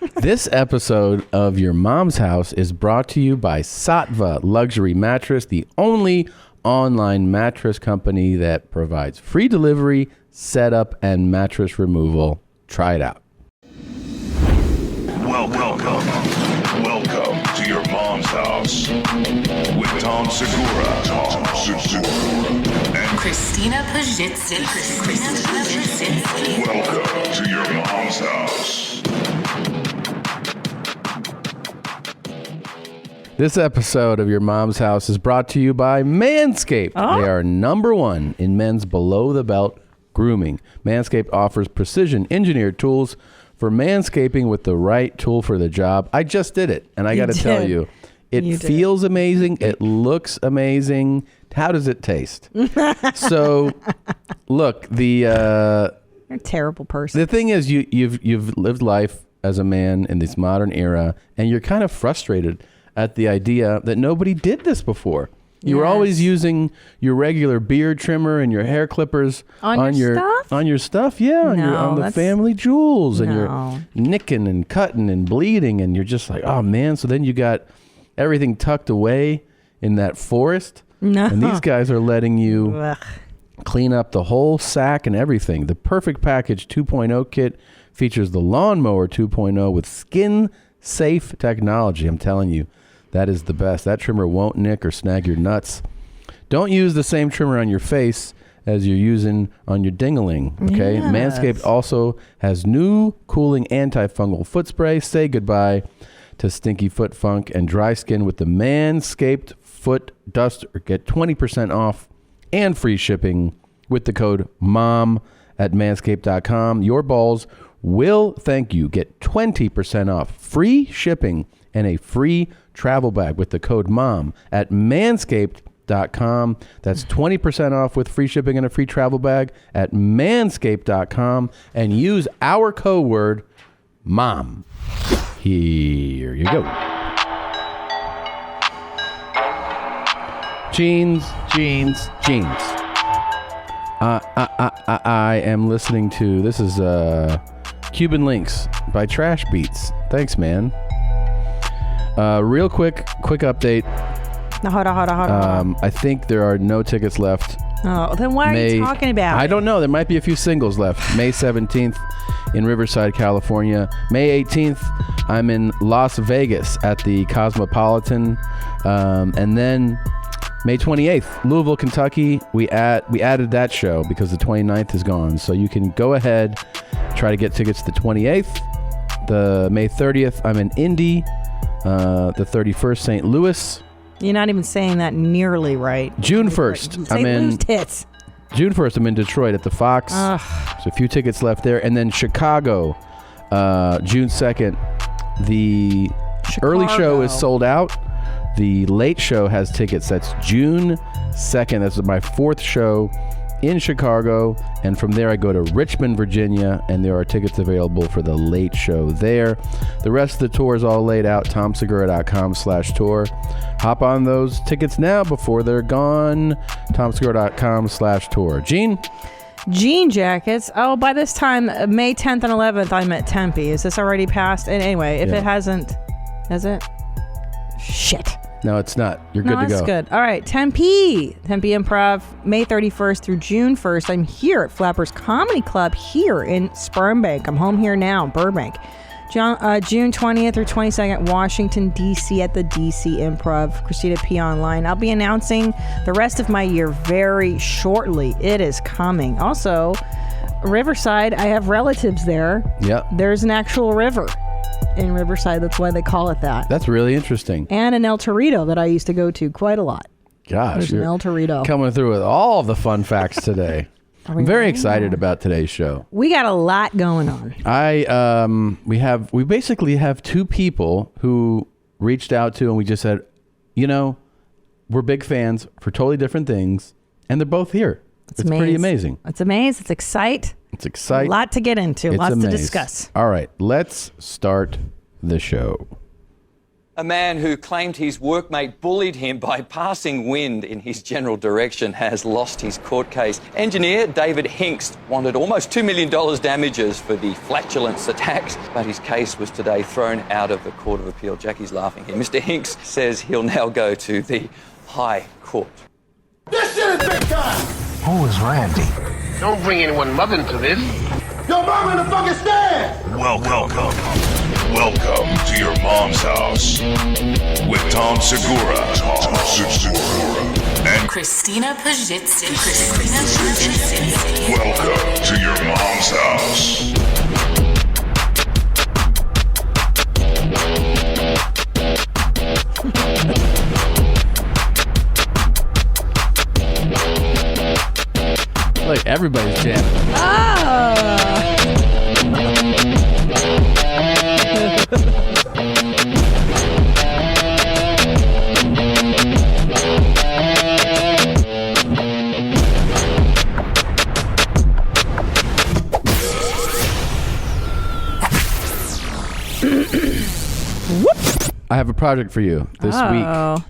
This episode of Your Mom's House is brought to you by Sattva Luxury Mattress, the only online mattress company that provides free delivery, setup, and mattress removal. Try it out. Welcome to Your Mom's House with Tom Segura. And Christina Pajitsin. welcome to Your Mom's House. This episode of Your Mom's House is brought to you by Manscaped. They are number one in men's below-the-belt grooming. Manscaped offers precision-engineered tools for manscaping with the right tool for the job. I just did it, and I got to tell you, it feels amazing. It looks amazing. How does it taste? So, look, You're a terrible person. the thing is, you've lived life as a man in this modern era, and you're kind of frustrated at the idea that nobody did this before. You were always using your regular beard trimmer and your hair clippers on your stuff? On your stuff, yeah, on the family jewels, and you're nicking and cutting and bleeding, and you're just like, oh man. So then you got everything tucked away in that forest, and these guys are letting you clean up the whole sack and everything. The Perfect Package 2.0 kit features the Lawnmower 2.0 with skin-safe technology. I'm telling you, that is the best. That trimmer won't nick or snag your nuts. Don't use the same trimmer on your face as you're using on your ding-a-ling, okay? Yes. Manscaped also has new cooling antifungal foot spray. Say goodbye to stinky foot funk and dry skin with the Manscaped Foot Duster. Get 20% off and free shipping with the code MOM at manscaped.com. Your balls will thank you. Get 20% off, free shipping, and a free travel bag with the code MOM at manscaped.com. That's 20% off with free shipping and a free travel bag at manscaped.com, and use our code word MOM. Here you go. Jeans. I am listening to, this is Cuban Links by Trash Beats. Thanks, man. Real quick update. Hold on. I think there are no tickets left. Oh, then what are you talking about? I don't know. There might be a few singles left. May 17th in Riverside, California. May 18th, I'm in Las Vegas at the Cosmopolitan. And then May 28th, Louisville, Kentucky. We added that show because the 29th is gone. So you can go ahead, try to get tickets the 28th. The May 30th, I'm in Indy. The 31st, St. Louis. You're not even saying that nearly right. June 1st, I'm in tits. June 1st, I'm in Detroit at the Fox. Ugh. So a few tickets left there. And then Chicago, June 2nd. The early show is sold out. The late show has tickets. That's June 2nd. That's my fourth show in Chicago. And from there, I go to Richmond, Virginia, and there are tickets available for the late show there. The rest of the tour is all laid out, tomsegura.com/tour. Hop on those tickets now before they're gone, tomsegura.com/tour. Jean Jackets. Oh, by this time, May 10th and 11th, I'm at Tempe. Is this already passed? And anyway, if it hasn't, has it? Shit. No, it's not. You're good to go. That's good. All right. Tempe Improv, May 31st through June 1st. I'm here at Flappers Comedy Club here in Spurnbank. I'm home here now, Burbank. June 20th through 22nd, Washington, D.C. at the D.C. Improv. Christina P. Online. I'll be announcing the rest of my year very shortly. It is coming. Also, Riverside, I have relatives there. Yep. There's an actual river in Riverside. That's why they call it that. That's really interesting. And an El Torito that I used to go to quite a lot. Gosh, there's an El Torito. Coming through with all of the fun facts today. I'm very excited about today's show. We got a lot going on. We basically have two people who reached out to, and we just said, we're big fans for totally different things, and they're both here. It's pretty amazing. It's amazing. It's exciting. A lot to get into. Lots to discuss. All right, let's start the show. A man who claimed his workmate bullied him by passing wind in his general direction has lost his court case. Engineer David Hinks wanted almost $2 million damages for the flatulence attacks, but his case was today thrown out of the Court of Appeal. Jackie's laughing here. Mr. Hinks says he'll now go to the High Court. This shit is big time! Who is Randy? Don't bring anyone mother into this. Yo, mom in the fucking stand! Welcome to your mom's house with Tom Segura. And Christina Pajitsin. welcome to your mom's house. Like everybody's jamming. I have a project for you this week.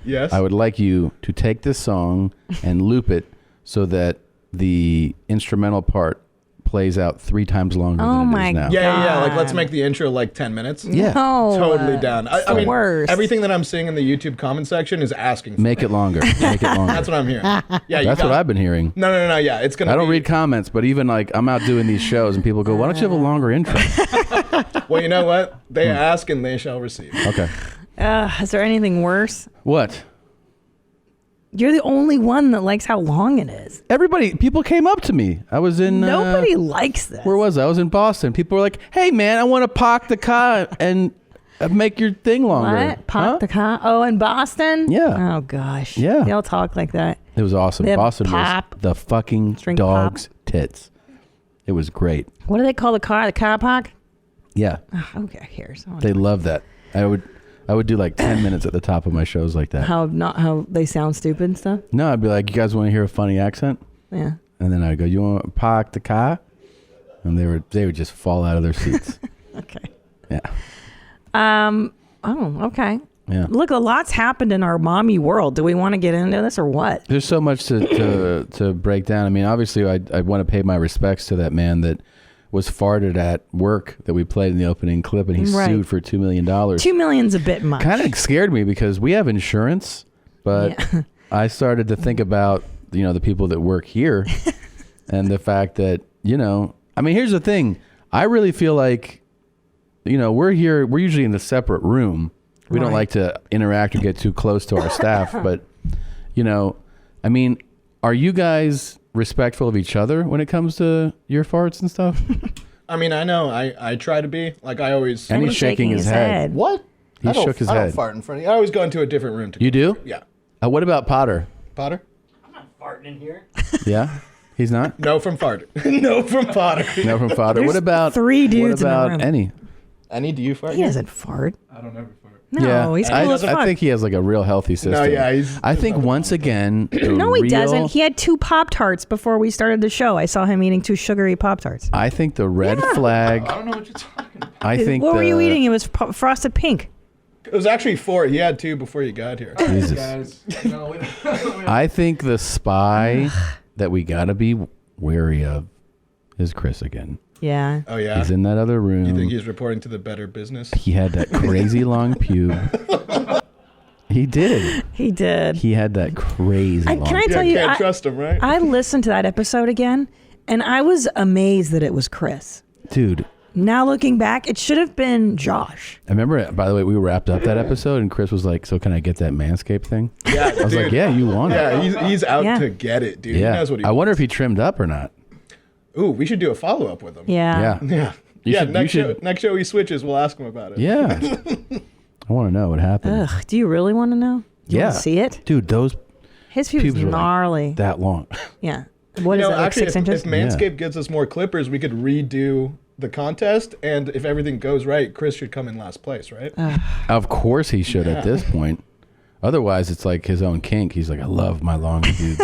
Yes. I would like you to take this song and loop it so that the instrumental part plays out 3 times longer Oh than it my is now. Yeah. Like, let's make the intro like 10 minutes. Yeah. No. Totally down. I mean, worst. everything that I'm seeing in the YouTube comment section is asking for Make it longer. Make it longer. That's what I'm hearing. Yeah, you That's got what it. I've been hearing. No. Yeah, it's gonna. I don't be, read comments, but even like I'm out doing these shows and people go, "Why don't you have a longer intro?" Well, you know what? They ask and they shall receive. Okay. Is there anything worse? What? You're the only one that likes how long it is. People came up to me. I was in. Nobody likes this. Where was I? I was in Boston. People were like, "Hey, man, I want to park the car and make your thing longer." What? Pop the car? Oh, in Boston? Yeah. Oh, gosh. Yeah. They all talk like that. It was awesome. They have Boston pop. was the fucking Drink dog's tits. It was great. What do they call the car? The car park? Yeah. Okay, here's They love that. I would do like 10 minutes at the top of my shows like that. how they sound stupid and stuff. No, I'd be like, "You guys want to hear a funny accent?" Yeah. And then I'd go, "You want to park the car?" And they would just fall out of their seats. Okay. Yeah. Oh, okay. Yeah. Look, a lot's happened in our mommy world. Do we want to get into this or what? There's so much to break down. I mean, obviously, I want to pay my respects to that man that was farted at work that we played in the opening clip, and he sued for $2 million. $2 million's a bit much. Kind of scared me because we have insurance, but I started to think about, the people that work here and the fact that, I mean, here's the thing. I really feel like, we're usually in a separate room. We don't like to interact or get too close to our staff, but, I mean, are you guys respectful of each other when it comes to your farts and stuff? I mean, I know. I try to be. Like, I always. And he's shaking his head. What? He shook his I head. don't fart in front of you. I always go into a different room. You do? Yeah. What about Potter? Potter? I'm not farting in here. Yeah? He's not? No from Potter. No from Potter. No from Potter. What about 3 dudes What in the about room. Annie? Annie, do you fart? He doesn't fart. I don't ever fart. No, he's cool as fuck. I think he has like a real healthy system. No, yeah, I think once again, No, he doesn't. He had 2 Pop-Tarts before we started the show. I saw him eating 2 sugary Pop-Tarts. I think the red flag. I don't know what you're talking about. I think. What were you eating? It was frosted pink. It was actually 4. He had 2 before you got here. Jesus. Guys, I think the spy that we gotta be wary of is Chris again. Yeah. Oh, yeah? He's in that other room. You think he's reporting to the Better Business? He had that crazy long pube. He did. He did. He had that crazy long. Can I tell you? Can't trust him, right? I listened to that episode again, and I was amazed that it was Chris. Dude. Now looking back, it should have been Josh. I remember, by the way, we wrapped up that episode, and Chris was like, "So can I get that Manscaped thing?" Yeah, I was like, "Yeah, you want it." Yeah, he's out to get it, dude. Yeah. He knows what he I wants. wonder if he trimmed up or not. Ooh, we should do a follow-up with him. Yeah. Yeah. Yeah. You should- Next show he switches, we'll ask him about it. Yeah. I want to know what happened. Ugh, do you really want to know? You Yeah. want to see it? Dude, those His pubes were like gnarly. that long. Yeah. What is it, like actually, 6 inches? if Manscaped gives us more clippers, we could redo the contest, and if everything goes right, Chris should come in last place, right? Of course he should at this point. Otherwise, it's like his own kink. He's like, I love my long pubes.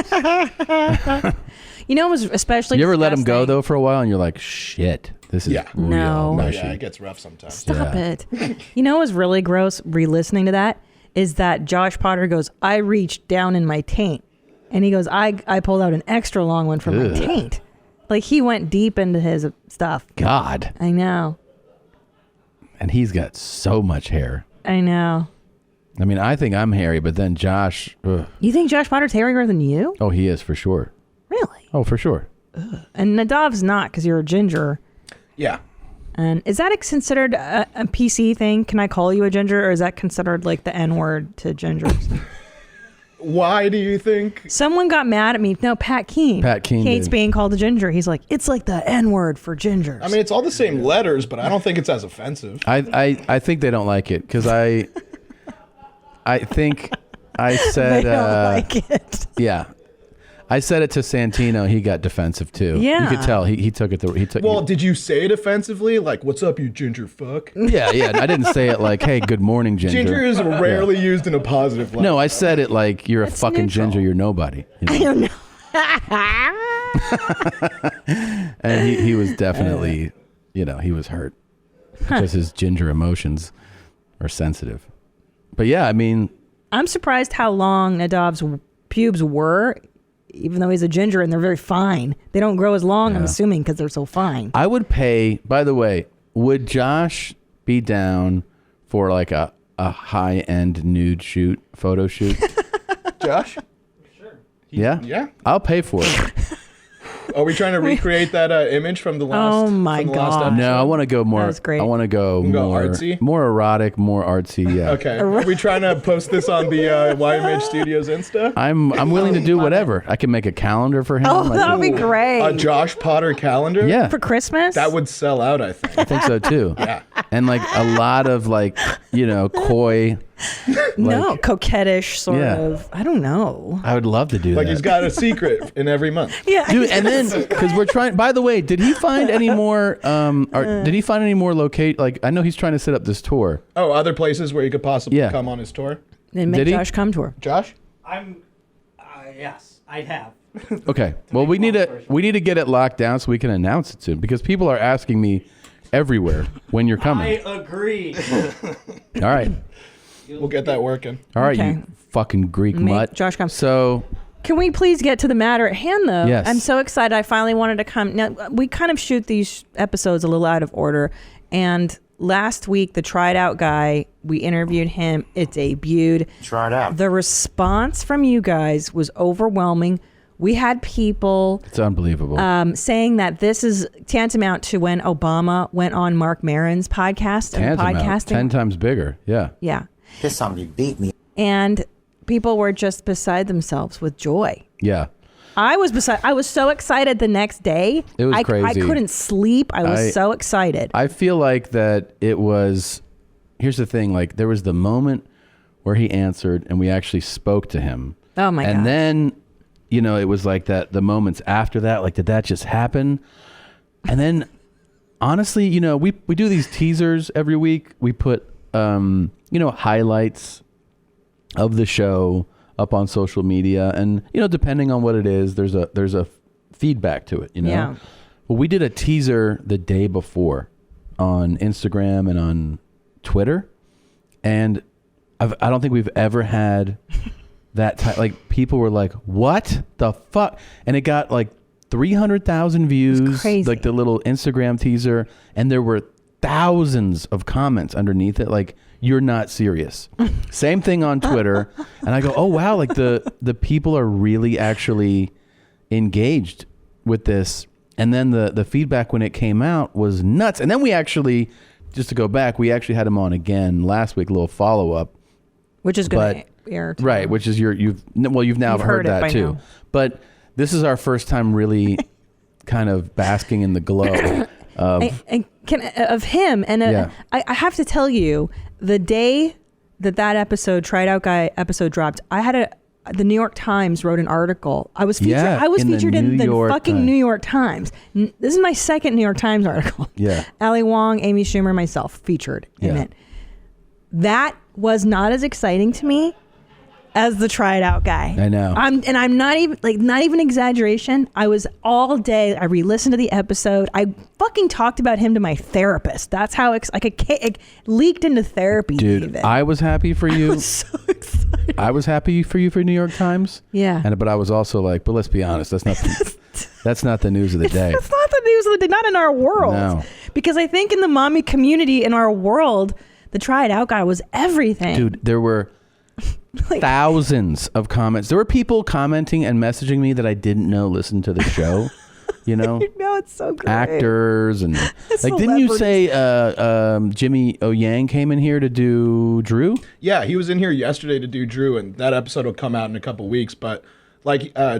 You know, it was especially. You ever let him go disgusting. though for a while, and you're like, shit, this is real. No. Oh, mushy. yeah, it gets rough sometimes. Stop it. You know what was really gross re-listening to that is that Josh Potter goes, I reached down in my taint. And he goes, I pulled out an extra long one from my taint. Like he went deep into his stuff. God. I know. And he's got so much hair. I know. I mean, I think I'm hairy, but then Josh. Ugh. You think Josh Potter's hairier than you? Oh, he is for sure. Really? Oh, for sure. And Nadav's not because you're a ginger. Yeah. And is that considered a PC thing? Can I call you a ginger, or is that considered like the N-word to gingers? Why do you think? Someone got mad at me. No, Pat Keene. Pat Keene hates did. being called a ginger. He's like, it's like the N-word for gingers. I mean, it's all the same letters, but I don't think it's as offensive. I think they don't like it because I think I said they don't like it. Yeah. I said it to Santino. He got defensive too. Yeah. You could tell he took it. Well, did you say it offensively? Like, what's up, you ginger fuck? Yeah. I didn't say it like, hey, good morning, ginger. Ginger is rarely used in a positive light. No, I said it like you're a It's fucking neutral. ginger. You're nobody. You know? I don't know. And he was definitely, he was hurt because his ginger emotions are sensitive. But yeah, I mean, I'm surprised how long Nadav's pubes were, even though he's a ginger and they're very fine. They don't grow as long, I'm assuming, because they're so fine. I would pay. By the way, would Josh be down for like a high-end nude photo shoot? Josh? Yeah? Yeah. I'll pay for it. Are we trying to recreate that image from the last? Oh my from the last God. episode? No, I want to go more. That was great. I want to go You go more artsy? more erotic, more artsy. Yeah. Okay. Are we trying to post this on the YMH Studios Insta? I'm willing to do whatever. I can make a calendar for him. Oh, that would be A great. Josh Potter calendar? Yeah, For Christmas? That would sell out, I think. I think so too. Yeah. And like a lot of coy. no, like- coquettish sort Yeah. of. I don't know. I would love to do Like that. he's got a secret in every month. Yeah. Dude, and then because we're trying. By the way, did he find any more? Did he find any more locate? Like I know he's trying to set up this tour. Oh, other places where he could possibly Yeah. come on his tour? Then make Did he? Josh come to her. Josh? Yes, I have. Okay. Well, we need to get it locked down so we can announce it soon because people are asking me everywhere when you're coming. agree. All right. We'll get that working. All right, Okay. you fucking Greek Make mutt. Josh come. So Can we please get to the matter at hand, though? Yes. I'm so excited. I finally wanted to come. Now, we kind of shoot these episodes a little out of order. And last week, the tried out guy, we interviewed him. It debuted. Try it out. The response from you guys was overwhelming. We had people it's unbelievable. saying that this is tantamount to when Obama went on Mark Maron's podcast and Tantamount, podcasting. 10 times bigger. Yeah. Yeah. This somebody beat me. And people were just beside themselves with joy. Yeah. I was so excited the next day. It was I crazy. couldn't sleep. I was so excited. I feel like that it was, here's the thing, like there was the moment where he answered and we actually spoke to him. Oh my And gosh. then, it was like that, the moments after that, like, did that just happen? And then honestly, we do these teasers every week. We put, highlights of the show up on social media. And, depending on what it is, there's a feedback to it, Yeah. Well, we did a teaser the day before on Instagram and on Twitter. And I don't think we've ever had that type. Like, people were like, what the fuck? And it got like 300,000 views. crazy. Like the little Instagram teaser. And there were thousands of comments underneath it. Like, you're not serious. Same thing on Twitter. And I go, oh, wow. Like the people are really actually engaged with this. And then the feedback when it came out was nuts. And then we actually, just to go back, we actually had him on again last week, a little follow-up. Which is going But- to air. Too. Right, which is you've now You've heard heard it that by too. now. But this is our first time really kind of basking in the glow of Of him. And Yeah. I have to tell you, the day that episode, tried out guy episode dropped, I had the New York Times wrote an article. I was featured. Yeah, I was in the featured in New the York fucking Times. New York Times. This is my second New York Times article. Yeah. Ali Wong, Amy Schumer, myself featured in Yeah. it. That was not as exciting to me as the try it out guy. I know. I'm not even exaggeration. I was all day. I re-listened to the episode. I fucking talked about him to my therapist. That's how it leaked into therapy. Dude, even. I was happy for you. I was so excited. I was happy for you for New York Times. Yeah. But I was also like, but let's be honest, that's not the news of the day. It's not the news of the day. Not in our world. No. Because I think in the mommy community in our world, the try it out guy was everything. Dude, there were thousands of comments. There were people commenting and messaging me that I didn't know listened to the show. You know? No, it's so great. Actors and didn't you say Jimmy O Yang came in here to do Drew? Yeah, he was in here yesterday to do Drew, and that episode will come out in a couple weeks. But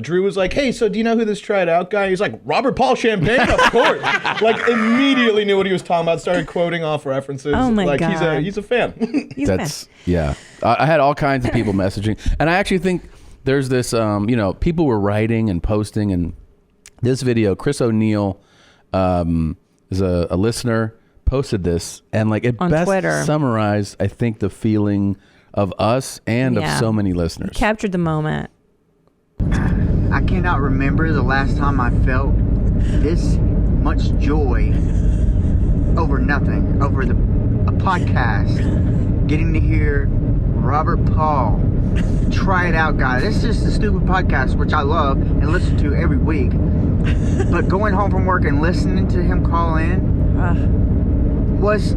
Drew was like, "Hey, so do you know who this tried out guy?" He's like, "Robert Paul Champagne, of course." Immediately knew what he was talking about. Started quoting off references. Oh my God. He's a fan. He's a fan. Yeah. I had all kinds of people messaging, and I actually think there's this. People were writing and posting, and this video, Chris O'Neill, is a listener, posted this, and it on best Twitter summarized, I think, the feeling of us and of so many listeners. Captured the moment. I cannot remember the last time I felt this much joy over nothing, over a podcast, getting to hear Robert Paul, try it out guy. This is just a stupid podcast, which I love and listen to every week. But going home from work and listening to him call in was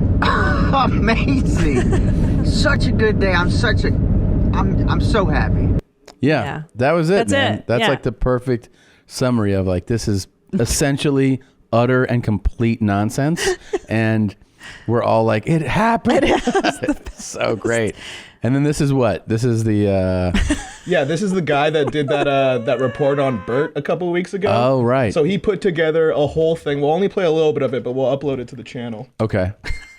amazing. Such a good day. I'm so happy. Yeah, that was it, That's man. it. That's Yeah. the perfect summary of this is essentially utter and complete nonsense, and we're all like, it happened. It's so great. And then this is what? This is the Yeah, this is the guy that did that report on Bert a couple of weeks ago. Oh, right. So he put together a whole thing. We'll only play a little bit of it, but we'll upload it to the channel. Okay.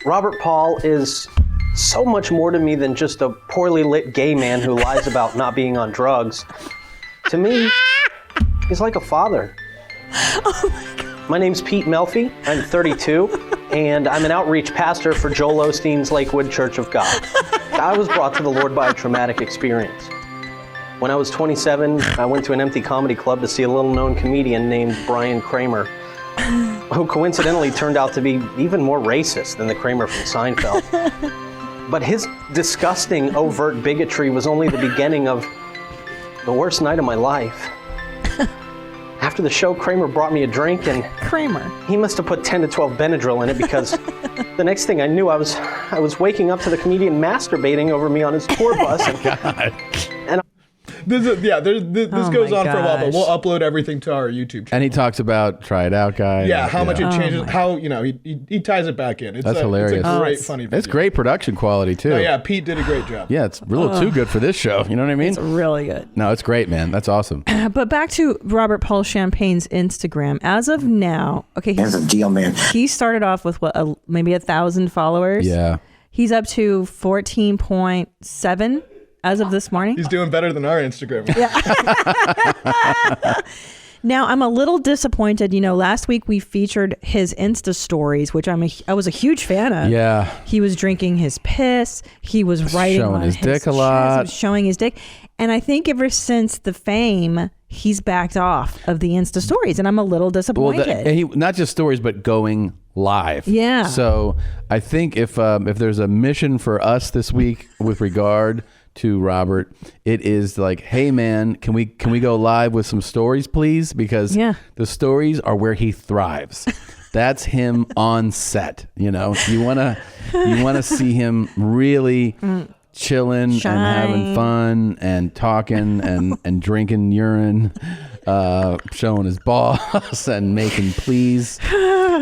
Robert Paul is so much more to me than just a poorly lit gay man who lies about not being on drugs. To me, he's like a father. Oh my God. My name's Pete Melfi. I'm 32, and I'm an outreach pastor for Joel Osteen's Lakewood Church of God. I was brought to the Lord by a traumatic experience. When I was 27, I went to an empty comedy club to see a little-known comedian named Brian Kramer, who coincidentally turned out to be even more racist than the Kramer from Seinfeld. But his disgusting, overt bigotry was only the beginning of the worst night of my life. After the show, Kramer brought me a drink, and he must have put 10 to 12 Benadryl in it, because the next thing I knew, I was waking up to the comedian masturbating over me on his tour bus. And This goes on for a while, but we'll upload everything to our YouTube channel. And he talks about try it out guy. Yeah, how much it changes, how he ties it back in. That's hilarious. It's a great, funny video. It's great production quality too. No, yeah, Pete did a great job. Yeah, it's a little too good for this show. You know what I mean? It's really good. No, it's great, man. That's awesome. But back to Robert Paul Champagne's Instagram. As of now, okay, Here's a deal, man. he started off with maybe 1,000 followers. Yeah. He's up to 14.7 as of this morning. He's doing better than our Instagram. Now, I'm a little disappointed. Last week we featured his Insta stories, which I was a huge fan of. Yeah. He was drinking his piss. He was writing Showing on his dick a chest. lot. He was showing his dick. And I think ever since the fame, he's backed off of the Insta stories. And I'm a little disappointed. Well, not just stories, but going live. Yeah. So I think if there's a mission for us this week with regard to Robert, it is like, hey man, can we go live with some stories, please? Because the stories are where he thrives. That's him on set. You wanna see him really chilling and having fun and talking and drinking urine, showing his balls and making pleas.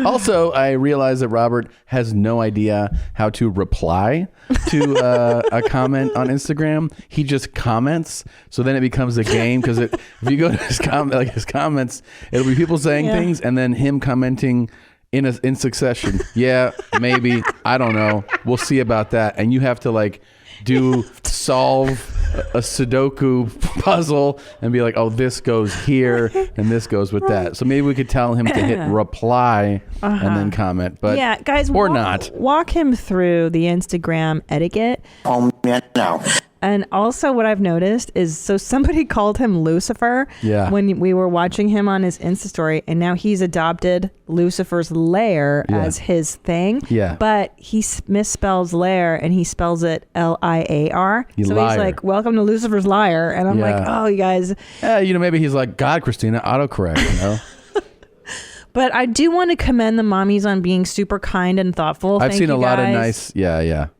Also, I realize that Robert has no idea how to reply to a comment on Instagram. He just comments, so then it becomes a game, because if you go to his comments, it'll be people saying things and then him commenting in succession. Yeah, maybe, I don't know, we'll see about that, and you have to solve a Sudoku puzzle and be like, oh, this goes here and this goes with that. So maybe we could tell him to hit reply and then comment, but guys, or not. Walk him through the Instagram etiquette. Oh, man, now. And also what I've noticed is, so somebody called him Lucifer when we were watching him on his Insta story, and now he's adopted Lucifer's lair as his thing. Yeah. But he misspells lair and he spells it L-I-A-R. So liar. he's like, welcome to Lucifer's lair. And I'm like, oh, you guys. Yeah, you know, maybe he's like, God, Christina, autocorrect, you know? But I do want to commend the mommies on being super kind and thoughtful. I've seen a lot of nice,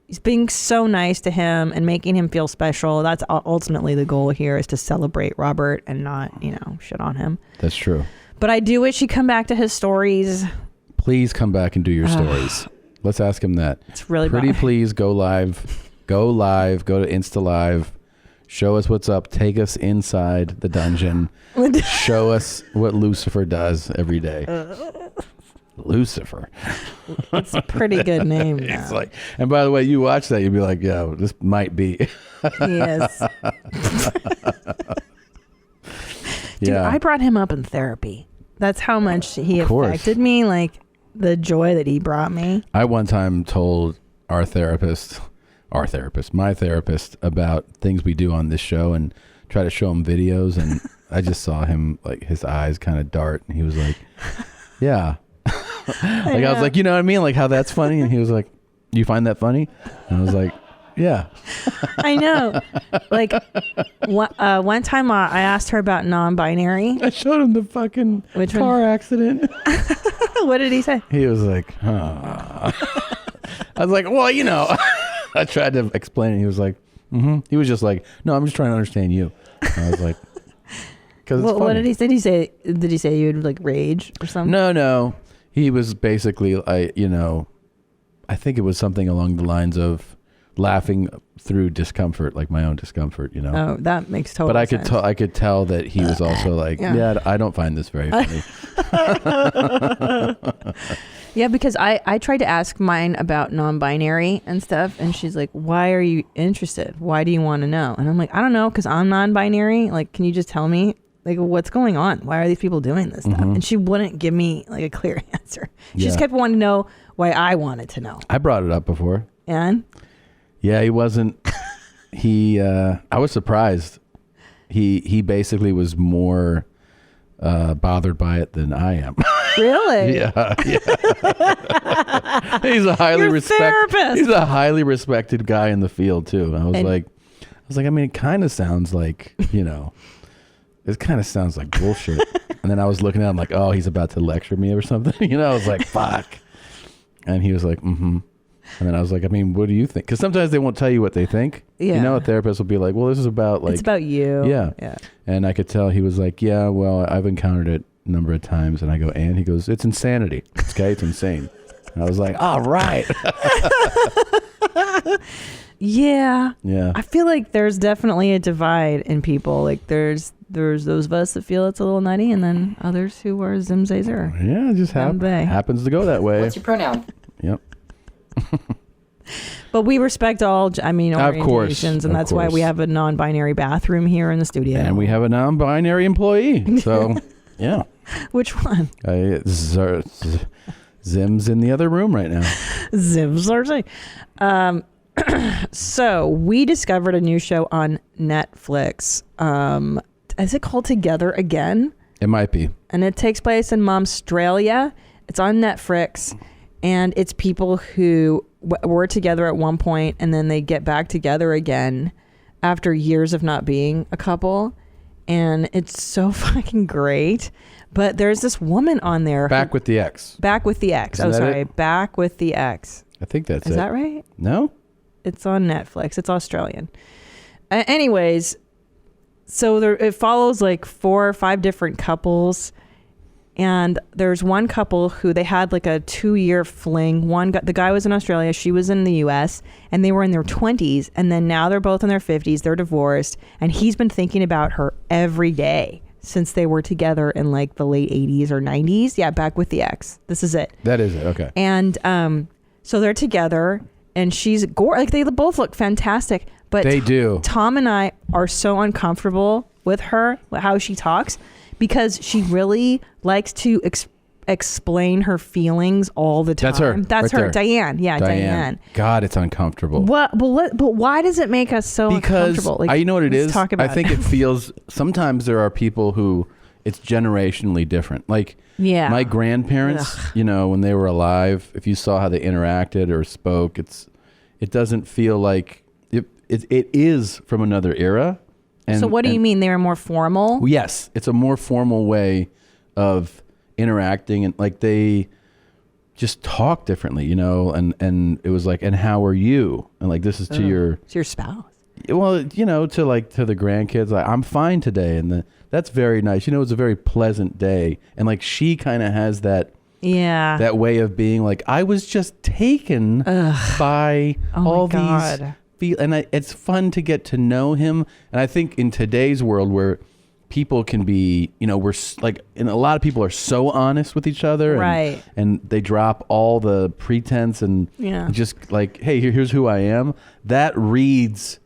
He's being so nice to him and making him feel special. That's ultimately the goal here, is to celebrate Robert and not, shit on him. That's true. But I do wish he'd come back to his stories. Please come back and do your stories. Let's ask him that. It's really pretty. Please go live. Go live. Go to Insta Live. Show us what's up. Take us inside the dungeon. Show us what Lucifer does every day. Lucifer. It's a pretty good name. It's like, and by the way, you watch that, you'll be like, yo, this might be. Yes. Dude, I brought him up in therapy. That's how much he affected me. Like the joy that he brought me. I one time told my therapist, about things we do on this show and try to show him videos. And I just saw him, like, his eyes kind of dart. And he was like, yeah. I was like, you know what I mean? Like how that's funny. And he was like, you find that funny? And I was like, yeah. I know. Like one time I asked her about non-binary. I showed him the fucking car accident. What did he say? He was like, huh. I was like, well, you know. I tried to explain it. He was like, He was just like, no, I'm just trying to understand you. And I was like, because it's funny. What did he say? Did he say you would like rage or something? No. He was basically, I think it was something along the lines of laughing through discomfort, like my own discomfort, you know. Oh, that makes total sense. But I could tell that he was also like, yeah, I don't find this very funny. Yeah, because I tried to ask mine about non-binary and stuff, and she's like, why are you interested? Why do you want to know? And I'm like, I don't know, because I'm non-binary. Like, can you just tell me, like, what's going on? Why are these people doing this stuff? And she wouldn't give me, like, a clear answer. She just kept wanting to know why I wanted to know. I brought it up before. And? Yeah, he wasn't, I was surprised. He basically was more bothered by it than I am. Really? Yeah. He's a highly respected guy in the field too. I was like, I mean, it kind of sounds like, it kind of sounds like bullshit. And then I was looking at him like, oh, he's about to lecture me or something. I was like, fuck. And he was like, mm-hmm. And then I was like, I mean, what do you think? Because sometimes they won't tell you what they think. Yeah. A therapist will be like, well, this is about like... It's about you. Yeah. Yeah. And I could tell he was like, yeah, well, I've encountered it a number of times. And I go, and? He goes, it's insanity. Okay? It's insane. And I was like, all right. Yeah. Yeah. I feel like there's definitely a divide in people. Like there's those of us that feel it's a little nutty, and then others who are Zim Zazer. Yeah, it just happens to go that way. What's your pronoun? Yep. But we respect all, orientations, and that's why we have a non-binary bathroom here in the studio. And we have a non-binary employee. So, yeah. Which one? Zim's in the other room right now. Zim's So we discovered a new show on Netflix. Is it called Together Again? It might be. And it takes place in Momstralia. It's on Netflix. And it's people who were together at one point and then they get back together again after years of not being a couple. And it's so fucking great. But there's this woman on there. Back with the ex. Back with the ex. Isn't that it? Back with the ex. I think that's it. Is that right? No? It's on Netflix. It's Australian. Anyways, so it follows like 4 or 5 different couples. And there's one couple who they had like a 2-year fling. The guy was in Australia, she was in the US, and they were in their 20s. And then now they're both in their 50s. They're divorced. And he's been thinking about her every day since they were together in like the late 80s or 90s. Yeah, Back with the ex. This is it. That is it. Okay. And so they're together, and she's like they both look fantastic. But they do. Tom and I are so uncomfortable with her, how she talks, because she really likes to explain her feelings all the time. That's her. That's right her. there. Diane. Yeah, Diane. God, it's uncomfortable. What? But why does it make us so uncomfortable? Because you know what it is? Talk about I think it feels, sometimes there are people who it's generationally different. Like my grandparents, when they were alive, if you saw how they interacted or spoke, it doesn't feel like it is from another era. And, so what do you mean? They were more formal? Well, yes, it's a more formal way of interacting, and like they just talk differently, and it was like, and how are you? And like, this is to your spouse. Well, to the grandkids, like, I'm fine today. And that's very nice. It's a very pleasant day. And like, she kind of has that way of being like, I was just taken by all these. And it's fun to get to know him. And I think in today's world where people can be, we're like, and a lot of people are so honest with each other, right? And they drop all the pretense and just like, hey, here's who I am. That reads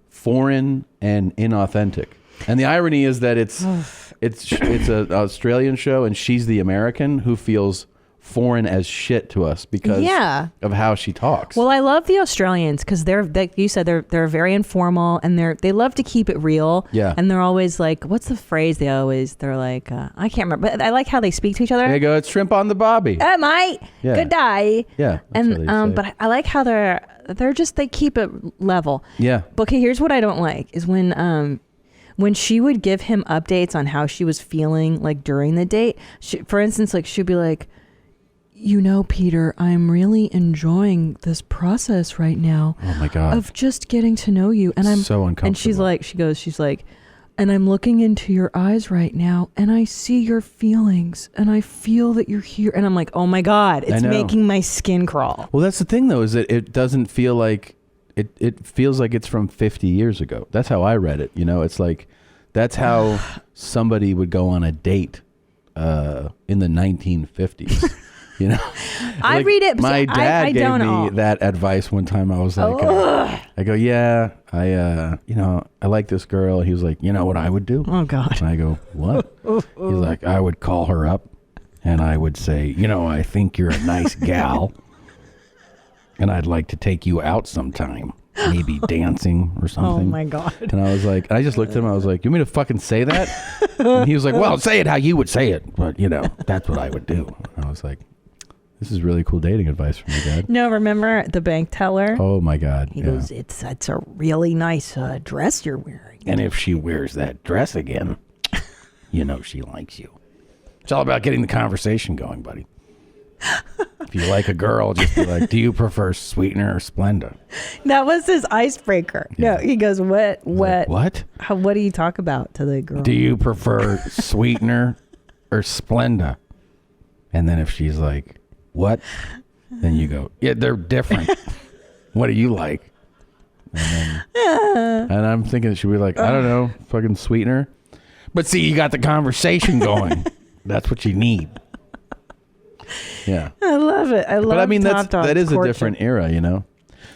foreign and inauthentic. And the irony is that it's an Australian show, and she's the American who feels foreign as shit to us because of how she talks. Well, I love the Australians because they're, like you said, they're very informal, and they love to keep it real. Yeah. And they're always like, what's the phrase? They're like, I can't remember, but I like how they speak to each other. They go, it's shrimp on the bobby. Mate. Yeah. Good day. Yeah. And but I like how they keep it level. Yeah. But okay, here's what I don't like is when she would give him updates on how she was feeling like during the date. For instance, like she'd be like, Peter, I'm really enjoying this process right now. Oh my God. Of just getting to know you. And I'm so uncomfortable. And she's like, and I'm looking into your eyes right now, and I see your feelings, and I feel that you're here. And I'm like, oh my God, it's making my skin crawl. Well, that's the thing though, is that it doesn't feel like, it feels like it's from 50 years ago. That's how I read it. It's like, that's how somebody would go on a date in the 1950s. I read it. My dad gave me that advice one time. I was like, I go, I like this girl. He was like, you know what I would do? Oh God. And I go, what? He's like, I would call her up and I would say, I think you're a nice gal and I'd like to take you out sometime, maybe dancing or something. Oh my God. And I was like, I just looked at him. I was like, you want me to fucking say that? And he was like, well, say it how you would say it. But that's what I would do. And I was like, this is really cool dating advice from your dad. No, remember the bank teller? Oh my God. He goes, it's a really nice dress you're wearing. And if she wears that dress again, she likes you. It's all about getting the conversation going, buddy. If you like a girl, just be like, do you prefer Sweetener or Splenda? That was his icebreaker. Yeah. No, he goes, what? Like, what? What do you talk about to the girl? Do you prefer Sweetener or Splenda? And then if she's like, what? Then you go, yeah, they're different. What do you like? And I'm thinking she'd be like, I don't know, fucking Sweetener. But see, you got the conversation going. That's what you need. Yeah. I love it. But I mean, that is a different era,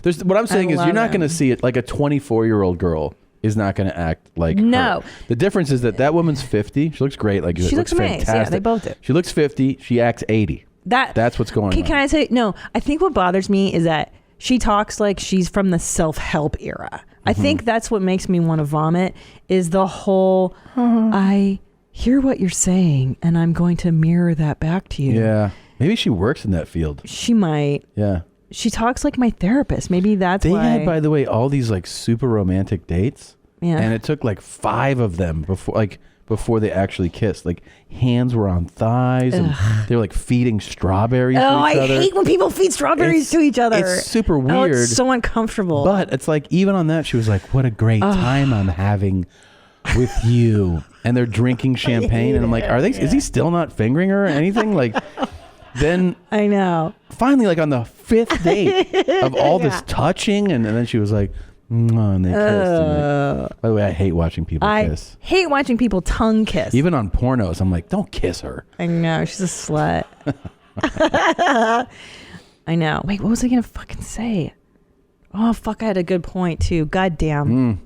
There's what I'm saying is you're not going to see it like a 24-year-old girl is not going to act like her. The difference is that woman's 50. She looks great. Like she looks amazing. Fantastic. Yeah, they both do. She looks 50. She acts 80. That's what's going on. Can I say, no, I think what bothers me is that she talks like she's from the self-help era. I think that's what makes me want to vomit is the whole, I hear what you're saying and I'm going to mirror that back to you. Yeah. Maybe she works in that field. She might. Yeah. She talks like my therapist. Maybe that's why. They had, by the way, all these like super romantic dates. Yeah. And it took like 5 of them before they actually kissed. Like hands were on thighs and they were like feeding strawberries to each other. I hate when people feed strawberries to each other. It's super weird. Oh, it's so uncomfortable. But it's like, even on that, she was like, what a great time I'm having with you. And they're drinking champagne. And I'm like, is he still not fingering her or anything? Like, then I know. Finally, like on the 5th date of all this touching, and then she was like, and they kissed. By the way, I hate watching people kiss. I hate watching people tongue kiss. Even on pornos, I'm like, don't kiss her. I know. She's a slut. I know. Wait, what was I going to fucking say? Oh, fuck. I had a good point, too. God damn.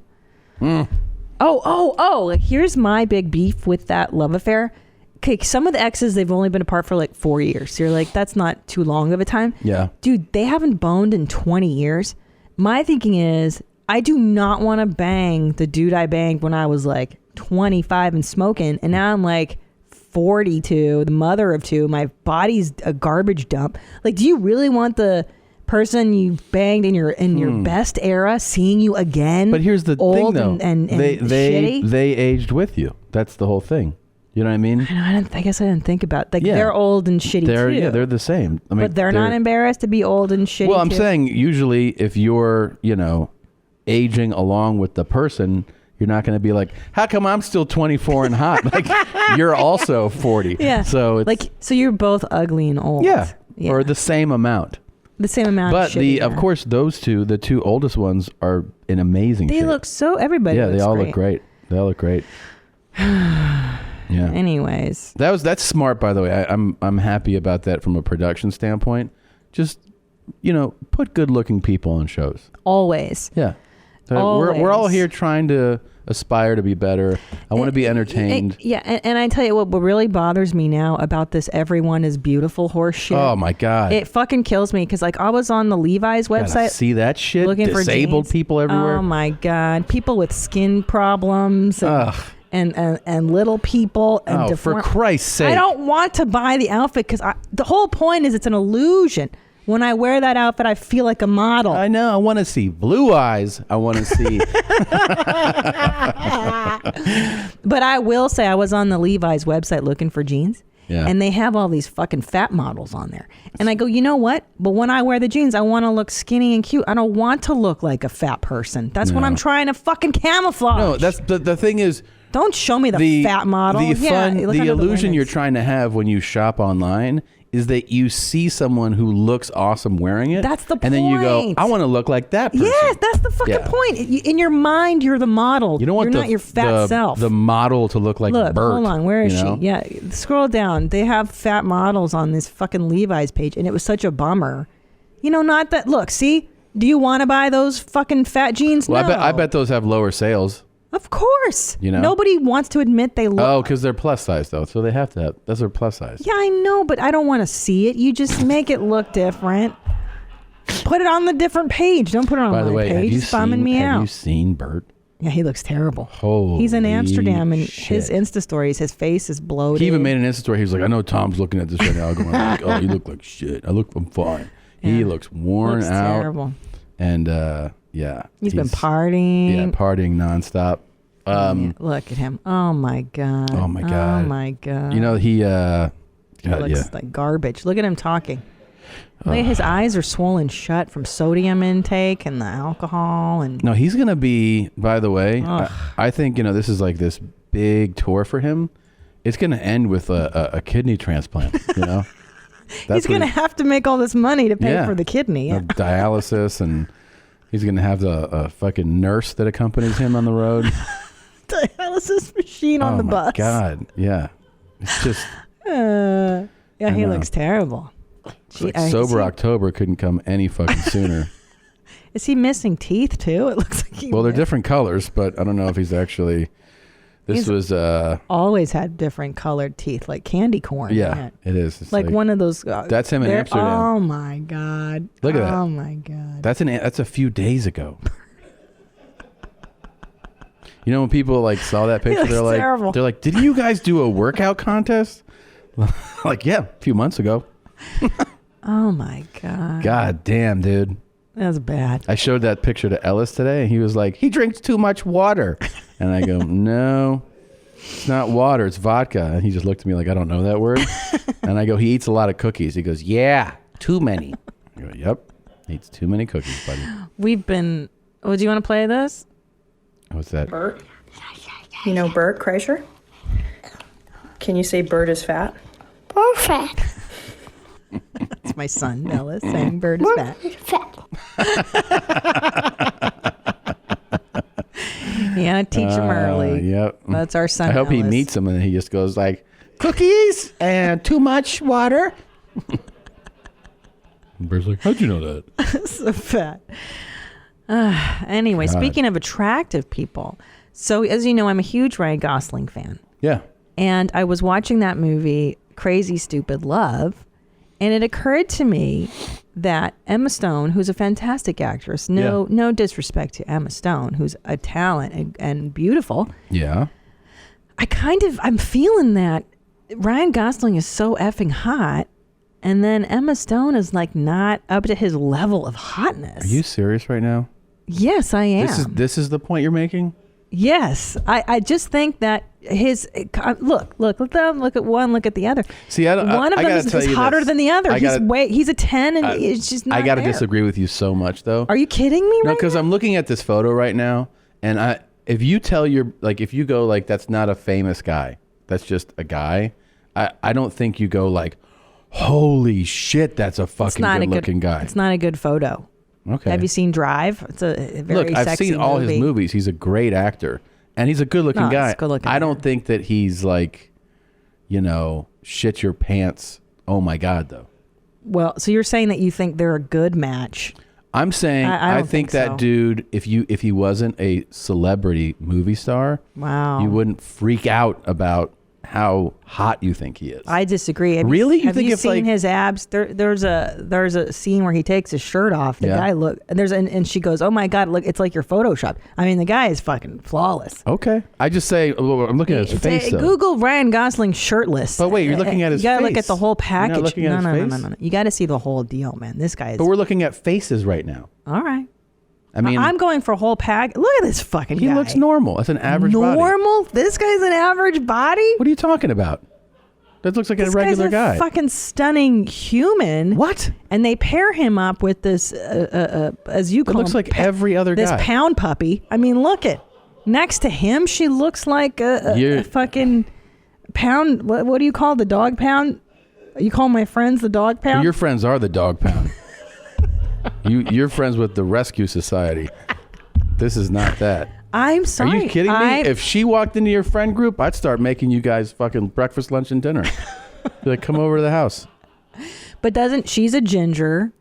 Oh. Here's my big beef with that love affair. okay, some of the exes, they've only been apart for like 4 years. So you're like, that's not too long of a time. Yeah. Dude, they haven't boned in 20 years. My thinking is, I do not want to bang the dude I banged when I was like 25 and smoking. And now I'm like 42, the mother of two. My body's a garbage dump. Like, do you really want the person you banged in your best era seeing you again? But here's the old thing, though. And shitty? They aged with you. That's the whole thing. You know what I mean? I guess I didn't think about like they're old and shitty too. Yeah, they're the same. I mean, but they're not embarrassed to be old and shitty. Well, I'm too? saying usually if you're, aging along with the person, you're not going to be like, how come I'm still 24 and hot? Like, you're also 40. Yeah. So it's, so you're both ugly and old. Yeah. Or the same amount. The same amount. But of course, those two, the two oldest ones, are in amazing shape. They look so. Everybody. Yeah, looks they all great. look great. They all look great. Yeah. Anyways, that's smart, by the way. I'm happy about that from a production standpoint. Just put good-looking people on shows. Always. Yeah. So we're all here trying to aspire to be better. I want to be entertained. And I tell you what really bothers me now about this everyone is beautiful horse shit. Oh my God. It fucking kills me because I was on the Levi's website. See that shit? Looking Disabled for people everywhere. Oh my God. People with skin problems and little people. And for Christ's sake. I don't want to buy the outfit because the whole point is it's an illusion. When I wear that outfit, I feel like a model. I know. I want to see blue eyes. I want to see. But I will say I was on the Levi's website looking for jeans. Yeah. And they have all these fucking fat models on there. And I go, you know what? But when I wear the jeans, I want to look skinny and cute. I don't want to look like a fat person. That's what I'm trying to fucking camouflage. No, that's the thing is. Don't show me the fat model. The illusion you're trying to have when you shop online is that you see someone who looks awesome wearing it. That's the point. And then you go, I want to look like that person. Yes, that's the fucking point. In your mind, you're the model. You don't want not your fat self. The model to look like Look, Bert. hold on. Where is she? Yeah, scroll down. They have fat models on this fucking Levi's page, and it was such a bummer. Not that. Look, see? Do you want to buy those fucking fat jeans? Well, No. I bet those have lower sales. Of course. Nobody wants to admit they look. Oh, because they're plus size though, so they have to have. Those are plus size. Yeah, I know, but I don't want to see it. You just make it look different. Put it on the different page. Don't put it on By the my way, page. It's bumming me out. Have you seen Bert? Yeah, he looks terrible. Holy He's in Amsterdam, and shit. his Insta stories, his face is bloated. He even made an Insta story. He was like, I know Tom's looking at this right now going like, oh, you look like shit. I'm fine. Yeah. He looks worn out. Terrible. And yeah. He's been partying. Yeah, partying nonstop. Look at him. Oh my God. Oh my God. Oh my God. He looks like garbage. Look at him talking. Look at his eyes are swollen shut from sodium intake and the alcohol and. No, he's gonna be. By the way, I think this is like this big tour for him. It's gonna end with a kidney transplant. He's gonna have to make all this money to pay for the kidney. Yeah. Dialysis, and he's gonna have a fucking nurse that accompanies him on the road. Dialysis machine on the bus. Oh my God, yeah, it's just. He looks terrible. Sober October couldn't come any fucking sooner. Is he missing teeth too? It looks like he. Well, they're different colors, but I don't know if he's actually. He's always had different colored teeth, like candy corn. Yeah, it is. It's like one of those. That's him in Amsterdam. Oh my God! Look at that. Oh my God! That's a few days ago. When people saw that picture, they're like, "Did you guys do a workout contest?" Like, yeah, a few months ago. Oh my God! God damn, dude. That's bad. I showed that picture to Ellis today, and he was like, "He drinks too much water," and I go, "No, it's not water, it's vodka." And he just looked at me like, "I don't know that word." And I go, "He eats a lot of cookies." He goes, "Yeah, too many." I go, "Yep, he eats too many cookies, buddy." We've been. Oh, do you want to play this? What's that? Bert. You know Bert Kreischer? Can you say Bert is fat? Perfect. That's my son, Ellis, saying Bert is fat. Yeah, teach him early. Yep. That's our son. I hope he Ellis. meets him and he just goes like, "Cookies and too much water." And Bert's like, "How'd you know that?" So fat. Anyway, God. Speaking of attractive people, so as you know, I'm a huge Ryan Gosling fan. Yeah. And I was watching that movie, Crazy Stupid Love, and it occurred to me that Emma Stone, who's a fantastic actress, no disrespect to Emma Stone, who's a talent and beautiful. Yeah. I'm feeling that Ryan Gosling is so effing hot, and then Emma Stone is like not up to his level of hotness. Are you serious right now? Yes, I am. This is the point you're making? Yes, I just think that his look at one, look at the other. See, one of them is hotter than the other. He's a 10, and it's just not. I got to there. disagree with you so much, though. Are you kidding me? No, because I'm looking at this photo right now, and if you go like that's not a famous guy, that's just a guy. I don't think you go like, holy shit, that's a fucking good-looking guy. It's not a good photo. Okay. Have you seen Drive? It's a very Look, I've seen all his movies. He's a great actor, and he's a good-looking guy. He's good-looking I don't think that he's like, shit your pants. Oh my God, though. Well, so you're saying that you think they're a good match? I'm saying I think that so. dude, if he wasn't a celebrity movie star, wow, you wouldn't freak out about how hot you think he is. I disagree. Really? Have you seen his abs? There's a scene where he takes his shirt off. The guy and she goes, "Oh my God, look, it's like your Photoshop." I mean, the guy is fucking flawless. Okay. I just say I'm looking at his face. Google Ryan Gosling shirtless. But wait, you're looking at his face. You gotta look at the whole package. You're not looking at his face? No. You got to see the whole deal, man. This guy is. But we're looking at faces right now. All right. I mean, I'm going for a whole pack. Look at this fucking guy. He looks normal. That's an average body. Normal? This guy's an average body? What are you talking about? That looks like a regular guy. guy. Fucking stunning human. What? And they pair him up with this, as you call him. It looks like every other guy. This pound puppy. I mean, look at. Next to him, she looks like a fucking pound. What do you call the dog pound? You call my friends the dog pound? Well, your friends are the dog pound. You're friends with the Rescue Society. This is not that. I'm sorry. Are you kidding me? If she walked into your friend group, I'd start making you guys fucking breakfast, lunch, and dinner. Be like, come over to the house. But she's a ginger.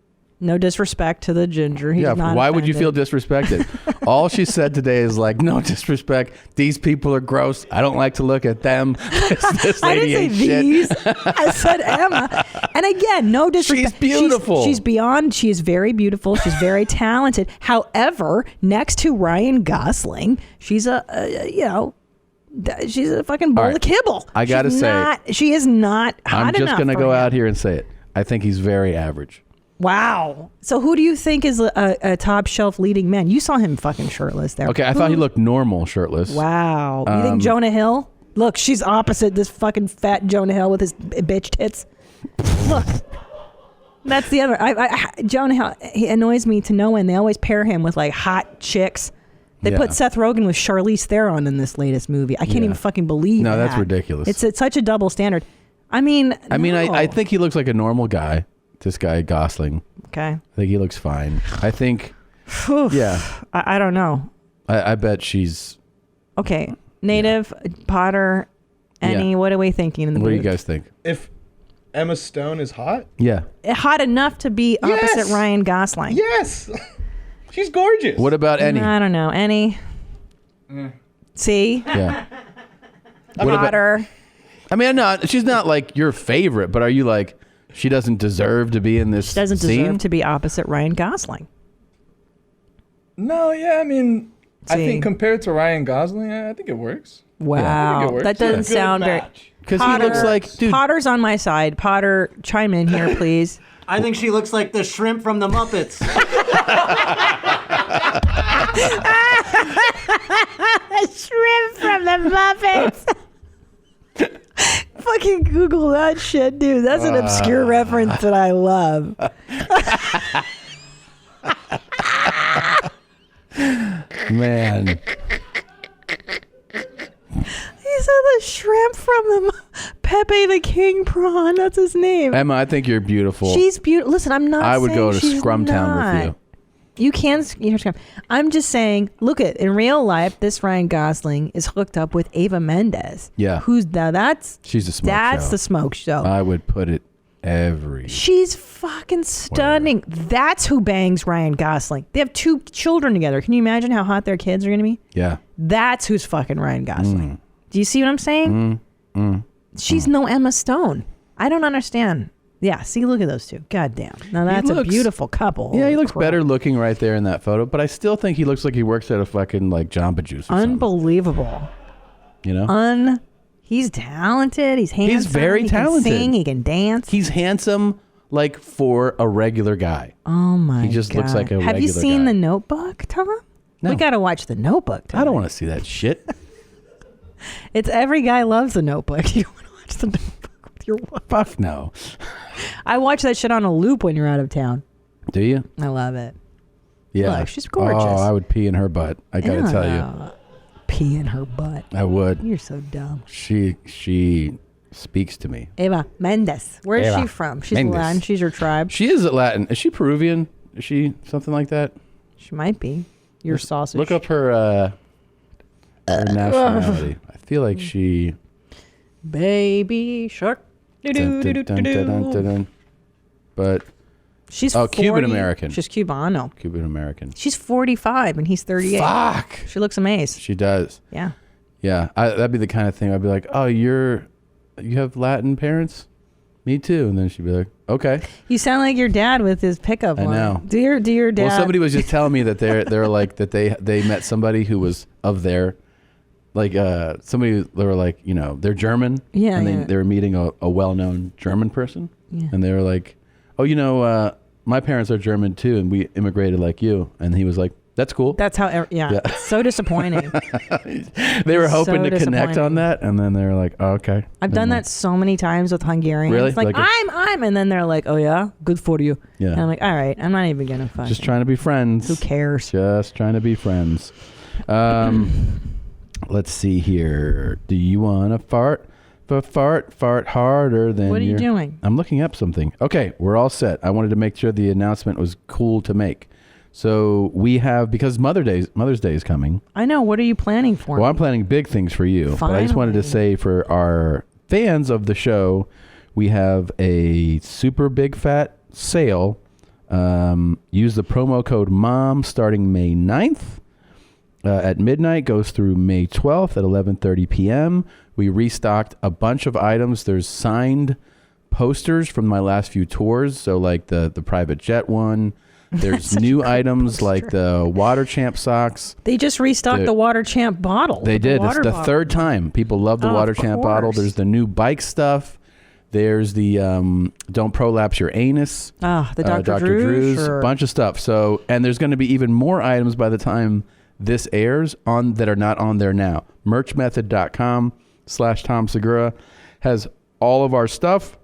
No disrespect to the ginger. He's not why offended. would you feel disrespected? All she said today is like, no disrespect. These people are gross. I don't like to look at them. This lady I didn't say these. I said Emma. And again, no disrespect. She's beautiful. She is very beautiful. She's very talented. However, next to Ryan Gosling, she's she's a fucking bowl of kibble. I got to say. She is not hot enough. I'm just going to go out here and say it. I think he's very average. Wow. So who do you think is a top shelf leading man? You saw him fucking shirtless there. Okay, I thought he looked normal shirtless. Wow. You think Jonah Hill? Look, she's opposite this fucking fat Jonah Hill with his bitch tits. Look. That's the other. Jonah Hill, he annoys me to no end. They always pair him with like hot chicks. They put Seth Rogen with Charlize Theron in this latest movie. I can't even fucking believe that. No, that's ridiculous. It's such a double standard. I mean, I think he looks like a normal guy. This guy Gosling. Okay. I think he looks fine. I think. Yeah. I don't know. I bet she's. Okay. Native, Potter, Annie. What are we thinking in the movie? booth? What do you guys think? If Emma Stone is hot? Yeah. Hot enough to be opposite Ryan Gosling. Yes. She's gorgeous. What about Annie? I don't know. Annie. See? Yeah. Potter. I mean, she's not like your favorite, but are you like, she doesn't deserve to be in this She doesn't scene? deserve to be opposite Ryan Gosling. No, I mean, I think compared to Ryan Gosling, I think it works. Wow. I think it works. That doesn't sound very... Because he looks like... Dude. Potter's on my side. Potter, chime in here, please. I think she looks like the shrimp from the Muppets. Shrimp from the Muppets. Fucking Google that shit, dude. That's an obscure reference that I love. Man. He said the shrimp from the Pepe the King prawn. That's his name. Emma, I think you're beautiful. She's beautiful. Listen, I'm not I would saying go to she's Scrumtown with not. You can. I'm just saying, look at in real life, this Ryan Gosling is hooked up with Ava Mendes. Yeah. Who's now? She's a smoke That's show. the smoke show. I would put it every. She's fucking stunning. That's who bangs Ryan Gosling. They have 2 children together. Can you imagine how hot their kids are going to be? Yeah. That's who's fucking Ryan Gosling. Do you see what I'm saying? She's no Emma Stone. I don't understand. Yeah, see, look at those two. God damn. Now that's a beautiful couple. Yeah, he looks better looking right there in that photo, but I still think he looks like he works at a fucking like Jamba Juice or Unbelievable. You know? He's talented. He's handsome. He's very talented. He can sing. He can dance. He's handsome like for a regular guy. Oh my god. He just looks like a regular guy. Have you seen The Notebook, Tom? No. We got to watch The Notebook, Tom. I don't want to see that shit. It's every guy loves The Notebook. You want to watch The Notebook with your wife? Fuck no. I watch that shit on a loop when you're out of town. Do you? I love it. Yeah. Look, she's gorgeous. Oh, I would pee in her butt. I gotta tell you. Pee in her butt. I would. You're so dumb. She speaks to me. Eva Mendes. Where is she from? She's Mendes. Latin. She's her tribe. She is Latin. Is she Peruvian? Is she something like that? She might be. Your sausage. Look up her nationality. I feel like she. Baby shark. Dun, dun, dun, dun, dun, dun, dun. But she's 40. Cuban American. She's Cubano. Cuban American. She's 45 and he's 38. Fuck. She looks amazed. She does. Yeah. Yeah. That'd be the kind of thing I'd be like, oh, you have Latin parents? Me too. And then she'd be like, okay. You sound like your dad with his pickup line. I know. Do your dad? Well, somebody was just telling me that they're like that they met somebody who was of their. Like somebody, they were like, you know, they're German. Yeah, and they were meeting a well-known German person. Yeah. And they were like, oh, you know, my parents are German too, and we immigrated like you. And he was like, that's cool. That's how, yeah. It's so disappointing. They were hoping So to connect on disappointing. that, and then they were like, oh, okay. I've done that so many times with Hungarians. Really? Like, I'm, and then they're like, oh yeah, good for you. Yeah. And I'm like, all right, I'm not even gonna fucking. Just trying to be friends. Who cares? Just trying to be friends. Let's see here. Do you want to fart? Fart harder than What are you doing? I'm looking up something. Okay, we're all set. I wanted to make sure the announcement was cool to make. So we have, because Mother's Day is coming. I know. What are you planning for? Well, me? I'm planning big things for you. But I just wanted to say for our fans of the show, we have a super big fat sale. Use the promo code MOM starting May 9th. At midnight, goes through May 12th at 11:30 p.m. We restocked a bunch of items. There's signed posters from my last few tours, so like the private jet one. There's new items like the Water Champ socks. They just restocked the Water Champ bottle. They did. It's the bottle. third time. People love the Oh, Water of Champ bottle. course. There's the new bike stuff. There's the don't prolapse your anus. The Dr. Drew's. A bunch of stuff. So, and there's going to be even more items by the time this airs on that are not on there now. Merchmethod.com/Tom Segura has all of our stuff.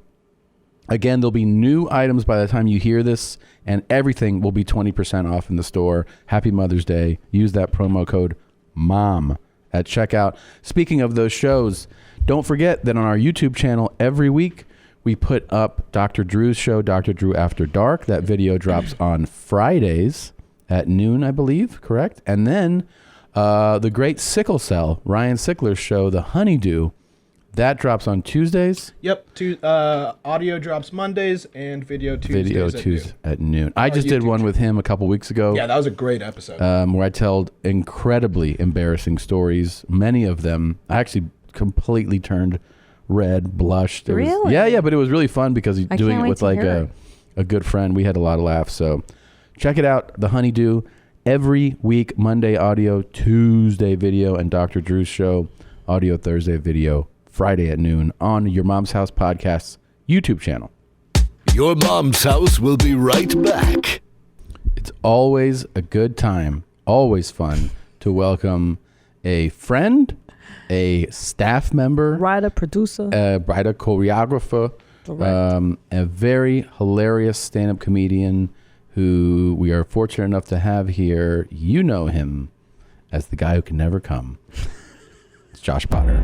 Again, there'll be new items by the time you hear this, and everything will be 20% off in the store. Happy Mother's Day. Use that promo code MOM at checkout. Speaking of those shows, don't forget that on our YouTube channel every week, we put up Dr. Drew's show, Dr. Drew After Dark. That video drops on Fridays at noon, I believe, correct? And then the great Sickle Cell, Ryan Sickler's show, The Honeydew, that drops on Tuesdays. Yep. Audio drops Mondays and video Tuesdays at noon. I just did one with him a couple weeks ago. Yeah, that was a great episode. Where I told incredibly embarrassing stories. Many of them, I actually completely turned red, blushed. Really? Yeah, but it was really fun because he's I doing can't it wait with to like hear a good friend. We had a lot of laughs. So check it out, The Honeydew. Every week, Monday audio, Tuesday video, and Dr. Drew's show, audio Thursday video, Friday at noon on Your Mom's House Podcast's YouTube channel. Your Mom's House will be right back. It's always a good time, always fun to welcome a friend, a staff member, writer, producer, writer, choreographer, a very hilarious stand-up comedian who we are fortunate enough to have here. You know him as the guy who can never come. It's Josh Potter.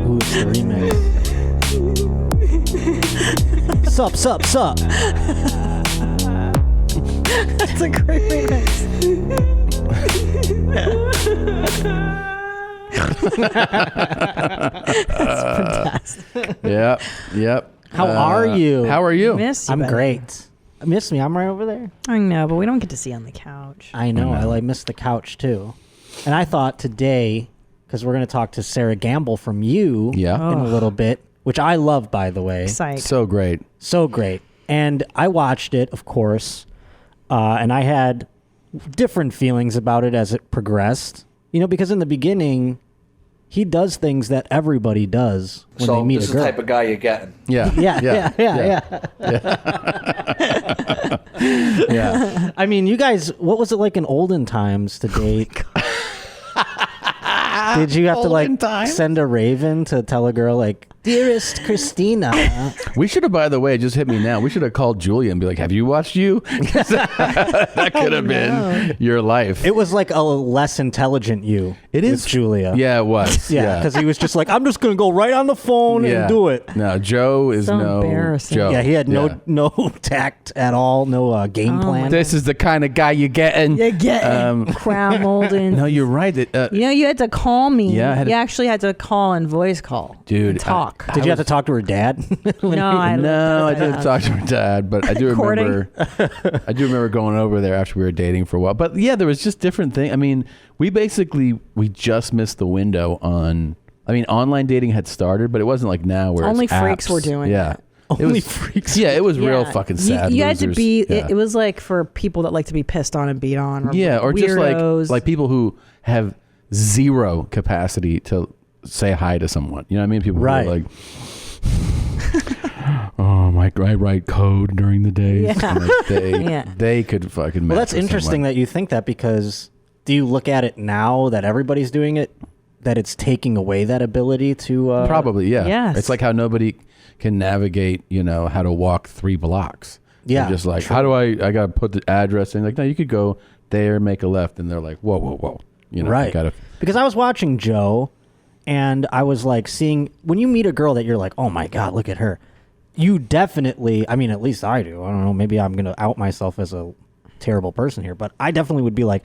Who's the remix? Sup. That's a great remix. That's fantastic. Yep. How are you? How are you? Miss you, I'm buddy. great. Miss me? I'm right over there. I know, but we don't get to see on the couch. I know. I missed the couch too. And I thought today, because we're going to talk to Sera Gamble from You in a little bit, which I love, by the way. Psych. So great. So great. And I watched it, of course, and I had different feelings about it as it progressed. You know, because in the beginning, he does things that everybody does when they meet a girl. So this is the type of guy you're getting. Yeah. Yeah. I mean, you guys, what was it like in olden times to date? Did you have to like send a raven to tell a girl like, dearest Christina? We should have, by the way, it just hit me now. We should have called Julia and be like, have you watched You? That could have been your life. It was like a less intelligent You. It is Julia. Yeah, it was. Yeah, because he was just like, I'm just going to go right on the phone and do it. No, Joe is So no embarrassing. Joe. Yeah, he had no tact at all, no game plan. This is the kind of guy you're getting. Crown molding. No, you're right. You know, you had to call me. Yeah, I had you to- actually had to call and voice call. Dude, and talk. Did you have to talk to her dad? No, I didn't talk to her dad, but I do Recording. remember. I do remember going over there after we were dating for a while. But yeah, there was just different things. I mean, we just missed the window on. I mean, online dating had started, but it wasn't like now where Only it's freaks apps. were doing Yeah. it. Only freaks. Yeah, it was real Yeah. fucking sad. You had to losers. be. Yeah. It was like for people that like to be pissed on and beat on. Or Yeah, or weirdos. just like people who have zero capacity to say hi to someone. You know what I mean? People who are like, I write code during the day. Yeah. They could fucking. Well, that's interesting that you think that, because do you look at it now that everybody's doing it, that it's taking away that ability to probably Yes. It's like how nobody can navigate, how to walk 3 blocks. Yeah, They're just like, true. how do I gotta put the address in? Like, no, you could go there, make a left, and they're like, whoa. Right. Gotta, Because I was watching Joe, and I was like seeing, when you meet a girl that you're like, oh my God, look at her. You definitely, I mean, at least I do. I don't know, maybe I'm going to out myself as a terrible person here, but I definitely would be like,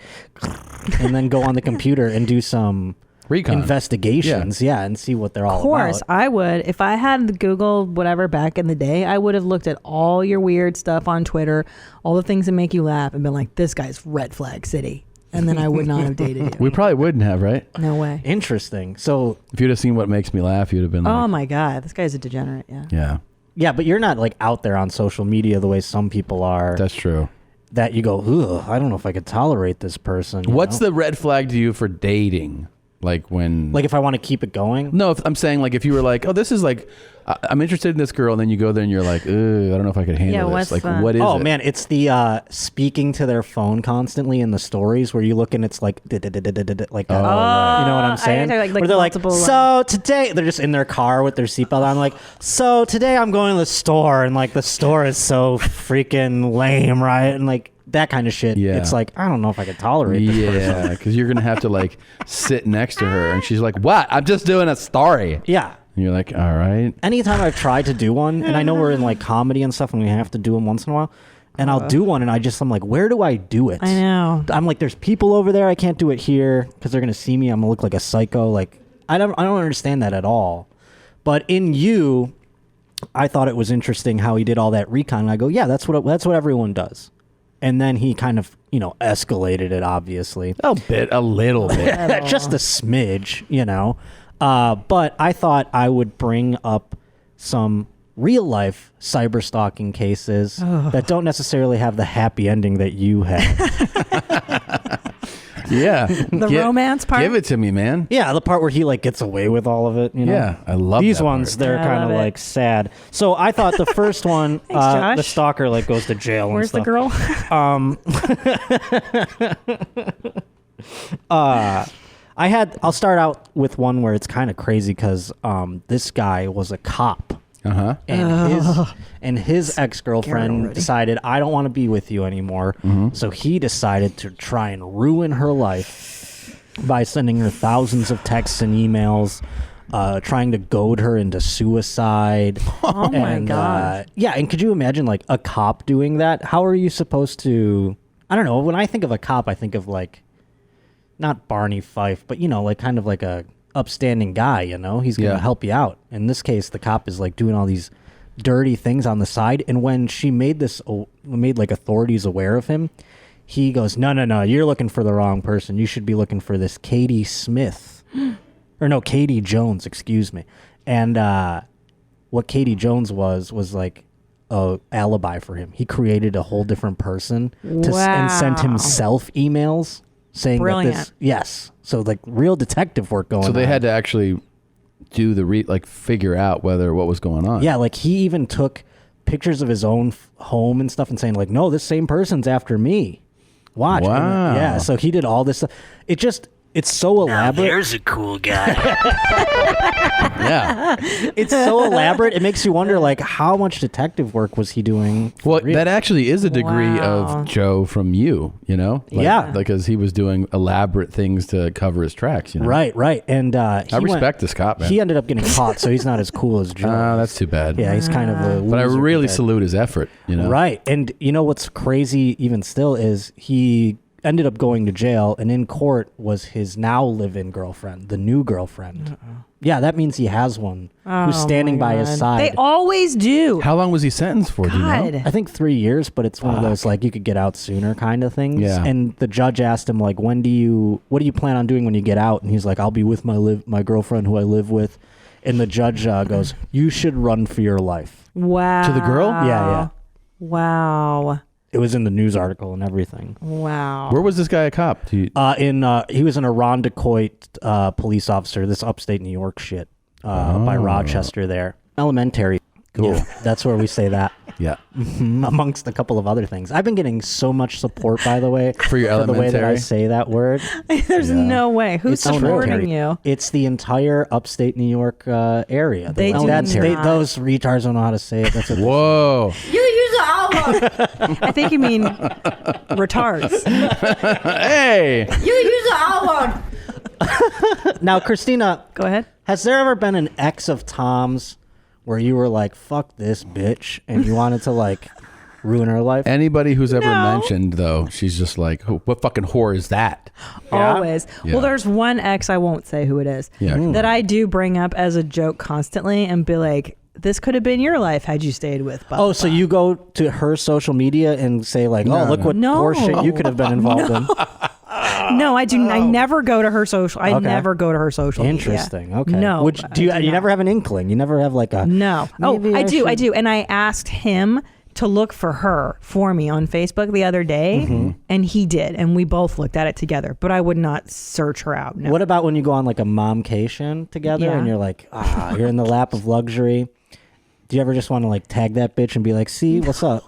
and then go on the computer and do some recon investigations, and see what they're all Of course, about. I would. If I had Google whatever back in the day, I would have looked at all your weird stuff on Twitter, all the things that make you laugh, and been like, this guy's red flag city. And then I would not have dated you. we probably wouldn't have, right? No way. Interesting. So if you'd have seen What Makes Me Laugh, you'd have been like, Oh my God, this guy's a degenerate. Yeah. Yeah, but you're not like out there on social media the way some people are. That's true. That you go, ugh, I don't know if I could tolerate this person. What's the red flag to you for dating? Like when, like if I want to keep it going? No, I'm saying like if you were like, oh, this is like, I'm interested in this girl, and then you go there and you're like, I don't know if I could handle this. Like, what is it? Oh man, it's the speaking to their phone constantly in the stories where you look and it's like like that. You know what I'm saying? like Where they're like, multiple, so today they're just in their car with their seatbelt on, like, so today I'm going to the store, and like the store is so freaking lame, right? And like that kind of shit. Yeah. It's like, I don't know if I could tolerate this person. Yeah, because you're gonna have to like sit next to her, and she's like, "What? I'm just doing a story." Yeah. And you're like, "All right." Anytime I've tried to do one, and I know we're in like comedy and stuff, and we have to do them once in a while, and I'll do one, and I'm like, where do I do it? I know. I'm like, there's people over there. I can't do it here because they're gonna see me. I'm gonna look like a psycho. Like, I don't understand that at all. But in You, I thought it was interesting how he did all that recon. And I go, yeah, that's what everyone does. And then he kind of, escalated it, obviously. A little bit. Just a smidge, But I thought I would bring up some real life cyber stalking cases that don't necessarily have the happy ending that you had. Yeah. The romance part? Give it to me, man. Yeah, the part where he like gets away with all of it. Yeah, I love these that ones. part. They're I kind of love it. like sad. So I thought the first one, Josh. the stalker like goes to jail. Where's the and girl? stuff. I'll start out with one where it's kind of crazy because this guy was a cop. And his ex-girlfriend decided, I don't want to be with you anymore. So he decided to try and ruin her life by sending her thousands of texts and emails, trying to goad her into suicide. Oh my God. Yeah, and could you imagine like a cop doing that? How are you supposed to... I don't know. When I think of a cop, I think of like, not Barney Fife, but like kind of like a upstanding guy, he's gonna help you out. In this case, the cop is like doing all these dirty things on the side, and when she made like authorities aware of him, he goes, no, you're looking for the wrong person. You should be looking for this Katie Smith. or no, Katie Jones, excuse me. And what Katie Jones was like a alibi for him. He created a whole different person and sent himself emails saying Brilliant. that this. Yes, so like real detective work going on. So they had to actually do the figure out what was going on. Yeah, like he even took pictures of his own home and stuff and saying like, no, this same person's after me. Watch. Wow. Yeah, so he did all this stuff. It's so elaborate. There's a cool guy. Yeah. It's so elaborate. It makes you wonder, like, how much detective work was he doing? Well, that actually is a degree of Joe from you, you know? Yeah. Because he was doing elaborate things to cover his tracks, you know? Right. And I respect this cop, man. He ended up getting caught, so he's not as cool as Joe. Oh, that's too bad. Yeah, he's kind of a loser. But I really salute his effort, you know? Right. And you know what's crazy even still is he ended up going to jail, and in court was his now live-in girlfriend, the new girlfriend. Yeah, that means he has one who's standing by his side. They always do. How long was he sentenced for? Do you know? I think 3 years, but it's one of those like you could get out sooner kind of things. Yeah. And the judge asked him like, what do you plan on doing when you get out? And he's like, I'll be with my girlfriend who I live with. And the judge goes, you should run for your life. Wow. To the girl? Yeah. Wow. It was in the news article and everything. Wow. Where was this guy a cop? He was an Irondequoit police officer, this upstate New York shit, by Rochester there. Elementary. Cool. Yeah, that's where we say that. Yeah. Amongst a couple of other things. I've been getting so much support, by the way, for your the way that I elementary? say that word. There's no way. Who's It's supporting elementary. you? It's the entire upstate New York area. They do not. Those retards don't know how to say it. That's what Whoa. You use the album. I think you mean retards. Hey. You use the album. Now, Christina, go ahead. Has there ever been an ex of Tom's where you were like, fuck this bitch, and you wanted to like ruin her life? Anybody who's ever mentioned, though, she's just like, what fucking whore is that? Always. Yeah. Well, there's one ex, I won't say who it is, that I do bring up as a joke constantly and be like, this could have been your life had you stayed with. Blah, Oh, so you go to her social media and say like, oh, look what horseshit you could have been involved in. No, I do. I never go to her social. I never go to her social Interesting. media. Okay. No. Do you never have an inkling? You never have like a No. maybe I do. should- And I asked him to look for her for me on Facebook the other day, and he did, and we both looked at it together. But I would not search her out. No. What about when you go on like a momcation together Yeah. and you're like, you're in the lap of luxury? Do you ever just want to like tag that bitch and be like, see, what's up?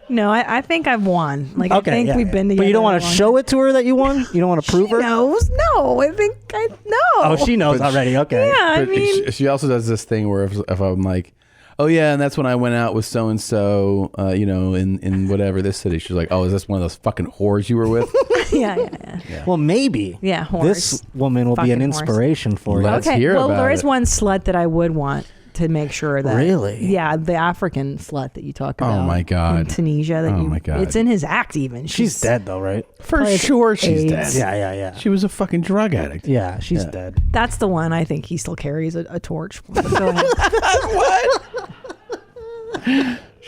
No, I think I've won. Like I think we've been together. But you don't want a to long show it to her that you won? You don't want to prove her? knows. No, I think I know. Oh, she knows But already. Okay. Yeah, I But mean, she also does this thing where if I'm like, oh yeah, and that's when I went out with so and so, in whatever this city. She's like, oh, is this one of those fucking whores you were with? yeah. Well, maybe. Yeah, whores. This woman will be an Fucking whores. inspiration for you. Let's Okay, hear well, about there is it. one slut that I would want to make sure that. Really? Yeah, the African slut that you talk Oh, about. my God. In Tunisia. That Oh, you, my God. It's in his act even. She's dead though, right? For Plays sure she's AIDS. dead. Yeah. She was a fucking drug addict. Yeah, she's dead. That's the one I think he still carries a torch for. But go ahead.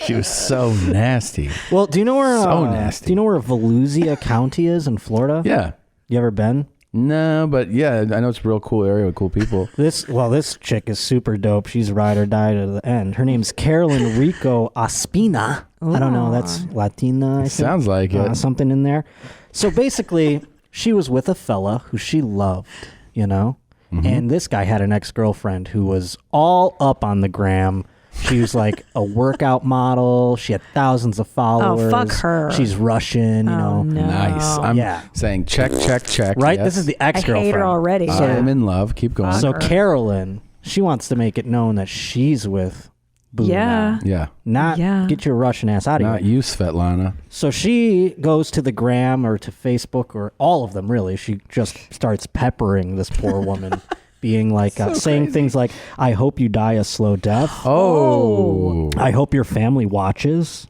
She was so nasty. Well, do you know where So nasty. Do you know where Volusia County is in Florida? Yeah. You ever been? No, but yeah, I know it's a real cool area with cool people. This chick is super dope. She's ride or die to the end. Her name's Carolyn Rico Ospina. I don't know. That's Latina. I think. Sounds like it. Something in there. So basically, she was with a fella who she loved, and this guy had an ex-girlfriend who was all up on the gram. She was like a workout model. She had thousands of followers. fuck her. She's Russian, Oh, no. Nice. I'm saying check. Right? Yes. This is the I ex-girlfriend. hate her already. I am in love. Keep going. So Carolyn, she wants to make it known that she's with Boo Yeah. now. Yeah. Not get your Russian ass out of Not here. you, Svetlana. So she goes to the gram or to Facebook or all of them, really. She just starts peppering this poor woman, being like, saying things like, I hope you die a slow death. Oh. I hope your family watches.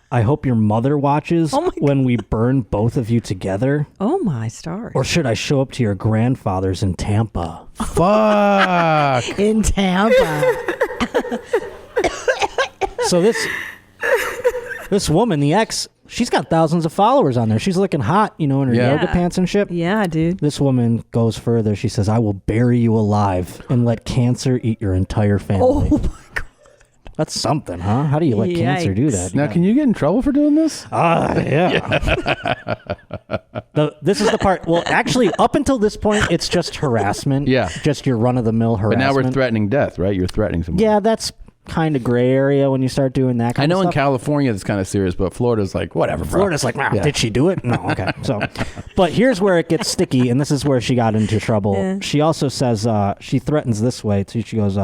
I hope your mother watches when we burn both of you together. Oh my stars. Or should I show up to your grandfather's in Tampa? Fuck. In Tampa. So this woman, the ex, She's got thousands of followers on there. She's looking hot, in her yoga pants and shit. Yeah, dude. This woman goes further. She says, I will bury you alive and let cancer eat your entire family. Oh, my God. That's something, huh? How do you let cancer do that? Now, can you get in trouble for doing this? Yeah. This is the part. Well, actually, up until this point, it's just harassment. Yeah. Just your run-of-the-mill harassment. But now we're threatening death, right? You're threatening someone. Yeah, that's kind of gray area when you start doing that kind of stuff. I know in California it's kind of serious, but Florida's like, whatever, bro. Florida's like, did she do it? No, okay. So, but here's where it gets sticky, and this is where she got into trouble. Yeah. She also says, she threatens this way, too. She goes,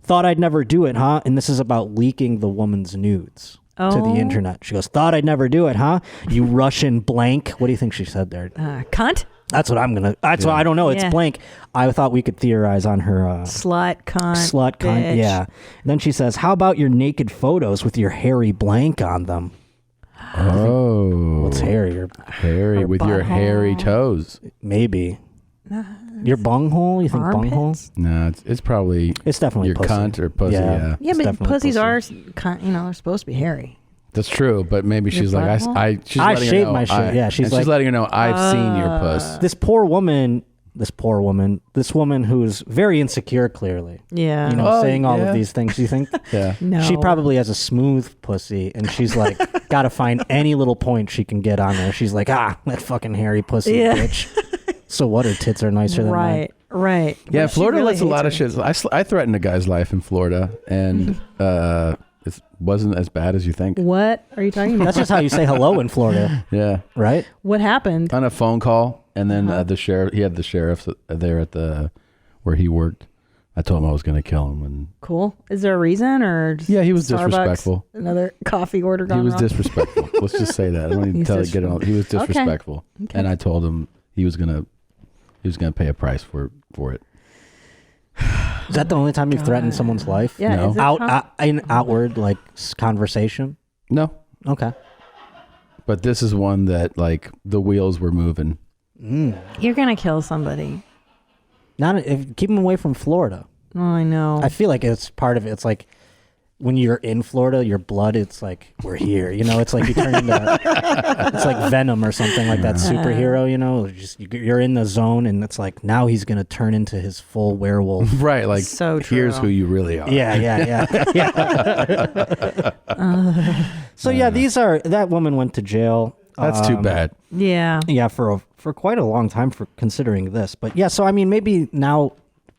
thought I'd never do it, huh? And this is about leaking the woman's nudes to the internet. She goes, thought I'd never do it, huh? You Russian blank. What do you think she said there? Cunt? That's what I'm going to... That's what I don't know. It's blank. I thought we could theorize on her... Slut, cunt. Slut, cunt, bitch. yeah. And then she says, how about your naked photos with your hairy blank on them? Oh. What's hairy? Hairy with your hairy toes. Maybe. Your bunghole? You think bunghole? No, it's probably... It's definitely your pussy. cunt or pussy, yeah. Yeah, It's but definitely pussies pussy. are, they're supposed to be hairy. That's true, but maybe she's like, butthole? I shaved my shit. Yeah, she's like, letting her know I've seen your puss. This woman who's very insecure, clearly. Yeah. Saying all of these things. Do you think? Yeah. No. She probably has a smooth pussy, and she's like, got to find any little point she can get on there. She's like, that fucking hairy pussy, bitch. So what? Her tits are nicer than mine. Right. Yeah, But she Florida really lets a lot of hates shit. I threatened a guy's life in Florida, and it wasn't as bad as you think. What are you talking about? That's just how you say hello in Florida. Yeah. Right? What happened? On a phone call, and then the sheriff, he had the sheriff there at where he worked. I told him I was going to kill him. And Cool. Is there a reason or just yeah, he was Starbucks, disrespectful. Another coffee order gone He was wrong? disrespectful. Let's just say that. I don't need to tell you, get it all. He was disrespectful. Okay. And I told him he was gonna pay a price for it. Is that the only time you've threatened someone's life? Yeah. No. Is it In outward, like, conversation? No. Okay. But this is one that, like, the wheels were moving. You're going to kill somebody. Keep them away from Florida. Oh, I know. I feel like it's part of it. It's like when you're in Florida, your blood, it's like, we're here. It's like you turn into, it's like Venom or something like that superhero, just you're in the zone, and it's like, now he's going to turn into his full werewolf. Right. Like, So here's true. who you really are. Yeah. So yeah, that woman went to jail. That's too bad. Yeah. Yeah, for quite a long time for considering this. But yeah, so I mean, maybe now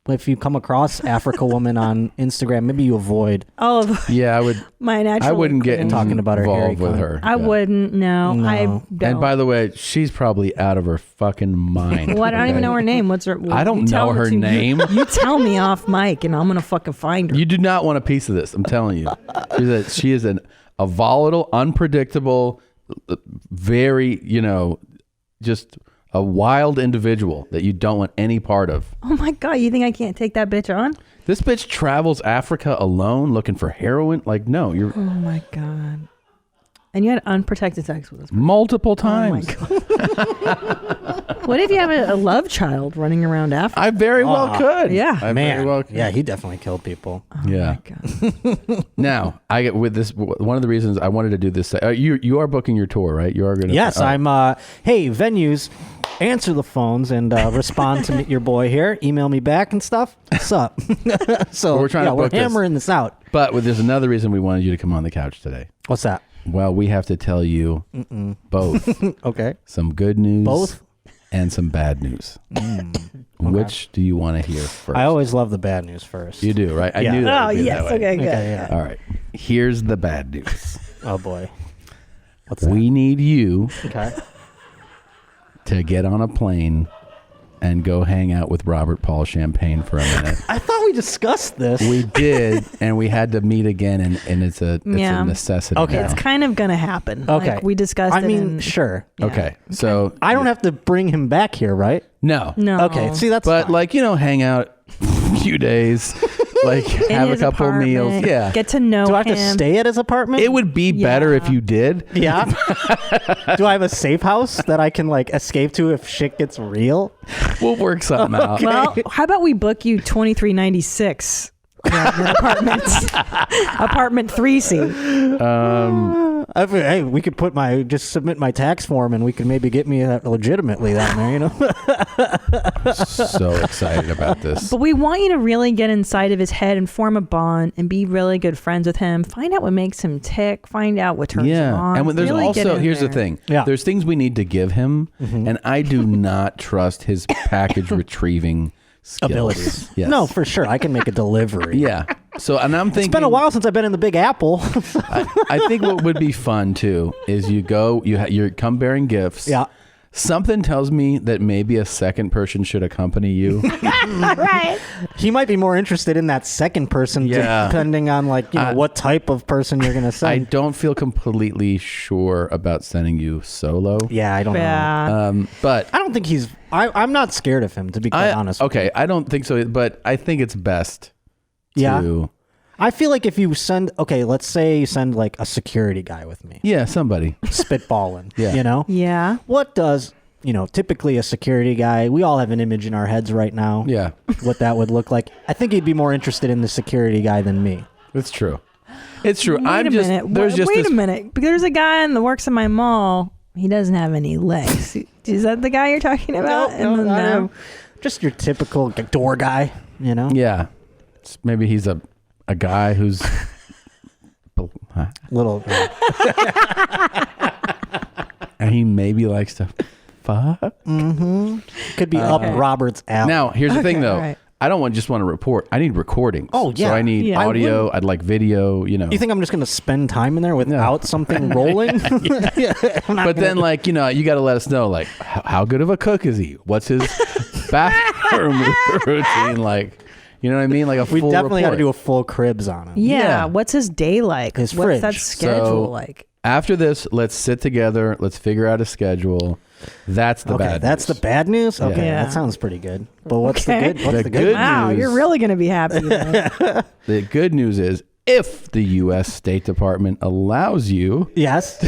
if you come across Africa woman on Instagram, maybe you avoid. Oh, yeah, I would. My natural. I wouldn't get talking about her hairy involved with cunt. her. I wouldn't. No. I don't. And by the way, she's probably out of her fucking mind. What? I don't even know her name. What's her? I don't you tell know her to- name. You tell me off mic, and I'm gonna fucking find her. You do not want a piece of this. I'm telling you. She is a volatile, unpredictable, very, just a wild individual that you don't want any part of. Oh my God! You think I can't take that bitch on? This bitch travels Africa alone looking for heroin. Like, no, you're Oh my God! And you had unprotected sex with this person. multiple times. Oh my God. What if you have a love child running around Africa? I very well could. Yeah. I Man, very well could. yeah, he definitely killed people. Yeah. Now, I get with this. One of the reasons I wanted to do this. You are booking your tour, right? You are going to. Yes, I'm. Hey, venues, answer the phones and respond to your boy here. Email me back and stuff. What's up? So We're trying to we're book this. hammering this out. But there's another reason we wanted you to come on the couch today. What's that? Well, we have to tell you both. Okay. Some good news. Both? And some bad news. Which do you want to hear first? I always love the bad news first. You do, right? I Yeah. knew that. Oh would be yes. that way. Okay. Good. Okay, yeah. All right. Here's the bad news. Oh boy. What's that? We need you Okay. to get on a plane and go hang out with Robert Paul Champagne for a minute. I thought we discussed this. We did, and we had to meet again, and it's a Yeah. necessity. Okay. now. It's kind of gonna happen. Okay. Like we discussed. I it mean, in- sure. Yeah. Okay, so I don't have to bring him back here, right? no, No. Okay. See, that's but fine. hang out a few days, like In have a his couple apartment, meals. Yeah, Get to know Do I have him. to stay at his apartment? it would be better if you did. Yeah. Do I have a safe house that I can like escape to if shit gets real? We'll work something out. Well, how about we book you $23.96 your apartment. Apartment 3C. Hey, we could just submit my tax form, and we could maybe get me that legitimately down there. You know. So excited about this. But we want you to really get inside of his head and form a bond and be really good friends with him. Find out what makes him tick. Find out what turns him on. And there's really also, here's the thing. Yeah. There's things we need to give him, and I do not trust his package retrieving skills. Abilities. Yes. No, for sure. I can make a delivery. Yeah. So, and I'm thinking. It's been a while since I've been in the Big Apple. I think what would be fun too is you come bearing gifts. Yeah. Something tells me that maybe a second person should accompany you. Right. He might be more interested in that second person, depending on what type of person you're gonna send. I don't feel completely sure about sending you solo. Yeah, I don't know. But I don't think he's. I'm not scared of him, to be quite honest. Okay, I don't think so, but I think it's best. To, I feel like if you send, let's say you send like a security guy with me. Yeah, somebody. Spitballing. Yeah. You know? Yeah. What does, typically a security guy, we all have an image in our heads right now. Yeah. What that would look like. I think he'd be more interested in the security guy than me. It's true. It's true. Wait a minute. Wait a minute. There's a guy in the works in my mall. He doesn't have any legs. Is that the guy you're talking about? No. Just your typical door guy, you know? Yeah. Maybe he's a guy who's little, and he maybe likes to fuck. Mm-hmm. Could be up Robert's alley. Now, here's the thing, though. Right. I don't just want to report. I need recordings. Oh, yeah. So I need audio. I'd like video. You think I'm just going to spend time in there without something rolling? But then, you got to let us know, how good of a cook is he? What's his bathroom routine? You know what I mean? Like a full We definitely got to report. do a full cribs on him. Yeah. What's his day like? His What's fridge. that schedule like? After this, let's sit together. Let's figure out a schedule. That's the bad That's news. the bad news? Okay, Yeah. that sounds pretty good. But what's the good? What's the good? good Wow, news- you're really going to be happy. The good news is, if the U.S. State Department allows you Yes.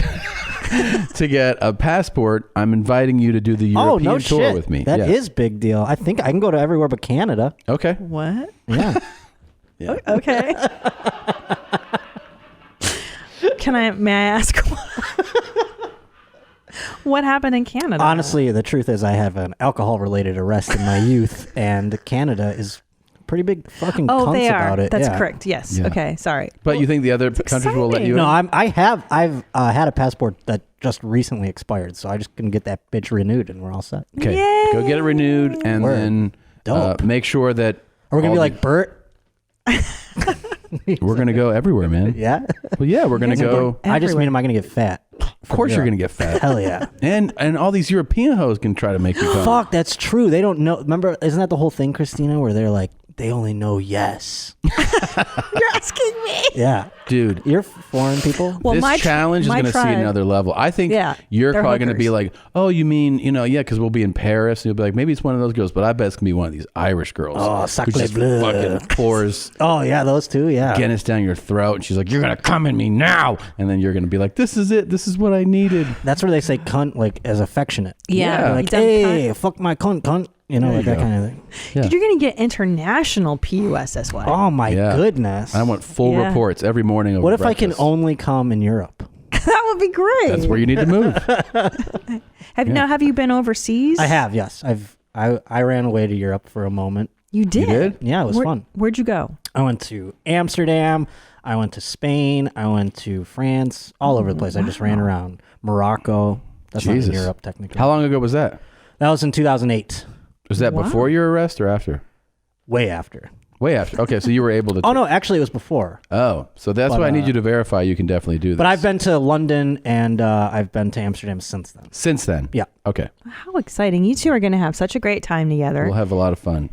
to get a passport, I'm inviting you to do the Oh, European no tour shit. with me. That is big deal. I think I can go to everywhere but Canada. Okay. What? Yeah. Okay. May I ask what happened in Canada? Honestly, the truth is I have an alcohol-related arrest in my youth, and Canada is pretty big fucking cunts they are. about it. That's Yeah. correct. Yes. Yeah. Okay. Sorry. But you think the other countries will let you No, in? I've had a passport that just recently expired, so I just can get that bitch renewed, and we're all set. Okay. Yay. Go get it renewed, and Word. then Dope. make sure that Are we gonna all be the- like Bert? We're gonna go everywhere, man. Yeah. Well, yeah, we're gonna go. I just mean, am I gonna get fat? Of course, you're gonna get fat. Hell yeah. And all these European hoes can try to make you come. Fuck, that's true. They don't know. Remember, isn't that the whole thing, Christina, where they're like, they only know yes. You're asking me. Yeah. Dude, You're foreign people. Well, this my challenge is my going to see tribe- another level. I think Yeah, you're they're probably going to be hookers. like, oh, you mean, because we'll be in Paris. And you'll be like, maybe it's one of those girls, but I bet it's going to be one of these Irish girls. Oh, who sacre just bleu. fucking pours Oh, yeah, those two, yeah. Guinness down your throat. And she's like, you're going to come in me now. And then you're going to be like, this is it. This is what I needed. That's where they say cunt, like, as affectionate. Yeah. They're like, You done hey, fuck my cunt, cunt. Like that kind of thing. Yeah. You're going to get international PUSSY. Oh, my Yeah. goodness. I want full Yeah. reports every morning. Over What if I breakfast. can only come in Europe? That would be great. That's where you need to move. Have you been overseas? I have, yes. I ran away to Europe for a moment. You did? did? Yeah, it was fun. Where'd you go? I went to Amsterdam. I went to Spain. I went to France. All over the place. I just ran around. Morocco. That's not Jesus. in Europe, technically. How long ago was that? That was in 2008. Was that before your arrest or after? Way after. Way after. Okay, so you were able to. Oh, no, actually, it was before. Oh, so that's But, why I need you to verify you can definitely do this. But I've been to London and I've been to Amsterdam since then. Since then? Yeah. Okay. How exciting. You two are going to have such a great time together. We'll have a lot of fun.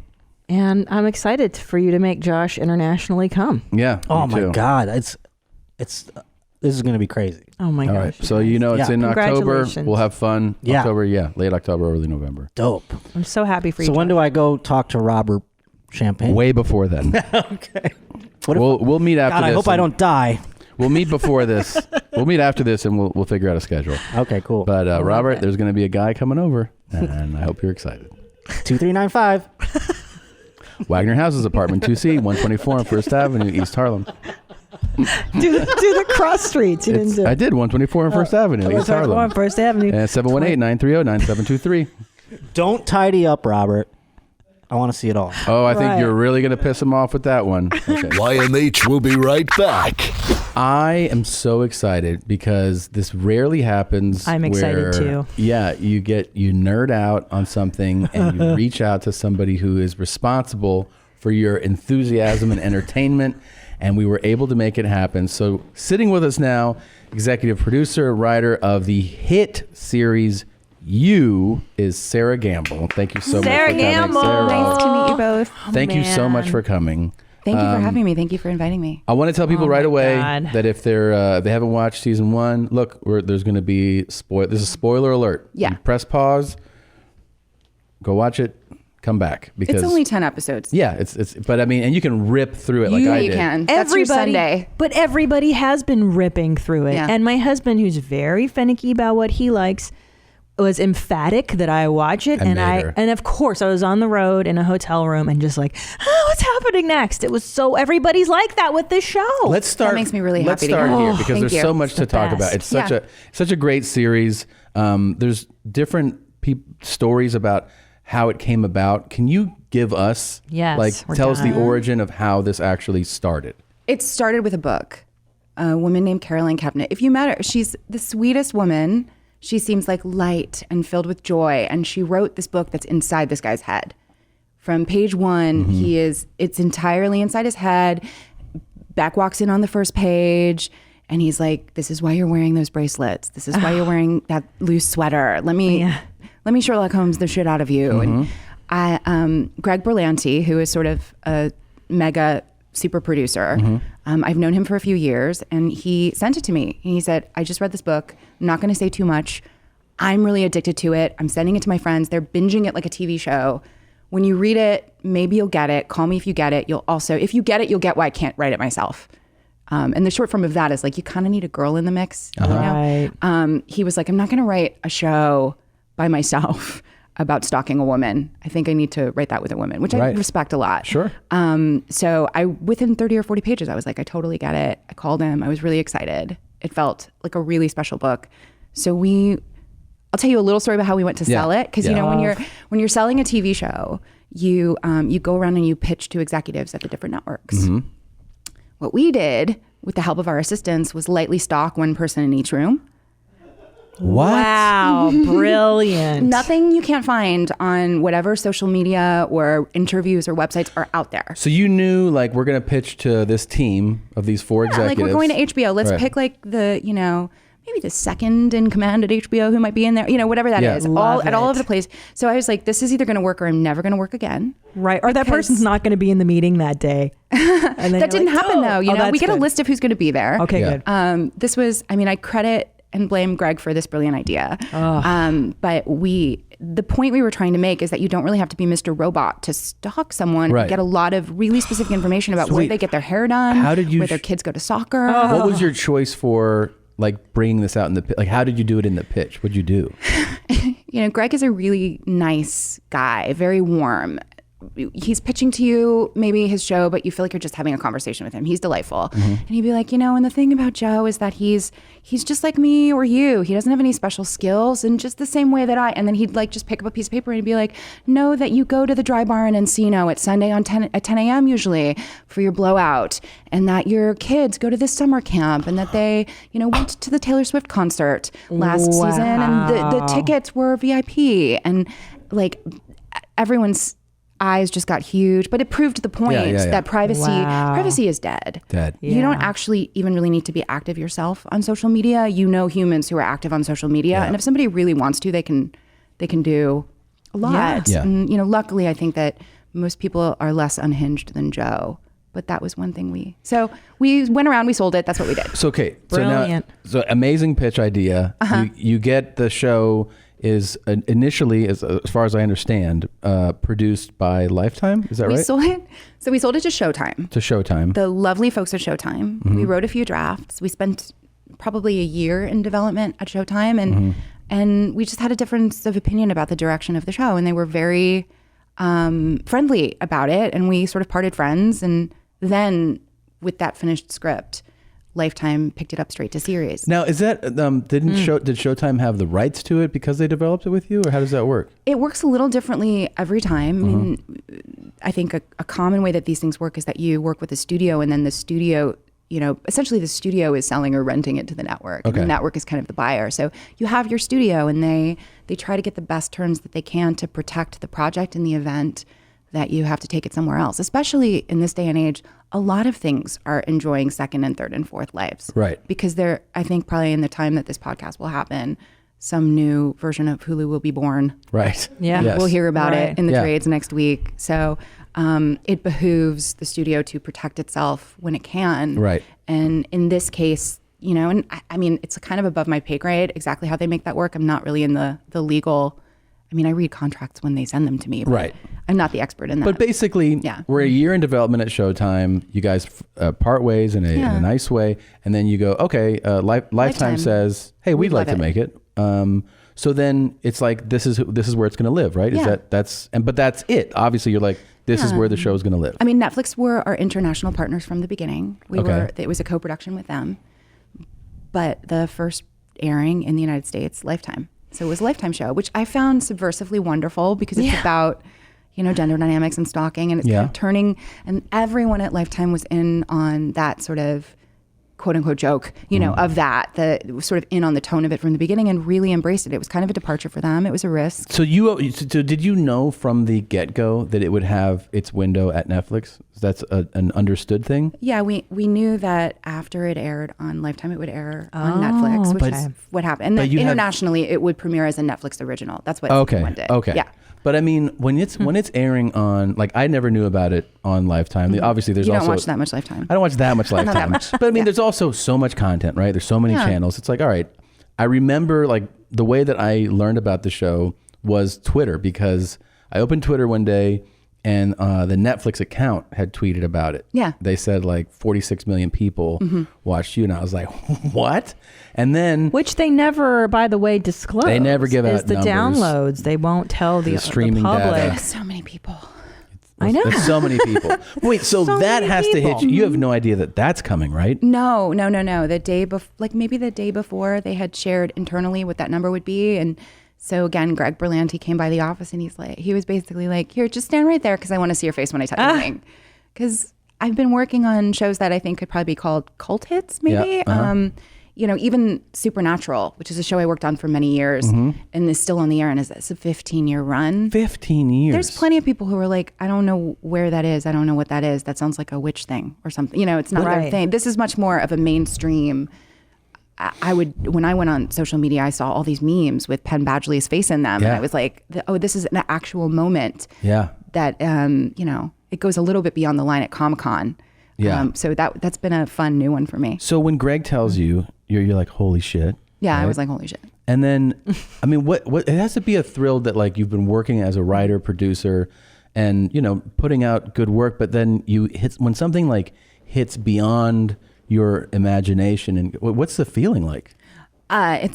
And I'm excited for you to make Josh internationally come. Yeah. Oh, me my too. God. It's this is going to be crazy. Oh, my All gosh. right. So, it's Yeah. in October. Congratulations. We'll have fun. Yeah. October, late October, early November. Dope. I'm so happy for you. So when do I go talk to Robert Champagne? Way before then. Okay. What if, We'll meet after God, this. I hope I don't die. We'll meet before this. We'll meet after this, and we'll figure out a schedule. Okay, cool. But Robert, there's going to be a guy coming over, and I hope you're excited. 2395. Wagner Houses, apartment 2C, 124 on First Avenue, East Harlem. do the cross streets. You didn't do. I did 124 on First Avenue, East Harlem. First Avenue. 718-930-9723. Don't tidy up, Robert. I want to see it all. Oh, I think you're really going to piss him off with that one. Okay. YMH will be right back. I am so excited because this rarely happens. I'm excited too. Yeah, you nerd out on something and you reach out to somebody who is responsible for your enthusiasm and entertainment, and we were able to make it happen. So sitting with us now, executive producer, writer of the hit series You is Sera Gamble. Thank you so much for coming. Gamble. Sera. Nice to meet you both. Thank you so much for coming. Thank you for having me. Thank you for inviting me. I want to tell people right away God. that if they haven't watched season 1, look, there's going to be there's a spoiler alert. Yeah. You press pause, go watch it, come back because It's only 10 episodes. Yeah, it's but I mean, and you can rip through it like I did. You can. That's your Sunday. But everybody has been ripping through it. Yeah. And my husband, who's very finicky about what he likes, was emphatic that I watch it. And of course I was on the road in a hotel room and just like, what's happening next? It was so, everybody's like that with this show. Let's start. That makes me really let's happy to start hear. here Oh, because thank there's you. so much It's to the talk best. about. It's such a great series. There's different stories about how it came about. Can you give us tell us the origin of how this actually started? It started with a book. A woman named Caroline Kepner. If you met her, she's the sweetest woman. She seems like light and filled with joy. And she wrote this book that's inside this guy's head. From page 1, it's entirely inside his head. Beck walks in on the first page and he's like, this is why you're wearing those bracelets. This is why you're wearing that loose sweater. Let me Sherlock Holmes the shit out of you. And Greg Berlanti, who is sort of a mega super producer. I've known him for a few years and he sent it to me. And he said, I just read this book. I'm not going to say too much. I'm really addicted to it. I'm sending it to my friends. They're binging it like a TV show. When you read it, maybe you'll get it. Call me if you get it. You'll also, if you get it, you'll get why I can't write it myself. And the short form of that is like, you kind of need a girl in the mix. You know? He was like, I'm not going to write a show by myself about stalking a woman. I think I need to write that with a woman, which I respect a lot. Sure. So within 30 or 40 pages, I was like, I totally get it. I called him. I was really excited. It felt like a really special book. So I'll tell you a little story about how we went to sell it. Cause you know, when you're selling a TV show, you go around and you pitch to executives at the different networks. What we did with the help of our assistants was lightly stalk one person in each room. What? Wow, brilliant. Nothing you can't find on whatever social media or interviews or websites are out there. So you knew, like, we're going to pitch to this team of these 4 executives. Like, we're going to HBO. Let's pick, like, maybe the second in command at HBO who might be in there, whatever that is, all over the place. So I was like, this is either going to work or I'm never going to work again. Right. Or that person's not going to be in the meeting that day. And then that didn't happen though. We get a list of who's going to be there. Okay, good. This was, I credit and blame Greg for this brilliant idea. But the point we were trying to make is that you don't really have to be Mr. Robot to stalk someone and get a lot of really specific information about where they get their hair done, where their kids go to soccer. What was your choice for like bringing this out in the, like, how did you do it in the pitch? What'd you do? Greg is a really nice guy, very warm. He's pitching to you maybe his show, but you feel like you're just having a conversation with him. He's delightful. And he'd be like, and the thing about Joe is that he's just like me or you. He doesn't have any special skills, and just the same way that and then he'd like just pick up a piece of paper and he'd be like, know that you go to the Dry Bar in Encino at Sunday at 10 a.m. usually for your blowout, and that your kids go to this summer camp, and that they, went to the Taylor Swift concert last season, and the tickets were VIP, and like everyone's eyes just got huge, but it proved the point that privacy is dead. You don't actually even really need to be active yourself on social media. Humans who are active on social media, and if somebody really wants to, they can do a lot. And luckily I think that most people are less unhinged than Joe, but that was one thing we went around, we sold it. That's what we did. So okay, brilliant. So amazing pitch idea. You get the show is initially, as far as I understand, produced by Lifetime. Is that right? We sold it to Showtime. To Showtime. The lovely folks at Showtime. We wrote a few drafts. We spent probably a year in development at Showtime, and we just had a difference of opinion about the direction of the show, and they were very friendly about it, and we sort of parted friends. And then with that finished script, Lifetime picked it up straight to series. Now, is that did Showtime have the rights to it because they developed it with you, or how does that work? It works a little differently every time. I mean, I think a common way that these things work is that you work with a studio, and then the studio, essentially the studio is selling or renting it to the network. Okay. And the network is kind of the buyer. So you have your studio, and they try to get the best terms that they can to protect the project in the event that you have to take it somewhere else. Especially in this day and age, a lot of things are enjoying second and third and fourth lives. Right. Because I think probably in the time that this podcast will happen, some new version of Hulu will be born. Right. Yeah. Yes. We'll hear about Right. it in the trades next week. So it behooves the studio to protect itself when it can. Right. And in this case, and I mean, it's kind of above my pay grade exactly how they make that work. I'm not really in the legal. I mean, I read contracts when they send them to me. But Right. I'm not the expert in that. But basically, we're a year in development at Showtime. You guys part ways in a nice way, and then you go, okay, Lifetime says, hey, we'd like to make it. So then it's like this is where it's going to live, right? Yeah. But that's it. Obviously, you're like, this is where the show is going to live. I mean, Netflix were our international partners from the beginning. It was a co-production with them. But the first airing in the United States, Lifetime. So it was a Lifetime show, which I found subversively wonderful because it's about, gender dynamics and stalking, and it's kind of turning, and everyone at Lifetime was in on that sort of quote unquote joke, of that, sort of in on the tone of it from the beginning and really embraced it. It was kind of a departure for them. It was a risk. So did you know from the get-go that it would have its window at Netflix? That's an understood thing? Yeah, we knew that after it aired on Lifetime, it would air on Netflix, which is what happened. And then internationally, it would premiere as a Netflix original. That's what everyone did. Okay. Yeah. But I mean, when it's airing on, like, I never knew about it on Lifetime. Obviously, there's you also... don't watch that much Lifetime. I don't watch that much Lifetime. Not that much. But I mean, there's also so much content, right? There's so many channels. It's like, all right, I remember, like, the way that I learned about the show was Twitter, because I opened Twitter one day and the Netflix account had tweeted about it. Yeah. They said like 46 million people watched you, and I was like, what? And then... Which they never, by the way, disclose. They never give out the numbers. Downloads. They won't tell the streaming public. data. So many people. I know. There's so many people. Wait, so that has to hit you. You have no idea that that's coming, right? No. The day before, maybe the day before, they had shared internally what that number would be. And so again, Greg Berlanti came by the office, and he was basically like, here, just stand right there because I want to see your face when I tell you anything. Because I've been working on shows that I think could probably be called cult hits, maybe. Yeah, Even Supernatural, which is a show I worked on for many years and is still on the air, and it's a 15-year run. 15 years. There's plenty of people who are like, I don't know where that is. I don't know what that is. That sounds like a witch thing or something. It's not their thing. This is much more of a mainstream. When I went on social media, I saw all these memes with Penn Badgley's face in them. And I was like, this is an actual moment. Yeah. That, it goes a little bit beyond the line at Comic-Con. Yeah. So that's been a fun new one for me. So when Greg tells you, you're like, holy shit. Yeah, right? I was like, holy shit. And then, I mean, what it has to be a thrill that, like, you've been working as a writer, producer, and, putting out good work, but then when something like hits beyond your imagination, and what's the feeling like? I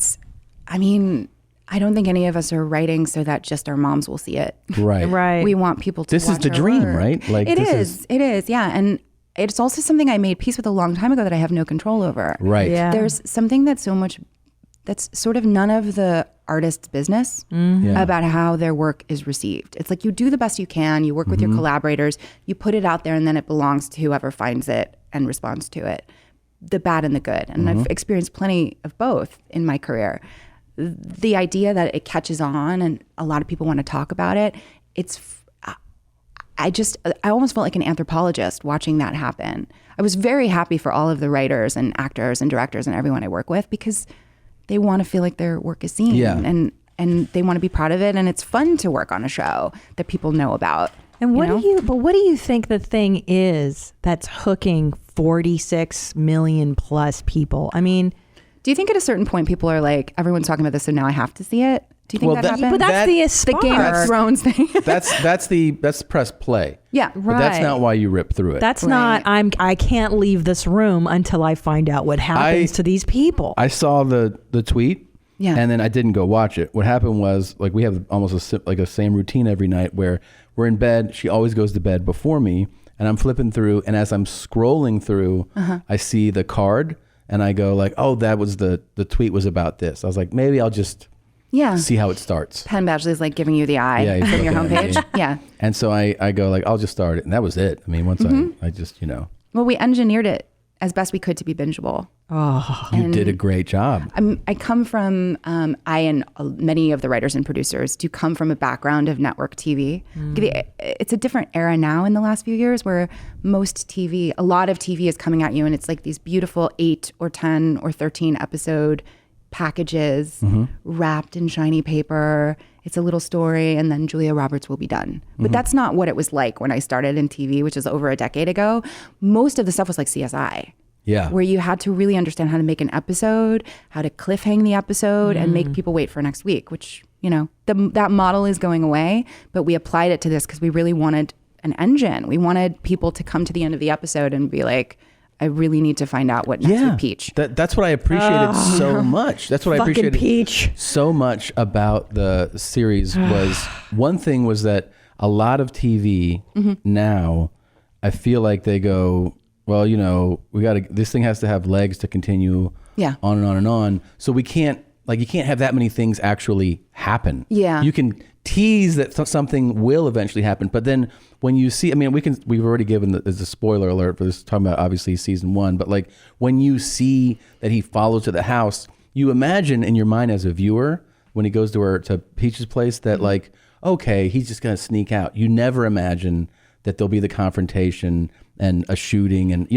don't think any of us are writing so that just our moms will see it. Right. Right. We want people to This is watch the our dream, work. right? Like, it is, yeah. And it's also something I made peace with a long time ago that I have no control over. Right. Yeah. There's something that's sort of none of the artist's business about how their work is received. It's like you do the best you can, you work with your collaborators, you put it out there, and then it belongs to whoever finds it and responds to it, the bad and the good. And I've experienced plenty of both in my career. The idea that it catches on and a lot of people want to talk about it, I almost felt like an anthropologist watching that happen. I was very happy for all of the writers and actors and directors and everyone I work with, because they want to feel like their work is seen and they want to be proud of it. And it's fun to work on a show that people know about. And what do you think the thing is that's hooking 46 million plus people? I mean, do you think at a certain point people are like, everyone's talking about this, so now I have to see it? Do you think that happens? But that's the Game of Thrones thing. that's press play. Yeah, But that's not why you rip through it. That's not. I can't leave this room until I find out what happens to these people. I saw the tweet, Yeah. And then I didn't go watch it. What happened was, like, we have almost a same routine every night where we're in bed. She always goes to bed before me, and I'm flipping through. And as I'm scrolling through, I see the card, and I go like, oh, that was the tweet was about this. I was like, maybe I'll just see how it starts. Penn Badgley's like giving you the eye he's from your looking at homepage. me. Yeah. And so I go like, I'll just start it. And that was it. I mean, once I just, Well, we engineered it as best we could to be bingeable. Oh, you did a great job. I come from, I and many of the writers and producers do come from a background of network TV. It's a different era now in the last few years where a lot of TV is coming at you, and it's like these beautiful 8 or 10 or 13 episode packages wrapped in shiny paper. It's a little story, and then Julia Roberts will be done. But that's not what it was like when I started in TV, which is over a decade ago. Most of the stuff was like CSI. Yeah. Where you had to really understand how to make an episode, how to cliffhang the episode, and make people wait for next week, which, that model is going away. But we applied it to this because we really wanted an engine. We wanted people to come to the end of the episode and be like, I really need to find out what next with Peach. That's what I appreciated so much. That's what I appreciated Peach. so much about the series was one thing was that a lot of TV now, I feel like they go, well, this thing has to have legs to continue on and on and on. So we can't, you can't have that many things actually happen. Yeah. You can tease that something will eventually happen, but then when you see, we've already given there's a spoiler alert for this, talking about obviously season 1, but like when you see that he follows to the house, you imagine in your mind as a viewer, when he goes to Peach's place, that like, okay, he's just going to sneak out. You never imagine that there'll be the confrontation and a shooting, and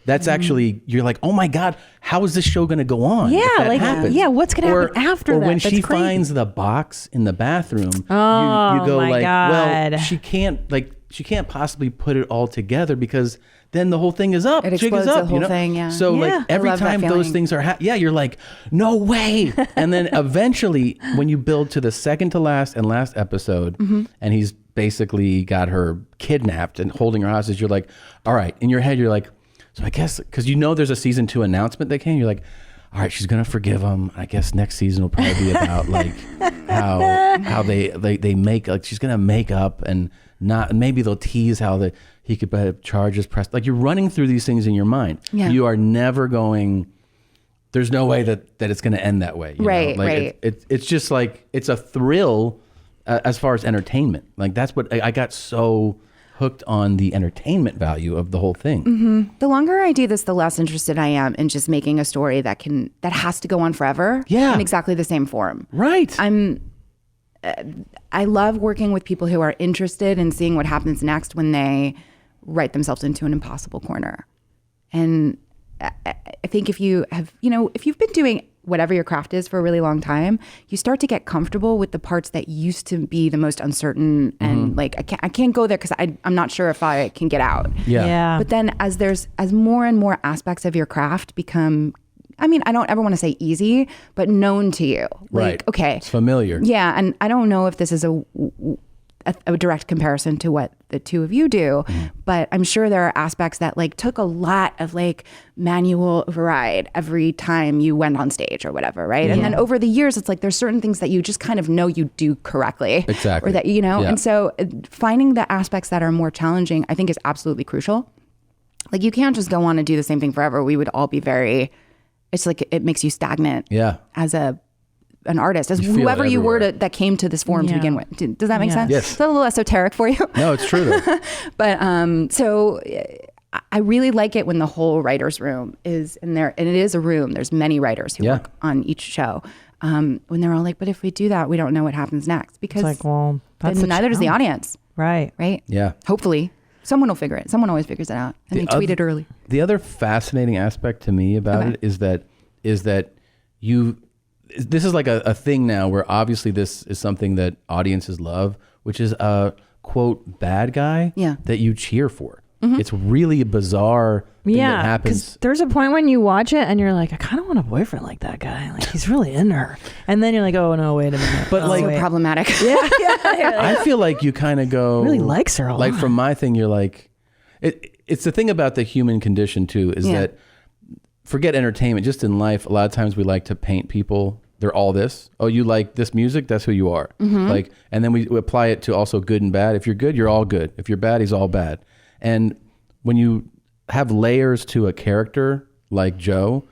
that's actually, you're like, oh my God, how is this show going to go on? Yeah, if that happens? what's going to happen after or that? Or when That's she crazy. finds the box in the bathroom, you go my like, God. well, she can't possibly put it all together because then the whole thing is up. It Jig explodes is up, the whole thing, yeah. So Yeah. like every I love that time those feeling. things are, you're like, no way. And then eventually when you build to the second to last and last episode, and he's basically got her kidnapped and holding her hostage, you're like, all right, in your head, you're like, so I guess, because there's a season 2 announcement that came, you're like, all right, she's gonna forgive him. I guess next season will probably be about like how they make, like she's gonna make up, and not, maybe they'll tease how he could have charges pressed. Like you're running through these things in your mind. Yeah. You are never going, there's no way that it's gonna end that way. Right, Like right. It's just like, it's a thrill as far as entertainment. Like that's what I got so hooked on, the entertainment value of the whole thing. The longer I do this, the less interested I am in just making a story that has to go on forever. Yeah. In exactly the same form. Right. I love working with people who are interested in seeing what happens next when they write themselves into an impossible corner. And I think if you've been doing whatever your craft is for a really long time, you start to get comfortable with the parts that used to be the most uncertain, and like I can't go there because I'm not sure if I can get out. Yeah. But then as more and more aspects of your craft become, I don't ever want to say easy, but known to you. Right. Okay. It's familiar. Yeah, and I don't know if this is a direct comparison to what the two of you do, but I'm sure there are aspects that like took a lot of like manual override every time you went on stage or whatever, right? And then over the years, it's like there's certain things that you just kind of know you do correctly. Exactly. Or that, Yeah. and so finding the aspects that are more challenging, I think is absolutely crucial. Like you can't just go on and do the same thing forever. We would all be it's like it makes you stagnant as an artist, as You feel whoever it you were everywhere. that came to this forum to begin with. Does that make sense? Yes. Is that a little esoteric for you? No, it's true though. But so I really like it when the whole writer's room is in there, and it is a room. There's many writers who work on each show. When they're all like, but if we do that, we don't know what happens next, because It's like, well, that's then the neither does the challenge. audience. Right. Right. Yeah. Hopefully. Someone will figure it. Someone always figures it out, and they tweet it early. The other fascinating aspect to me about it is that this is like a thing now where obviously this is something that audiences love, which is a quote bad guy that you cheer for. It's really a bizarre thing that happens. 'cause there's a point when you watch it and you're like, I kind of want a boyfriend like that guy. Like he's really into her. And then you're like, oh no, wait a minute. But like problematic. I feel like you kind of go Really likes her a like lot. from my thing, you're like, it's the thing about the human condition too, is that forget entertainment, just in life, a lot of times we like to paint people they're all this. Oh, you like this music? That's who you are. Like, and then we apply it to also good and bad. If you're good, you're all good. If you're bad, he's all bad. And when you have layers to a character like Joe,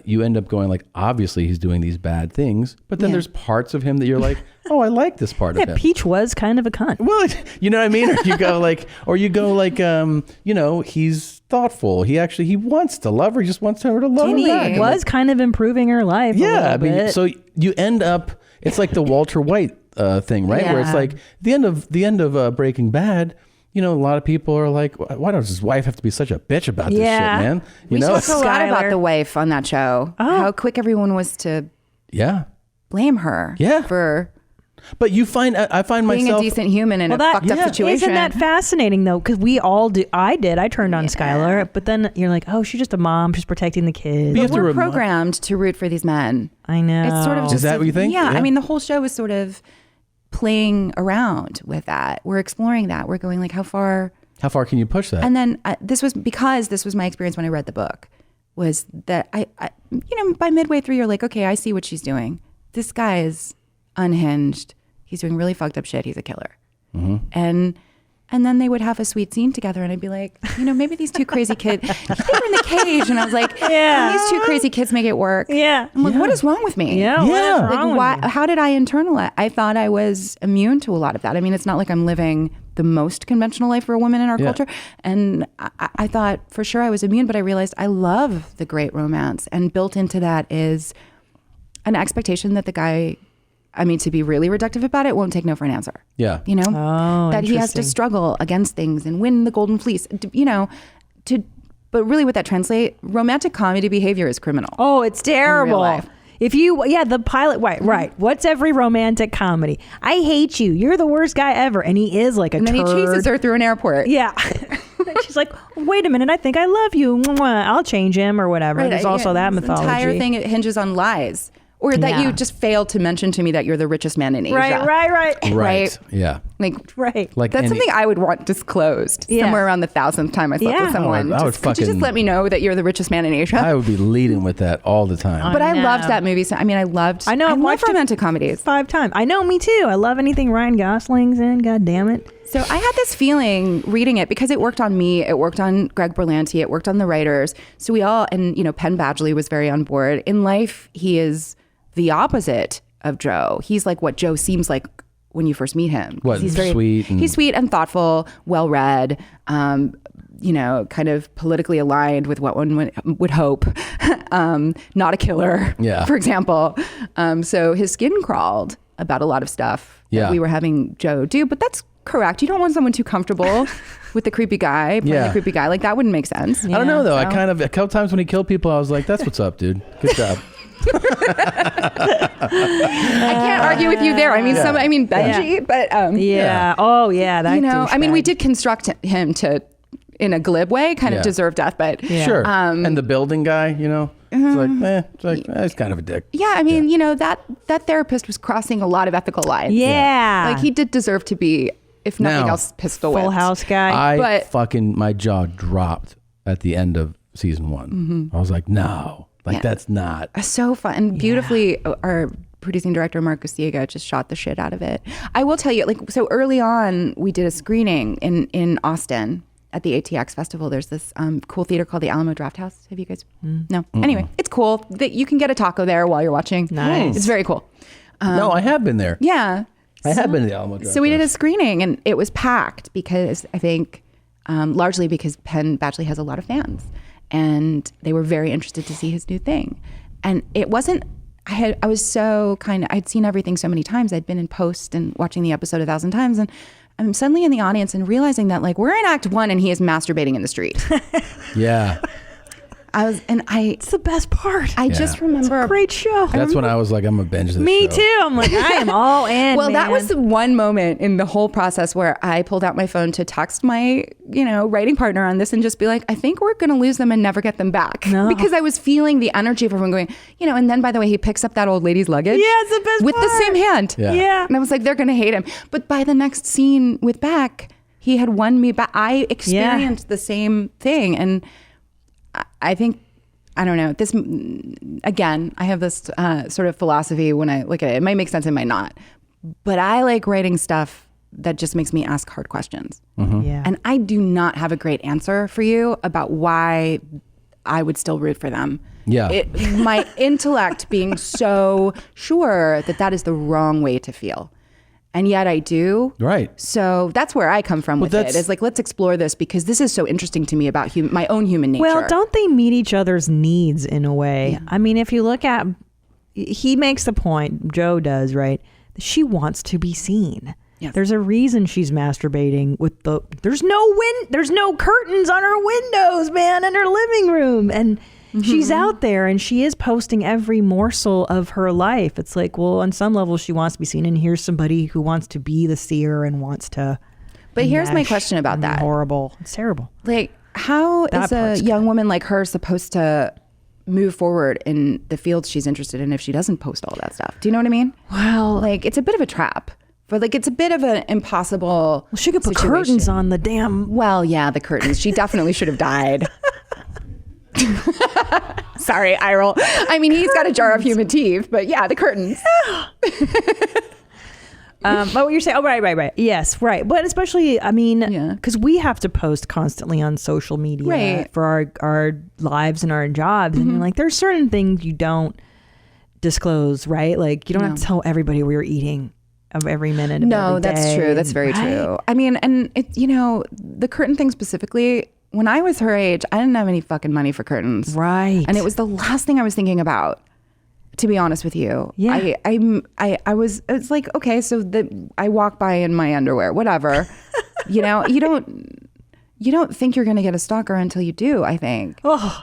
you end up going like, obviously he's doing these bad things, but then there's parts of him that you're like, oh, I like this part of him. Peach was kind of a cunt. Well, you know what I mean? Or you go like, you know, he's thoughtful. He wants to love her. He just wants her to love And her back. he was kind of improving her life. Yeah, a little bit. so you end up, it's like the Walter White thing, right? Where it's like the end of Breaking Bad. You know, a lot of people are like, why does his wife have to be such a bitch about this shit, man? You we know, talked a lot about the wife on that show. How quick everyone was to blame her for But you find, I find being myself a decent human in a fucked up situation. Isn't that fascinating though? Because we all do. I turned on Skylar, but then you're like, oh, she's just a mom. She's protecting the kids. But we're programmed to root for these men. I know. It's sort of just Is that what you think? Yeah, I mean, the whole show is sort of playing around with that. We're exploring that. We're going like, how far can you push that? And then this was my experience when I read the book, was that I by midway through, you're like, okay, I see what she's doing. This guy is unhinged. He's doing really fucked up shit. He's a killer. And then they would have a sweet scene together, and I'd be like, maybe these two crazy kids, they were in the cage, and I was like, these two crazy kids make it work. Yeah. I'm like, what is wrong with me? Yeah. What is wrong with me? How did I internalize? I thought I was immune to a lot of that. I mean, it's not like I'm living the most conventional life for a woman in our culture. And I thought for sure I was immune, but I realized I love the great romance, and built into that is an expectation that the guy, to be really reductive about it, won't take no for an answer. Yeah. That he has to struggle against things and win the golden fleece, but really what that translate, romantic comedy behavior is criminal. Oh, it's terrible. In real life. If you, the pilot, right. What's every romantic comedy? I hate you. You're the worst guy ever. And he is like a And then turd. he chases her through an airport. Yeah. She's like, wait a minute, I think I love you. Mwah. I'll change him or whatever. There's also that mythology. The entire thing, it hinges on lies. Or that you just failed to mention to me that you're the richest man in Asia. Right. Yeah. Like that's something I would want disclosed somewhere around the 1,000th time I slept with someone. Could you just let me know that you're the richest man in Asia? I would be leading with that all the time. But I loved that movie. So, I love romantic comedies. 5 times. I know, me too. I love anything Ryan Gosling's in. God damn it. So I had this feeling reading it, because it worked on me, it worked on Greg Berlanti, it worked on the writers. So we all, and Penn Badgley was very on board. In life, he is the opposite of Joe. He's like what Joe seems like when you first meet him. He's very sweet. He's sweet and thoughtful, well-read, kind of politically aligned with what one would hope. Not a killer, for example. So his skin crawled about a lot of stuff that we were having Joe do, but that's correct. You don't want someone too comfortable with the creepy guy, playing the creepy guy. Like, that wouldn't make sense. I don't know, though. So. A couple times when he killed people, I was like, that's what's up, dude. Good job. I can't argue with you there. Benji, but oh yeah, that we did construct him to, in a glib way, kind of deserve death, but sure. And the building guy, it's like, he's kind of a dick. Yeah, that therapist was crossing a lot of ethical lines. Yeah, like he did deserve to be, if nothing else, pistol whipped. Full House guy. My jaw dropped at the end of season 1. I was like, no. That's not so fun. And beautifully, our producing director Mark Gosiega just shot the shit out of it. I will tell you, so early on we did a screening in Austin at the ATX Festival. There's this cool theater called the Alamo Drafthouse. Have you guys? No. Anyway, it's cool that you can get a taco there while you're watching. Nice. It's very cool. No, I have been there. Yeah. I have been to the Alamo Drafthouse. So we did a screening, and it was packed because I think largely because Penn Badgley has a lot of fans. And they were very interested to see his new thing. And it wasn't, I'd seen everything so many times. I'd been in post and watching the episode 1,000 times. And I'm suddenly in the audience and realizing that we're in act 1 and he is masturbating in the street. Yeah. It's the best part. I just remember. It's a great show. That's when I was like, I'm going to binge this Me show. too. I'm like, I am all in. Well, that was the one moment in the whole process where I pulled out my phone to text my, writing partner on this and just be like, I think we're going to lose them and never get them back. No. Because I was feeling the energy of everyone going, and then by the way, he picks up that old lady's luggage. Yeah, it's the best with part. the same hand. Yeah. And I was like, they're going to hate him. But by the next scene with Beck, he had won me back. I experienced the same thing. And I think I don't know. This, again, I have this sort of philosophy when I look at it. It might make sense, it might not. But I like writing stuff that just makes me ask hard questions. Yeah. And I do not have a great answer for you about why I would still root for them. Yeah. My intellect being so sure that is the wrong way to feel. And yet I do. Right. So that's where I come from with it. Is like, let's explore this because this is so interesting to me about my own human nature. Well, don't they meet each other's needs in a way? Yeah. I mean, if you look at, he makes the point, Joe does, right? She wants to be seen. Yes. There's a reason she's masturbating with there's no curtains on her windows, man, in her living room. And she's out there and she is posting every morsel of her life. It's like, well, on some level she wants to be seen, and here's somebody who wants to be the seer and wants to. But here's my question about that. Horrible. It's terrible. Like, how is a young woman like her supposed to move forward in the field she's interested in if she doesn't post all that stuff? Do you know what I mean? Well, like, it's a bit of a trap. But like, it's a bit of an impossible. Well, she could put situation. curtains on the damn. Well, yeah, the curtains. She definitely should have died. Sorry, eye roll. I mean, he's got a jar of human teeth, but yeah, the curtains. But what you're saying, oh, right. Yes, right. But especially, I mean, because we have to post constantly on social media for our lives and our jobs. And like, there's certain things you don't disclose, right? Like, you don't have to tell everybody where you're eating of every minute of every that's day. true. That's very true. I mean, and it, the curtain thing specifically, when I was her age, I didn't have any fucking money for curtains. Right. And it was the last thing I was thinking about, to be honest with you. Yeah. It's like, okay, so I walk by in my underwear, whatever. You don't think you're going to get a stalker until you do, I think. Oh.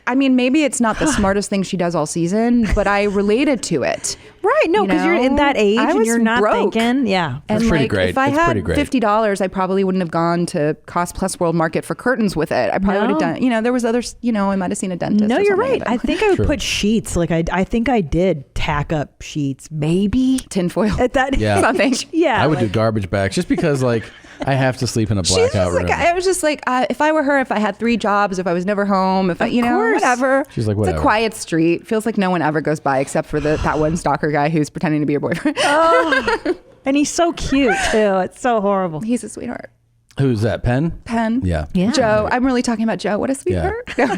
I mean, maybe it's not the smartest thing she does all season, but I related to it. Right. No, because you're at that age and you're not broke. thinking. Yeah. That's pretty great. If I had $50, I probably wouldn't have gone to Cost Plus World Market for curtains with it. I probably would have done, there was others, I might have seen a dentist. No, or you're something, right. I think I would put sheets. Like I think I did tack up sheets, maybe. Tinfoil. At that something. Yeah. I would do garbage bags just because like I have to sleep in a blackout room. I was just like, if I were her, if I had 3 jobs, if I was never home, if I, whatever. She's like, whatever. It's a quiet street. Feels like no one ever goes by except for that one stalker guy who's pretending to be your boyfriend. Oh, and he's so cute too. It's so horrible. He's a sweetheart. Who's that? Penn? Yeah. Joe. I'm really talking about Joe. What a sweetheart. Yeah.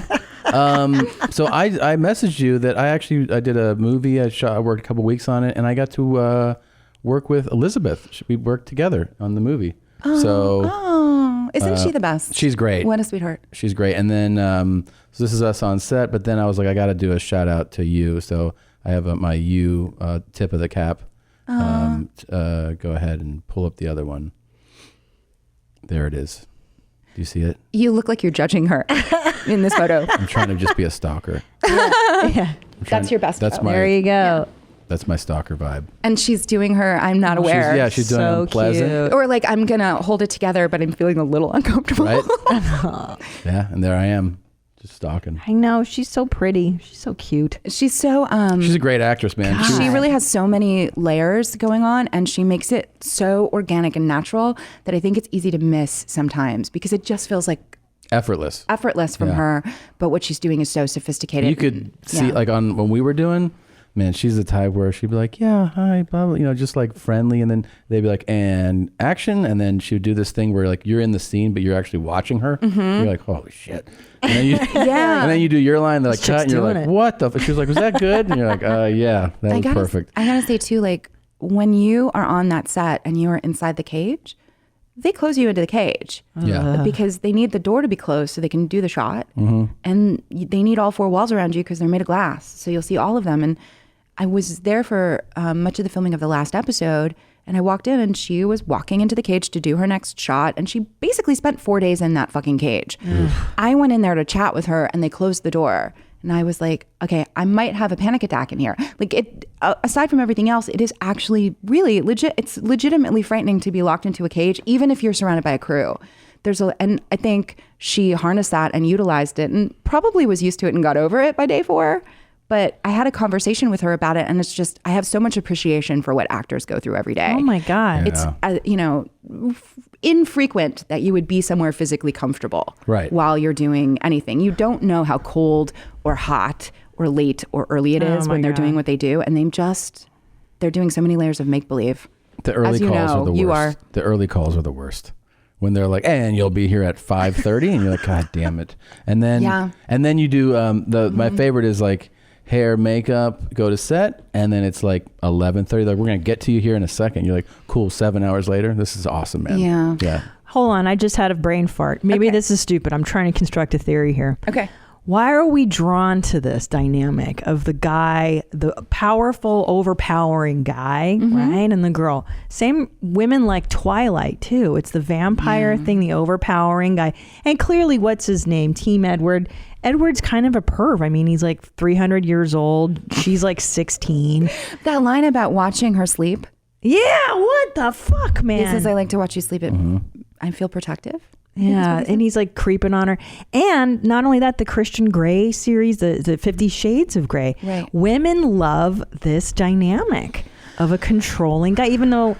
So I messaged you that I did a movie. I worked a couple weeks on it, and I got to work with Elizabeth. We worked together on the movie. Isn't she the best? She's great. What a sweetheart. She's great. And then so this is us on set, but then I was like, I got to do a shout out to you. So I have my you tip of the cap. Go ahead and pull up the other one. There it is. Do you see it? You look like you're judging her in this photo. I'm trying to just be a stalker. Yeah. That's your best. That's there you go. Yeah. That's my stalker vibe. And she's doing her I'm not aware. She's doing so unpleasant. Cute. Or like, I'm going to hold it together, but I'm feeling a little uncomfortable. Right? Yeah, and there I am, just stalking. I know. She's so pretty. She's so cute. She's so... she's a great actress, man. She really has so many layers going on, and she makes it so organic and natural that I think it's easy to miss sometimes because it just feels like... Effortless from her, but what she's doing is so sophisticated. You could see, like on when we were doing... Man, she's the type where she'd be like, yeah, hi, blah, blah, just like friendly. And then they'd be like, and action. And then she would do this thing where like you're in the scene, but you're actually watching her. You're like, holy shit. And then you, and then you do your line, they're like, cut. And you're like, what the? She was like, was that good? And you're like, yeah, that was perfect. I gotta say too, like when you are on that set and you are inside the cage, they close you into the cage. Yeah. Because they need the door to be closed so they can do the shot. And they need all 4 walls around you because they're made of glass. So you'll see all of them. And I was there for much of the filming of the last episode, and I walked in and she was walking into the cage to do her next shot, and she basically spent 4 days in that fucking cage. I went in there to chat with her and they closed the door. And I was like, okay, I might have a panic attack in here. Like it, aside from everything else, it is actually really legit. It's legitimately frightening to be locked into a cage, even if you're surrounded by a crew. And I think she harnessed that and utilized it and probably was used to it and got over it by day 4. But I had a conversation with her about it, and it's just, I have so much appreciation for what actors go through every day. Oh my God. It's, infrequent that you would be somewhere physically comfortable Right. while you're doing anything. You don't know how cold or hot or late or early it is when they're doing what they do. And they're doing so many layers of make-believe. The early As you calls know, are the worst. you are. The early calls are the worst. When they're like, and you'll be here at 5:30, and you're like, God damn it. And then you do my favorite is like hair, makeup, go to set, and then it's like 11:30. Like, we're gonna get to you here in a second. You're like, cool. 7 hours later, this is awesome, man. Yeah. Hold on, I just had a brain fart. Maybe this is stupid. I'm trying to construct a theory here. Okay. Why are we drawn to this dynamic of the guy, the powerful, overpowering guy, right? And the girl. Same women like Twilight, too. It's the vampire thing, the overpowering guy. And clearly, what's his name? Team Edward. Edward's kind of a perv. I mean, he's like 300 years old. She's like 16. That line about watching her sleep. Yeah, what the fuck, man? He says, I like to watch you sleep. I feel protective. Yeah, and he's like creeping on her. And not only that, the Christian Grey series, the 50 Shades of Grey. Right. Women love this dynamic of a controlling guy, even though,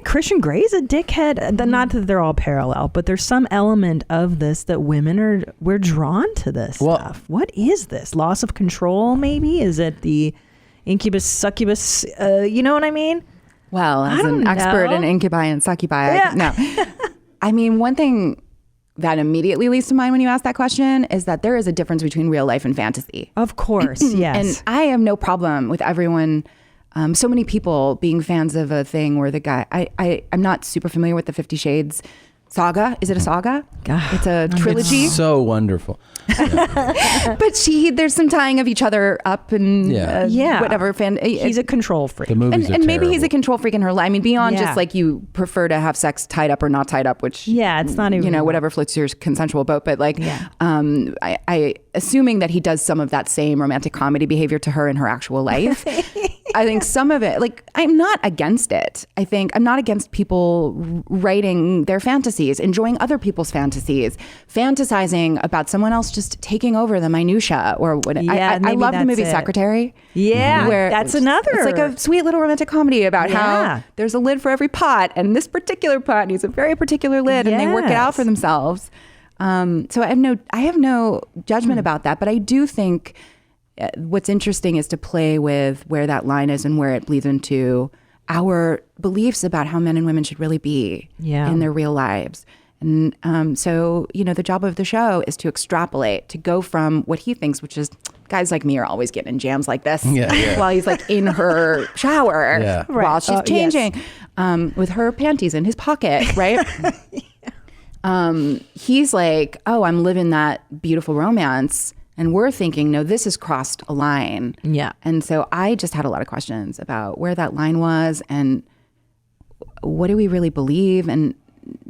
Christian Grey is a dickhead. Not that they're all parallel, but there's some element of this that we're drawn to this stuff. What is this? Loss of control, maybe? Is it the incubus, succubus? You know what I mean? Well, as an expert in incubi and succubi, I mean, one thing that immediately leads to mind when you ask that question is that there is a difference between real life and fantasy. Of course, yes. And I have no problem with everyone, so many people being fans of a thing where the guy, I'm not super familiar with the 50 Shades saga. Is it a saga? It's a trilogy. It's so wonderful. But there's some tying of each other up and whatever. He's a control freak. The movies and maybe he's a control freak in her life. I mean, beyond just like you prefer to have sex tied up or not tied up, which it's not even whatever floats your consensual boat. But like, I assuming that he does some of that same romantic comedy behavior to her in her actual life. I think some of it, like, I'm not against it. I think I'm not against people writing their fantasies, enjoying other people's fantasies, fantasizing about someone else just taking over the minutia or what. I love the movie Secretary. Yeah, where that's another. It's like a sweet little romantic comedy about how there's a lid for every pot, and this particular pot needs a very particular lid, and they work it out for themselves. So I have no judgment about that, but I do think what's interesting is to play with where that line is and where it bleeds into our beliefs about how men and women should really be in their real lives. And so, the job of the show is to extrapolate, to go from what he thinks, which is guys like me are always getting in jams like this while he's like in her shower while she's changing with her panties in his pocket, right? He's like, oh, I'm living that beautiful romance. And we're thinking, no, this has crossed a line. Yeah. And so I just had a lot of questions about where that line was and what do we really believe? And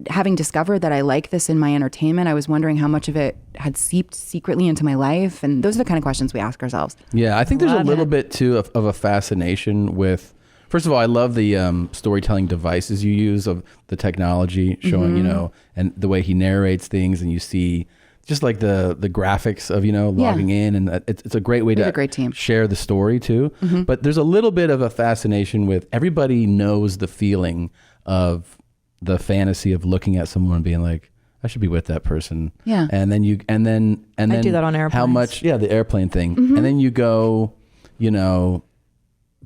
having discovered that I like this in my entertainment, I was wondering how much of it had seeped secretly into my life. And those are the kind of questions we ask ourselves. Yeah, I think there's a little bit, too, of a fascination with... First of all, I love the storytelling devices you use of the technology showing, and the way he narrates things, and you see... Just like the graphics of, logging in. And it's a great way to a great team. Share the story, too. Mm-hmm. But there's a little bit of a fascination with everybody knows the feeling of the fantasy of looking at someone and being like, I should be with that person. Yeah. And then I do that on airplanes. How much, the airplane thing. Mm-hmm. And then you go,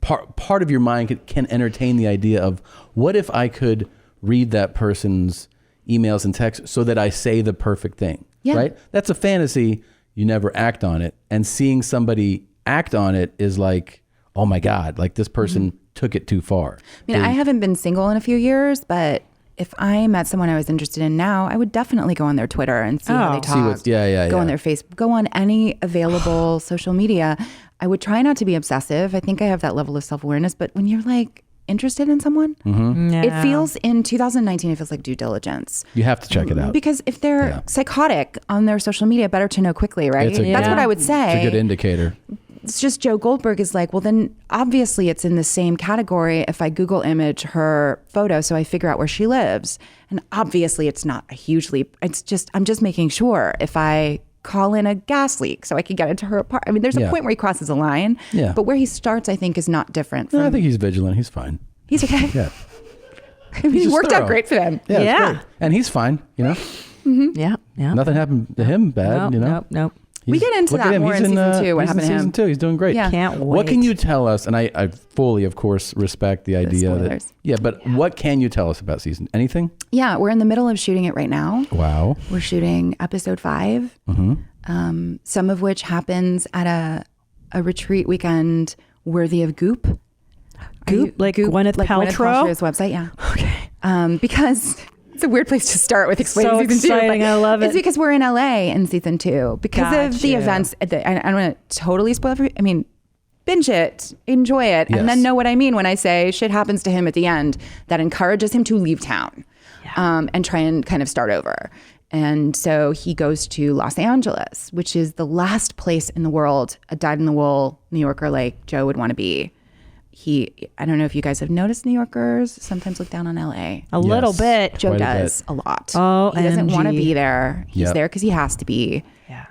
part of your mind can entertain the idea of what if I could read that person's emails and texts so that I say the perfect thing. Yeah. Right? That's a fantasy. You never act on it. And seeing somebody act on it is like, oh my God, like this person took it too far. I mean, I haven't been single in a few years, but if I met someone I was interested in now, I would definitely go on their Twitter and see how they talk. Go on their Facebook, go on any available social media. I would try not to be obsessive. I think I have that level of self-awareness, but when you're like, interested in someone, it feels in 2019 it feels like due diligence. You have to check it out, because if they're psychotic on their social media, better to know quickly, right? That's what I would say. It's a good indicator. It's just Joe Goldberg is like, well, then obviously it's in the same category if I Google image her photo so I figure out where she lives, and obviously it's not a huge leap. It's just I'm just making sure if I call in a gas leak so I can get into her apartment. I mean, there's a point where he crosses a line, but where he starts, I think, is not different. I think he's vigilant. He's fine. He's okay. Yeah. I mean, it worked out thorough. great for them. Yeah, it's Yeah. great. And he's fine, you know. Yeah. Yeah. Nothing happened to him bad, you know. Nope. We get into look at that him. more He's in season 2. What he's happened in to him? season 2. He's doing great. Yeah. Can't wait. What can you tell us? And I fully, of course, respect the idea that. spoilers. Yeah, but what can you tell us about season? Anything? Yeah, we're in the middle of shooting it right now. Wow. We're shooting episode 5. Some of which happens at a retreat weekend worthy of Goop. Goop? Like Gwyneth Paltrow? Paltrow's website, yeah. Okay. Because it's a weird place to start with explaining So season 2. exciting. but I love it. It's because we're in LA in season 2. Because of the Gotcha. events. I don't want to totally spoil I mean, binge it, enjoy it, and then know what I mean when I say shit happens to him at the end that encourages him to leave town and try and kind of start over. And so he goes to Los Angeles, which is the last place in the world a dyed-in-the-wool New Yorker like Joe would want to be. I don't know if you guys have noticed New Yorkers sometimes look down on LA. A little bit. Joe Quite a does bit. a lot. Oh, he doesn't want to be there. He's Yep. there because he has to be. Yeah.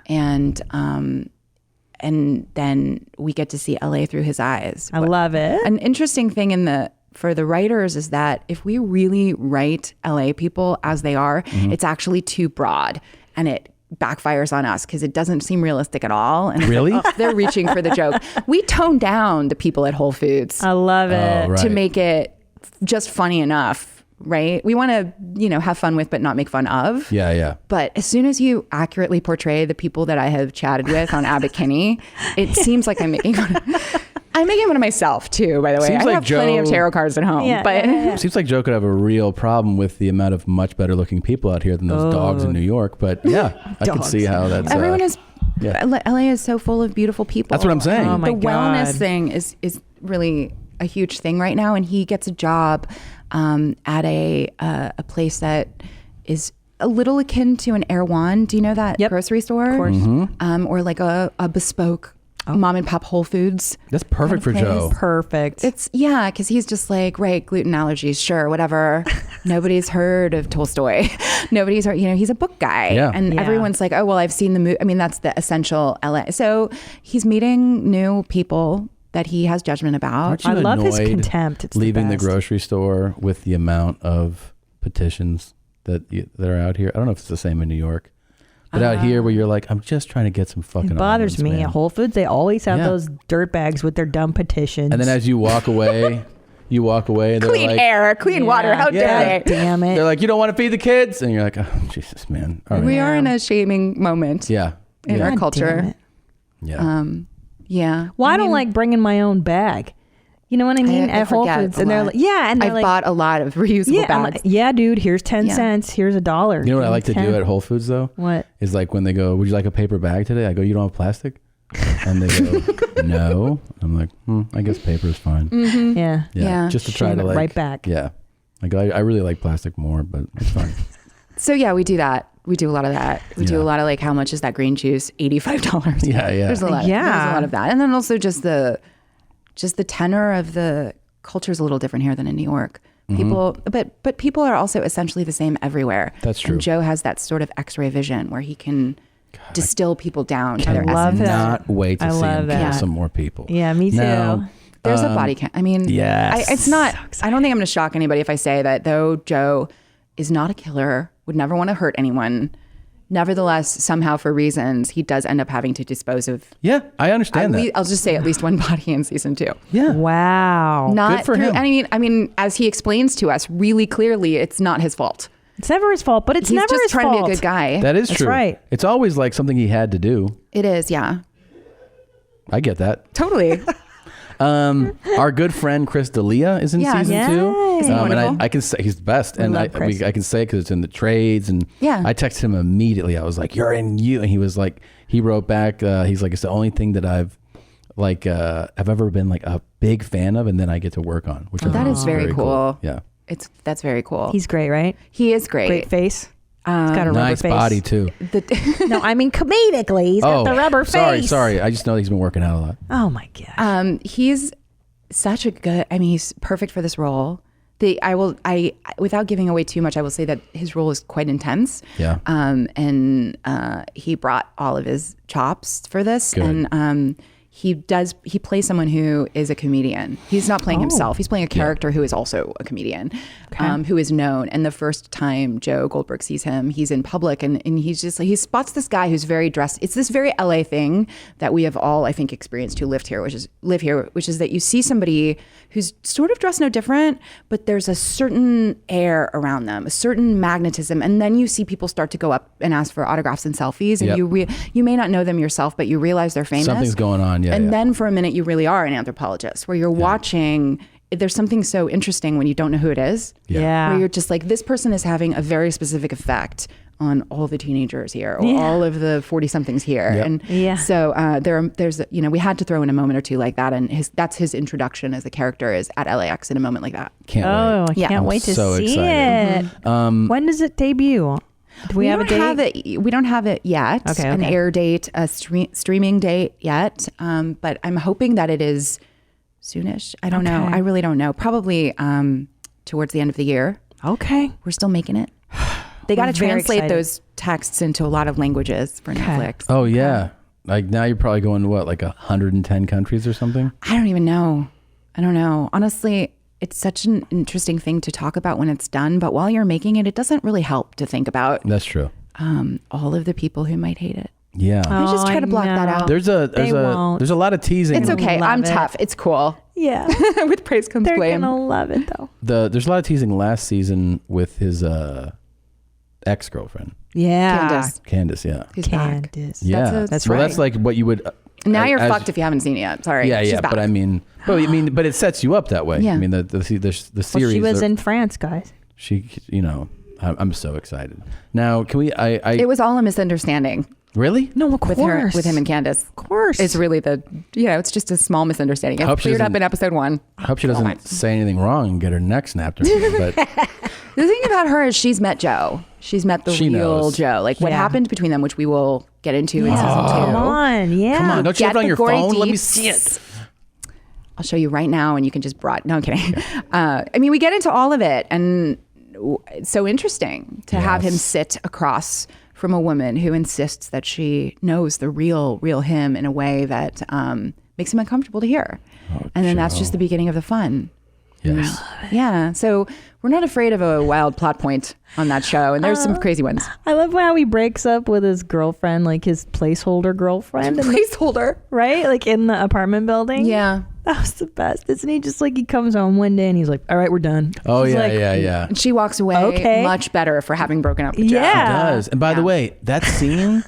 And then we get to see LA through his eyes. I love it. An interesting thing for the writers is that if we really write LA people as they are, it's actually too broad and it backfires on us because it doesn't seem realistic at all. And Really? they're reaching for the joke. We tone down the people at Whole Foods I love it. Oh, right. to make it just funny enough, right? We want to, have fun with, but not make fun of. Yeah, yeah. But as soon as you accurately portray the people that I have chatted with on Abbott Kinney, it seems like I'm making fun of myself too, by the way. Seems I like have plenty of Joe- tarot cards at home. Yeah, but yeah. Seems like Joe could have a real problem with the amount of much better looking people out here than those dogs in New York. But yeah, I can Dogs. see how that's. everyone is, yeah. LA is so full of beautiful people. That's what I'm saying. Oh my The wellness God. thing is really a huge thing right now. And he gets a job at a place that is a little akin to an Erewhon. Do you know that grocery store? Of course. Or like a bespoke mom and pop Whole Foods. That's perfect for place. Joe. Perfect. It's because he's just like, right, gluten allergies, sure, whatever. Nobody's heard of Tolstoy. Nobody's heard, he's a book guy. Yeah. And Yeah. everyone's like, oh, well, I've seen the movie. I mean, that's the essential LA. So he's meeting new people that he has judgment about. Aren't you I love his annoyed contempt. It's leaving the best. grocery store with the amount of petitions that are out here. I don't know if it's the same in New York, but out here where you're like, I'm just trying to get some fucking. It bothers almonds, me. man. At Whole Foods, they always have Yeah. those dirt bags with their dumb petitions. And then as you walk away, and they're Clean like, air, clean water. How dare they? Damn it. They're like, you don't want to feed the kids, and you're like, oh Jesus, man. All right. We are in a shaming moment Yeah. in yeah. our God damn culture. it. Yeah. Yeah. Well, I don't like bringing my own bag. You know what I mean? I At Whole forget Foods. a And they're lot. like, yeah. And they're I've like, bought a lot of reusable I'm bags. like, yeah, dude, here's 10 Yeah. cents. Here's $1. You know what I like to 10. do at Whole Foods though? What? Is like when they go, would you like a paper bag today? I go, you don't have plastic? And they go, no. I'm like, I guess paper is fine. Yeah. Yeah. Just to try Shame to it like. right back. Yeah. I go, I really like plastic more, but it's fine. So yeah, we do that. We do a lot of that. We do Yeah. a lot of like, how much is that green juice? $85. Yeah, yeah. There's a lot. Yeah. There's a lot of that, and then also just the tenor of the culture is a little different here than in New York. People, but people are also essentially the same everywhere. That's true. And Joe has that sort of X-ray vision where he can distill people down to their love essence. that. Not wait to I see love him kill that. some more people. Yeah, me too. Now, There's a body count. I mean, yes. it's not. I don't think I'm going to shock anybody if I say that though Joe is not a killer, would never want to hurt anyone. Nevertheless, somehow for reasons, he does end up having to dispose of. Yeah, I understand that. I'll just say at least one body in season 2. Yeah. Wow. Not Good for through, him. I mean, as he explains to us really clearly, it's not his fault. It's never his fault, but it's He's never just his trying fault. to be a good guy. That is That's true. right. It's always like something he had to do. It is, yeah, I get that. totally. Our good friend Chris D'Elia is in Yeah. season Yay. 2. Isn't he And wonderful? I can say he's the best. And love Chris. I can say because it's in the trades. And Yeah. I texted him immediately. I was like, you're in you. And he was like, he wrote back, he's like, it's the only thing that I've ever been like a big fan of and then I get to work on. Which I That think is very cool. Yeah. That's very cool. He's great, right? He is great. Great face. He's got a rubber Nice face. body too. No, I mean comedically. He's got the rubber face. Sorry. I just know he's been working out a lot. Oh my god. He's such a good. I mean, he's perfect for this role. Without giving away too much, I will say that his role is quite intense. he plays someone who is a comedian. He's not playing himself. He's playing a character who is also a comedian, who is known. And the first time Joe Goldberg sees him, he's in public and he's just like, he spots this guy who's very dressed. It's this very LA thing that we have all, I think, experienced who live here, which is that you see somebody who's sort of dressed no different, but there's a certain air around them, a certain magnetism. And then you see people start to go up and ask for autographs and selfies. And you may not know them yourself, but you realize they're famous. Something's going on. Yeah, and then for a minute, you really are an anthropologist where you're watching. There's something so interesting when you don't know who it is. Yeah. Where you're just like, this person is having a very specific effect on all the teenagers here or all of the 40 somethings here. And so there's, we had to throw in a moment or two like that. And that's his introduction as a character is at LAX in a moment like that. Can't wait. I can't wait to so see excited. it. When does it debut? Do we have a date? We don't have it yet. Okay. An air date, a streaming date yet. But I'm hoping that it is soonish. I don't know. I really don't know. Probably towards the end of the year. Okay. We're still making it. They got to translate those texts into a lot of languages for Netflix. Oh, yeah. Like now you're probably going to what, like 110 countries or something? I don't even know. I don't know. Honestly, it's such an interesting thing to talk about when it's done. But while you're making it, it doesn't really help to think about That's true. all of the people who might hate it. Yeah. I just try to block that out. There's a lot of teasing. It's okay. I'm tough. It's cool. Yeah. With praise comes blame. They're gonna love it though. There's a lot of teasing last season with his ex-girlfriend. Yeah. Candace, yeah. Who's back. Yeah. That's well, right. that's like what you would... Now you're fucked if you haven't seen it yet. Sorry. Yeah, She's back. but I mean, but it sets you up that way. Yeah. I mean, the series... Well, she was in France, guys. She, I'm so excited. Now, can we... It was all a misunderstanding. Really? No, of course. With him and Candace. Of course. It's really it's just a small misunderstanding. It's cleared up in episode 1. I hope she doesn't say anything wrong and get her neck snapped or anything, but... The thing about her is she's met Joe. She's met the real Joe. Like what happened between them, which we will get into in season 2. Come on. Yeah. Come on. Don't you have it on your phone? Let me see it. I'll show you right now and you can just No, I'm kidding. I mean, we get into all of it and it's so interesting to have him sit across from a woman who insists that she knows the real him in a way that makes him uncomfortable to hear. And then that's just the beginning of the fun. Yes. Yeah. So we're not afraid of a wild plot point on that show. And there's some crazy ones. I love how he breaks up with his girlfriend, like his placeholder girlfriend. Placeholder. Right? Like in the apartment building. Yeah. That was the best. Isn't he just like, he comes home one day and he's like, all right, we're done. Oh, She's yeah, like, yeah. And she walks away much better for having broken up with Joe. Yeah. She does. And by the way, that scene...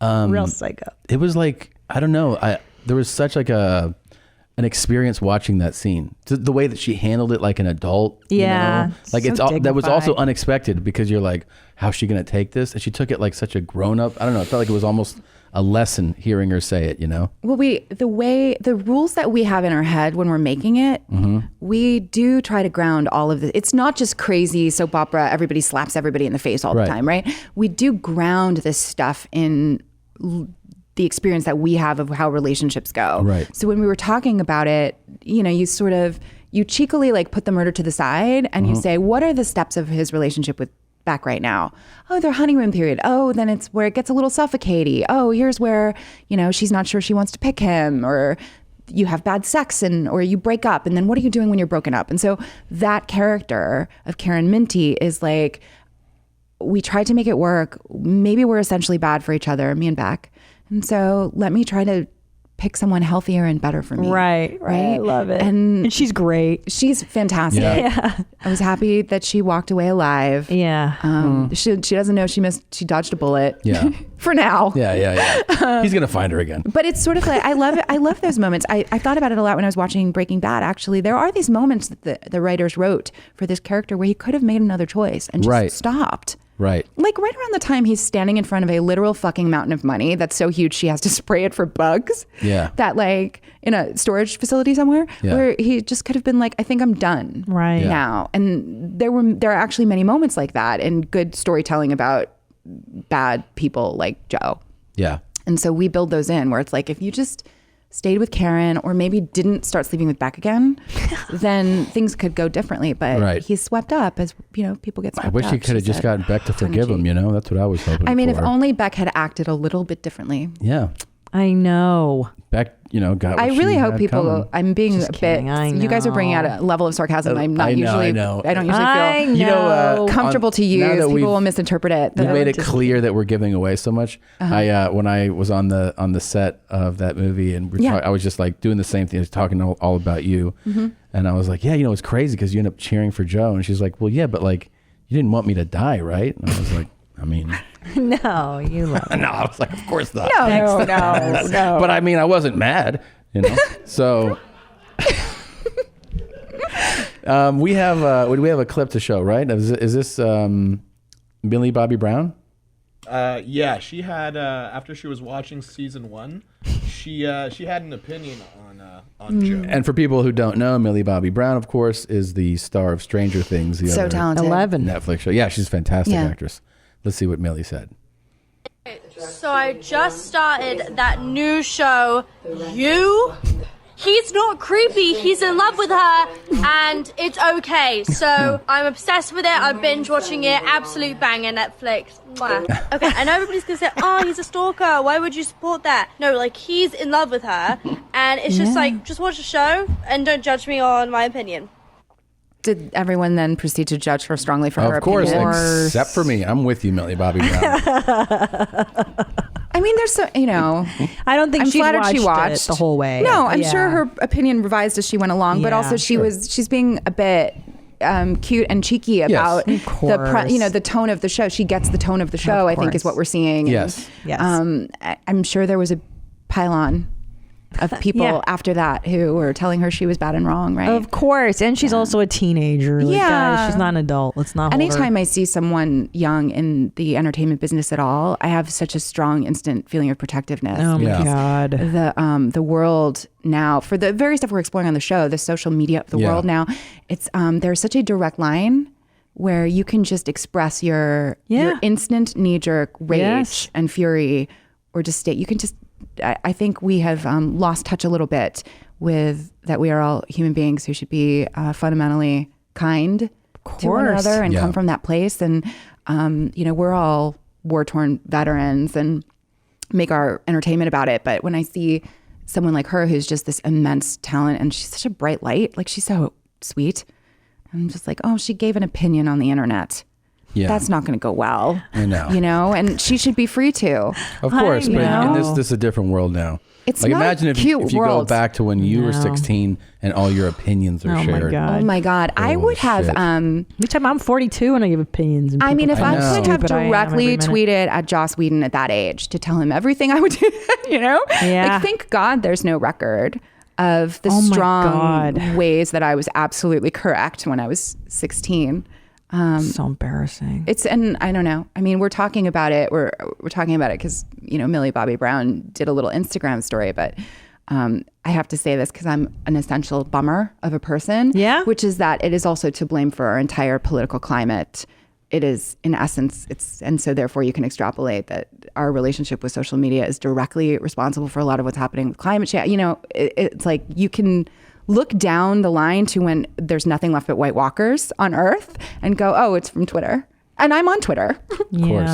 real psycho. It was like, I don't know. There was such like an experience watching that scene. The way that she handled it like an adult. Yeah. Like so that was also dignified. unexpected because you're like, how's she going to take this? And she took it like such a grown up. I don't know. It felt like it was almost a lesson hearing her say it, Well, the rules that we have in our head when we're making it, we do try to ground all of this. It's not just crazy soap opera, everybody slaps everybody in the face all the time, right? We do ground this stuff in the experience that we have of how relationships go. Right. So when we were talking about it, you cheekily like put the murder to the side and you say, what are the steps of his relationship with Beck right now? Oh, their honeymoon period. Oh, then it's where it gets a little suffocating. Oh, here's where, she's not sure she wants to pick him, or you have bad sex or you break up. And then what are you doing when you're broken up? And so that character of Karen Minty is like, we tried to make it work. Maybe we're essentially bad for each other, me and Beck. And so let me try to pick someone healthier and better for me. Right. I love it. And she's great. She's fantastic. Yeah. I was happy that she walked away alive. Yeah. She doesn't know she dodged a bullet. Yeah. For now. Yeah. He's going to find her again. But it's sort of like, I love it. I love those moments. I thought about it a lot when I was watching Breaking Bad, actually. There are these moments that the writers wrote for this character where he could have made another choice and just stopped. Right. Like right around the time he's standing in front of a literal fucking mountain of money that's so huge she has to spray it for bugs. Yeah. That like in a storage facility somewhere where he just could have been like, I think I'm done now. And there are actually many moments like that and good storytelling about bad people like Joe. Yeah. And so we build those in where it's like, if you just stayed with Karen or maybe didn't start sleeping with Beck again, then things could go differently. But he's swept up as, people get swept up. I wish he could have just gotten Beck to forgive him, That's what I was hoping I mean, for. if only Beck had acted a little bit differently. Yeah. I know. Beck, got what I really she hope had people. coming. I'm being Just a bit. kidding, I You guys are bringing out a level of sarcasm I'm not usually. I know. I don't usually I feel know. comfortable to use. People will misinterpret it. We made it clear that we're giving away so much. When I was on the set of that movie, and I was just like doing the same thing, talking all about you, and I was like, yeah, it's crazy because you end up cheering for Joe, and she's like, well, yeah, but like you didn't want me to die, right? And I was like, I mean. No, you love it. No, I was like, of course not. No. But I mean, I wasn't mad, So we have a clip to show, right? Is this Millie Bobby Brown? Yeah, she had after she was watching season 1, she had an opinion on Joe. And for people who don't know, Millie Bobby Brown, of course, is the star of Stranger Things, the So other talented. 11 Netflix show. Yeah, she's a fantastic actress. Let's see what Millie said. So I just started that new show, You. He's not creepy, he's in love with her, and it's okay. So I'm obsessed with it, I'm binge watching it, absolute banger, Netflix. Mwah. Okay, I know everybody's gonna say, oh, he's a stalker, why would you support that? No, like, he's in love with her, and it's just like, just watch the show, and don't judge me on my opinion. Did everyone then proceed to judge her strongly for her opinion? Of course, except for me. I'm with you, Millie Bobby Brown. I mean, there's so, I don't think I'm she flattered watched, she watched it the whole way. No, I'm sure her opinion revised as she went along, but also she's being a bit cute and cheeky about the tone of the show. She gets the tone of the show, I think, is what we're seeing. Yes. I'm sure there was a pylon of people after that who were telling her she was bad and wrong, right? Of course. And she's also a teenager. Like, guys, she's not an adult. Let's not hold Anytime her. I see someone young in the entertainment business at all, I have such a strong instant feeling of protectiveness. Oh my God. The world now, for the very stuff we're exploring on the show, the social media of the world now, it's there's such a direct line where you can just express your instant knee-jerk rage and fury, or just state, you can just, I think we have lost touch a little bit with that we are all human beings who should be fundamentally kind to one another and come from that place. And, we're all war-torn veterans and make our entertainment about it. But when I see someone like her who's just this immense talent and she's such a bright light, like she's so sweet, I'm just like, oh, she gave an opinion on the internet. Yeah. That's not going to go well. I know. And she should be free to. Of course, but in this is a different world now. It's like, not imagine a if cute you world. go back to when you were 16 and all your opinions are shared. Oh my God. I would have shit. I'm 42 and I give opinions. And I mean, if I could have Stupid I am directly every minute. tweeted at Joss Whedon at that age to tell him everything I would do, Yeah. Like, thank God there's no record of the strong ways that I was absolutely correct when I was 16. So embarrassing. And I don't know. I mean, we're talking about it. We're talking about it because Millie Bobby Brown did a little Instagram story, but I have to say this because I'm an essential bummer of a person. Yeah. Which is that it is also to blame for our entire political climate. It is, in essence, and so therefore you can extrapolate that our relationship with social media is directly responsible for a lot of what's happening with climate change. It's like you can look down the line to when there's nothing left but White Walkers on Earth and go, oh, it's from Twitter. And I'm on Twitter. Of course.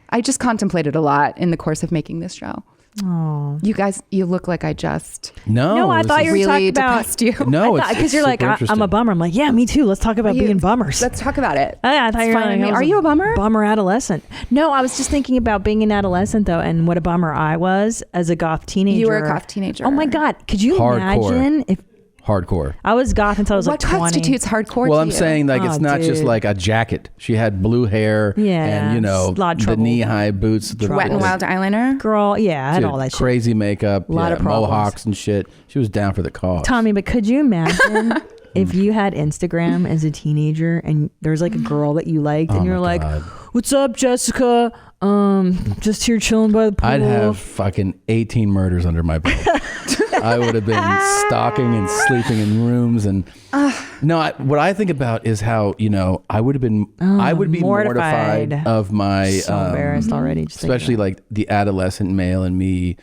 I just contemplated a lot in the course of making this show. Oh, you guys, you look like I just No, I thought you were really talking about depressed you. No, because you're like, I'm a bummer. I'm like, yeah, me too. Let's talk about being bummers. Let's talk about it. I thought you were like, are you a bummer? Bummer adolescent. No, I was just thinking about being an adolescent though, and what a bummer I was as a goth teenager. You were a goth teenager. Oh my God, could you imagine if hardcore? I was goth until I was what like 20. What constitutes hardcore? Well, to I'm you? saying it's not just like a jacket. She had blue hair and the knee-high boots, the Wet and Wild eyeliner. Girl, I had all that shit. Crazy makeup, a lot of problems. mohawks and shit. She was down for the cause. Tommy, but could you imagine if you had Instagram as a teenager and there's like a girl that you liked and you're like, what's up, Jessica? Just here chilling by the pool. I'd have fucking 18 murders under my belt. I would have been stalking and sleeping in rooms and what I think about is how I would have been I would be mortified of my so embarrassed already especially like the adolescent male in me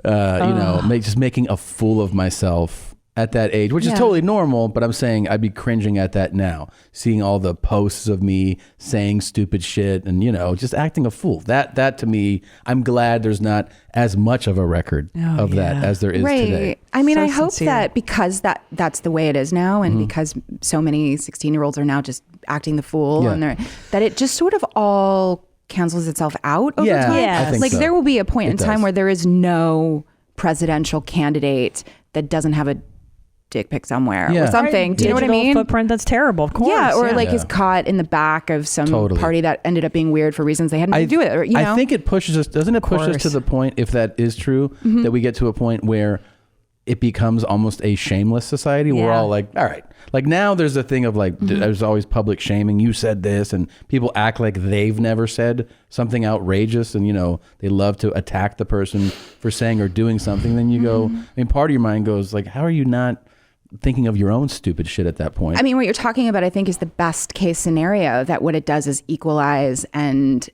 just making a fool of myself at that age, which is totally normal, but I'm saying I'd be cringing at that now, seeing all the posts of me saying stupid shit and, just acting a fool. That to me, I'm glad there's not as much of a record of that as there is today. I mean, So I hope sincere. that because that's the way it is now, and because so many 16-year-olds are now just acting the fool, and that it just sort of all cancels itself out over time. Yes. I think Like so. there will be a point in It time does. where there is no presidential candidate that doesn't have a dick pic somewhere or something. Do you know what I Digital mean? Footprint, that's terrible, of course. Yeah, or like is caught in the back of some party that ended up being weird for reasons they hadn't to do with it. Or, I think it pushes us, doesn't it push us to course. the point, if that is true, that we get to a point where it becomes almost a shameless society. We're all like, all right. Like now there's a thing of like, there's always public shaming. You said this, and people act like they've never said something outrageous, and they love to attack the person for saying or doing something. Then you go, I mean, part of your mind goes like, how are you not thinking of your own stupid shit at that point? I mean, what you're talking about, I think, is the best case scenario, that what it does is equalize and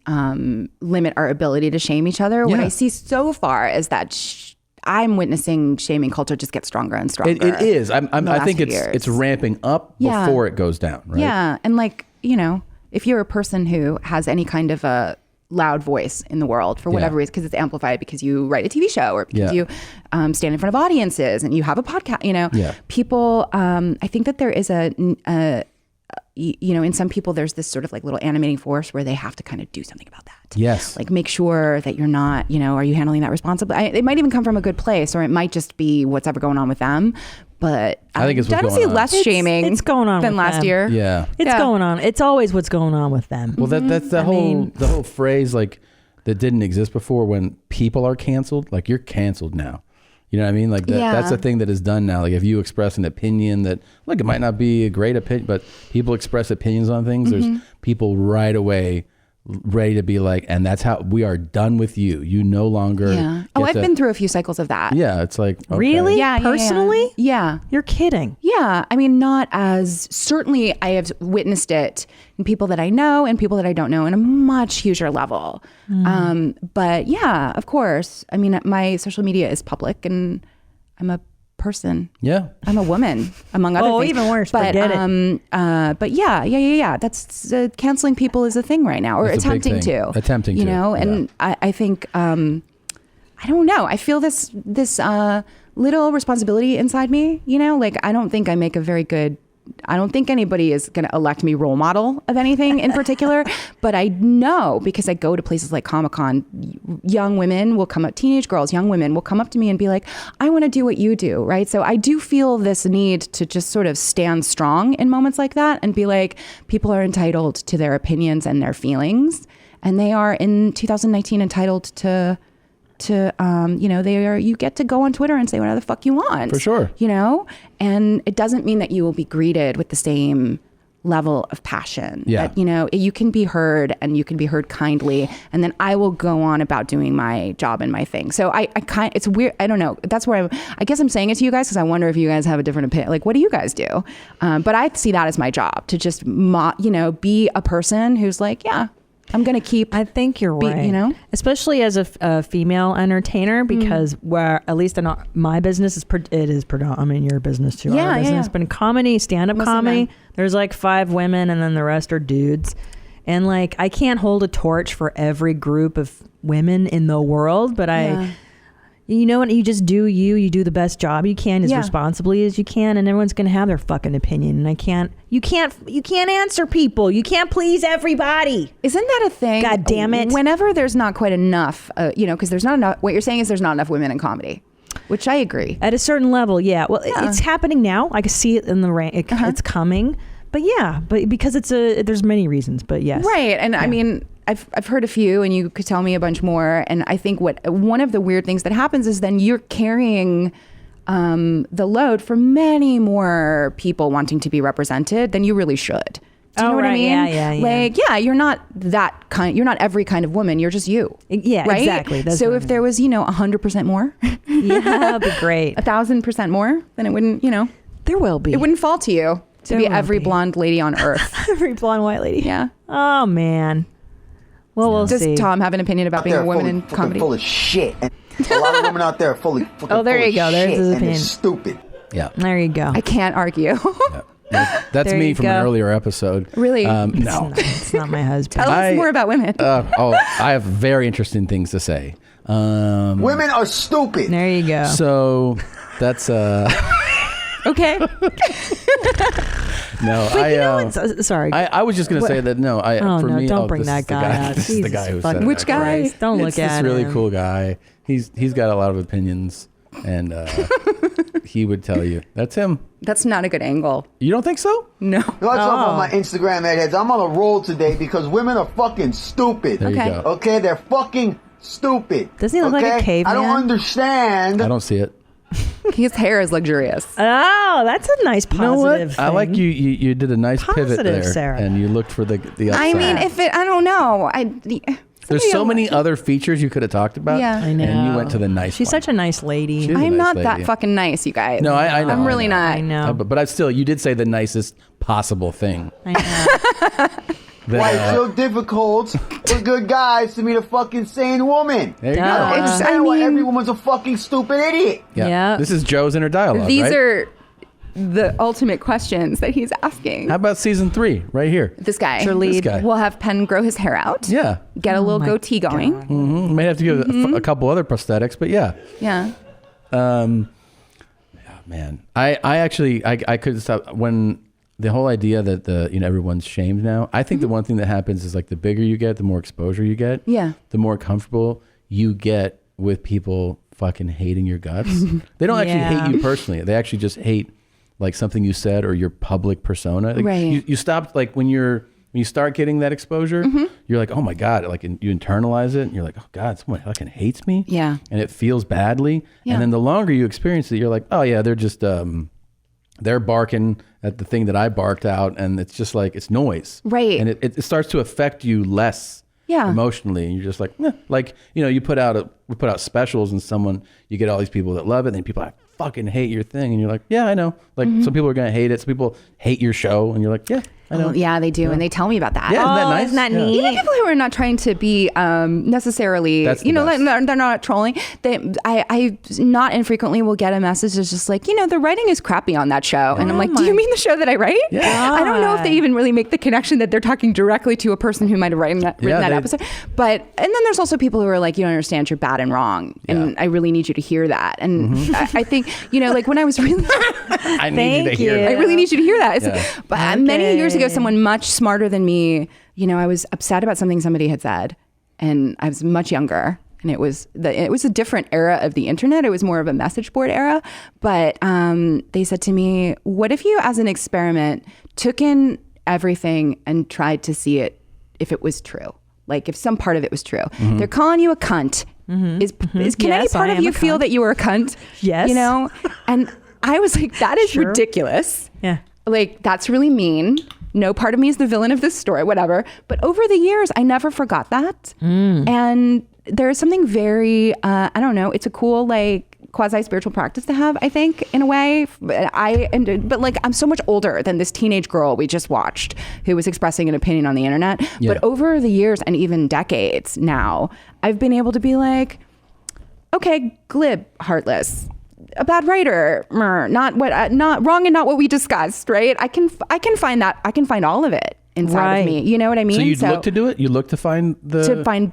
limit our ability to shame each other. What I see so far is that I'm witnessing shaming culture just get stronger and stronger. It is. I think few years. it's ramping up Yeah. before it goes down, right? Yeah. And like, if you're a person who has any kind of a loud voice in the world for whatever reason, because it's amplified because you write a TV show or because you stand in front of audiences and you have a podcast, people, I think that there is in some people, there's this sort of like little animating force where they have to kind of do something about that. Yes. Like make sure that you're not, are you handling that responsibly? It might even come from a good place, or it might just be what's ever going on with them. But I think it's what's I don't going see on. less shaming It's going on than with last them. year. Yeah. It's going on. It's always what's going on with them. Well, that's the whole phrase like that didn't exist before. When people are canceled, like you're canceled now. You know what I mean? Like that's a thing that is done now. Like if you express an opinion that, look, it might not be a great opinion, but people express opinions on things. There's people right away ready to be like, and that's how we are done with you. You no longer. Yeah. Oh, I've been through a few cycles of that. Yeah, it's like okay. Really? Yeah. Personally? Yeah. You're kidding. Yeah. I mean, not as certainly I have witnessed it in people that I know and people that I don't know in a much huger level. But yeah, of course. I mean, my social media is public and I'm a person. Yeah. I'm a woman, among other things. Even worse. But, forget it. but yeah. That's canceling people is a thing right now, or It's a big attempting thing. to. Attempting to, And I think, I don't know. I feel this little responsibility inside me, like I don't think I make a very good, I don't think anybody is going to elect me role model of anything in particular, but I know because I go to places like Comic-Con, young women will come up, teenage girls, young women will come up to me and be like, I want to do what you do, right? So I do feel this need to just sort of stand strong in moments like that and be like, people are entitled to their opinions and their feelings, and they are in 2019 entitled to you get to go on Twitter and say whatever the fuck you want. For sure. And it doesn't mean that you will be greeted with the same level of passion. Yeah. That, you can be heard and you can be heard kindly, and then I will go on about doing my job and my thing. So it's weird. I don't know. That's where I guess I'm saying it to you guys because I wonder if you guys have a different opinion. Like, what do you guys do? But I see that as my job to just, be a person who's like, yeah, I'm going to keep. I think you're right. Especially as a female entertainer, because where at least in my business it is predominant. I mean, your business too. Yeah, our business, yeah. but in comedy, stand-up Mostly comedy, men. there's like 5 women, and then the rest are dudes. And like, I can't hold a torch for every group of women in the world, but you know what? You just do you do the best job you can as responsibly as you can, and everyone's going to have their fucking opinion. And you can't answer people. You can't please everybody. Isn't that a thing? God damn it. Whenever there's not quite enough, because there's not enough, what you're saying is there's not enough women in comedy, which I agree. At a certain level, yeah. Well, it's happening now. I can see it in the rain. It's coming. But but because there's many reasons, but yes. Right. And I mean, I've heard a few, and you could tell me a bunch more. And I think one of the weird things that happens is then you're carrying the load for many more people wanting to be represented than you really should. Do you know what I mean? Yeah. Like, you're not that kind. You're not every kind of woman. You're just you. Yeah, right? exactly. That's so if there was, 100% more, that'd be great. 1,000% more, then it wouldn't. There will be. It wouldn't fall to you to be every blonde lady on earth. Every blonde white lady. Yeah. Oh man. Well, we'll Does see. Tom have an opinion about being a woman in comedy? Full of shit. And a lot of women out there are fully Oh, there full you of go. There's shit, his and opinion. they're stupid. Yeah. There you go. I can't argue. That's There me you from an go. earlier episode. Really? No. It's not my husband. Tell us more about women. I have very interesting things to say. Women are stupid. There you go. So that's Okay. no. But sorry. I was just gonna say that no. For me, don't bring this that is the guy out. This is the Jesus guy who fucking said it. Which guy? Christ. Don't look It's at this really him. cool guy. He's got a lot of opinions, and he would tell you that's him. That's not a good angle. You don't think so? No. What's up on my Instagram heads? I'm on a roll today because women are fucking stupid. There you Okay. go. Okay, they're fucking stupid. Doesn't he look like a okay? caveman? I don't understand. I don't see it. His hair is luxurious. Oh, that's a nice You know positive what? thing. I like you did a nice pivot Positive, there, Sarah. and you looked for the upside. I mean, I don't know. There's so many other features you could have talked about. Yeah. I know. And you went to the nice She's one. such a nice lady. She is a I'm nice not lady. that fucking nice, you guys. No, I know. I'm really not. I know. But I still, you did say the nicest possible thing. I know. Why it's so difficult for good guys to meet a fucking sane woman. There you Duh. go. I don't understand why every woman's a fucking stupid idiot. Yeah. This is Joe's inner dialogue, These right? are the ultimate questions that he's asking. How about season 3 right here? This guy. This guy. We'll have Penn grow his hair out. Yeah. Get a little my goatee going. Mm-hmm. May have to give a couple other prosthetics, but yeah. Yeah. Man, I actually I couldn't stop when the whole idea that everyone's shamed now. I think the one thing that happens is like the bigger you get, the more exposure you get. Yeah. The more comfortable you get with people fucking hating your guts. They don't actually Yeah. hate you personally. They actually just hate like something you said or your public persona. Like, Right. You stopped like when you start getting that exposure, you're like, oh my God, like and you internalize it and you're like, oh God, someone fucking hates me. Yeah. And it feels badly. Yeah. And then the longer you experience it, you're like, oh yeah, they're just they're barking at the thing that I barked out, and it's just like it's noise. Right. And it starts to affect you less emotionally, and you're just like, like you put out specials, and you get all these people that love it, and then people fucking hate your thing, and you're like, yeah, I know. Like some people are gonna hate it, some people hate your show, and you're like, yeah, I know. Oh, yeah, they do, and they tell me about that. Yeah, isn't that nice? Isn't that Yeah. neat? Even people who are not trying to be necessarily, That's the best. like, they're not trolling. I not infrequently will get a message that's just like, the writing is crappy on that show. And I'm like, do you mean the show that I write? Yeah. I don't know if they even really make the connection that they're talking directly to a person who might have written that episode. But, and then there's also people who are like, you don't understand, you're bad and wrong. And I really need you to hear that. And I think, like when I was really... I need you to hear I that. really need you to hear that. Yeah. But many years ago, someone much smarter than me, I was upset about something somebody had said, and I was much younger, and it was a different era of the internet. It was more of a message board era. But they said to me, "What if you, as an experiment, took in everything and tried to see it if it was true? Like if some part of it was true. They're calling you a cunt. Can any part of you feel that you were a cunt? Yes. And I was like, that is Sure. ridiculous. Yeah. Like, that's really mean. No part of me is the villain of this story, whatever. But over the years, I never forgot that. And there's something very, I don't know, it's a cool, like, quasi-spiritual practice to have, I think, in a way. But like, I'm so much older than this teenage girl we just watched who was expressing an opinion on the internet. Yeah. But over the years and even decades now, I've been able to be like, okay, glib, heartless, a bad writer, not wrong and not what we discussed, right? I can find that. I can find all of it inside of me. You know what I mean? So you'd look to do it? You look to find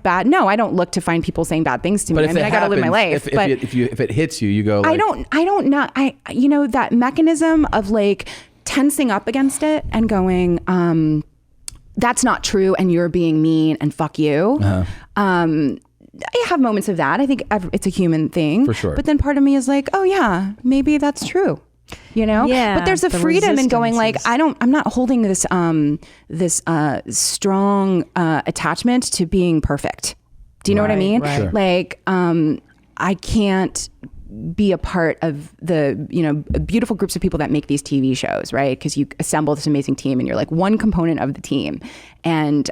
bad. No, I don't look to find people saying bad things to me. But if I got to live my life. If it hits you, you go. Like, I don't that mechanism of like tensing up against it and going, that's not true, and you're being mean, and fuck you. I have moments of that. I think it's a human thing. For sure. But then part of me is like, oh yeah, maybe that's true. Yeah, but there's a the freedom in going like, resistances. I'm not holding this strong attachment to being perfect. Do you know what I mean? Right. Sure. Like, I can't be a part of the beautiful groups of people that make these TV shows, right? Because you assemble this amazing team and you're like one component of the team. And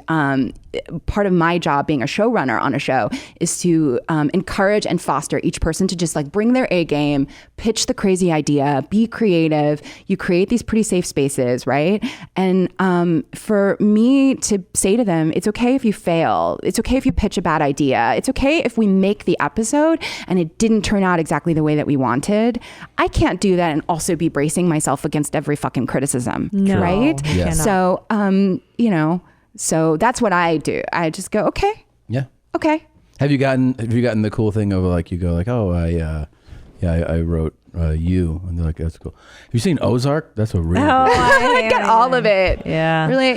part of my job being a showrunner on a show is to encourage and foster each person to just like bring their A game, pitch the crazy idea, be creative. You create these pretty safe spaces, right? And for me to say to them, it's okay if you fail. It's okay if you pitch a bad idea. It's okay if we make the episode and it didn't turn out exactly exactly the way that we wanted. I can't do that and also be bracing myself against every fucking criticism, No, right? you cannot. So, so that's what I do. I just go, okay, Yeah. okay. Have you gotten the cool thing of like you go like, oh, I wrote you, and they're like, that's cool. Have you seen Ozark? That's a really I get all of it. Yeah. Really,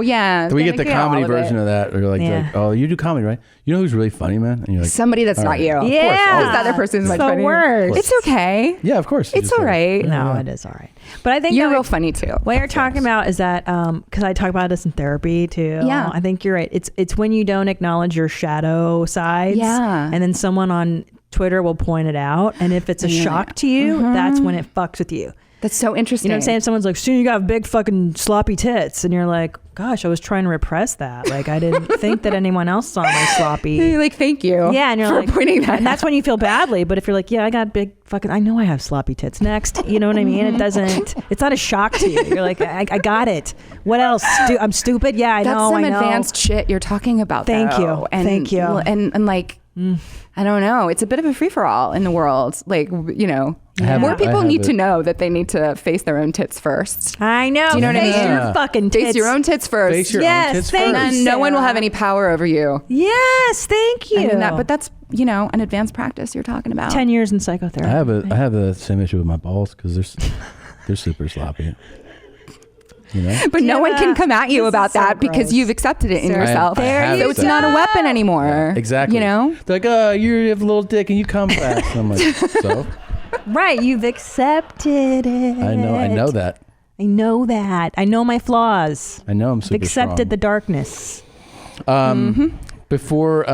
yeah. we get the comedy all version it. of that. Or like, Yeah. they're like, oh, you do comedy, right? You know who's really funny, man? And you're like, Somebody that's all not right. you. Of Yeah. course. This other person's much the funnier. worst. It's okay. Yeah, of course. It's all right. No, it is all right. But I think You're that real funny too. what you're talking about is that because I talk about this in therapy too. Yeah. I think you're right. It's when you don't acknowledge your shadow sides. Yeah. And then someone on Twitter will point it out, and if it's a shock to you, that's when it fucks with you. That's so interesting. You know what I'm saying? Someone's like, "Soon you got big fucking sloppy tits," and you're like, "Gosh, I was trying to repress that. Like, I didn't think that anyone else saw my sloppy." You're like, thank you. Yeah, and you're for like pointing that. and that's when you feel badly. But if you're like, "Yeah, I got big fucking, I know I have sloppy tits." Next, you know what I mean? It doesn't. It's not a shock to you. You're like, I got it. What else? I'm stupid. Yeah, I that's know. some I know. advanced shit you're talking about. Thank though. you. And, Thank you. And like, I don't know. It's a bit of a free for all in the world. Like, more people need to know that they need to face their own tits first. I know. Do you know what I mean? Face your fucking tits. Face your own tits first. Face your own tits thank first. you, And no one will Sarah. have any power over you. Yes, thank you. I mean but that's an advanced practice you're talking about. 10 years in psychotherapy. I have the same issue with my balls because they're super sloppy. You know? But no one can come at you This about is so that because gross. you've accepted it in Sarah, yourself. I have So it's accepted not a it. weapon anymore. Exactly. You know? They're like, oh, you have a little dick and you come fast. And I'm like, so? Right, you've accepted it. I know that. I know that. I know my flaws. I know I'm I've super accepted strong. the darkness. Before,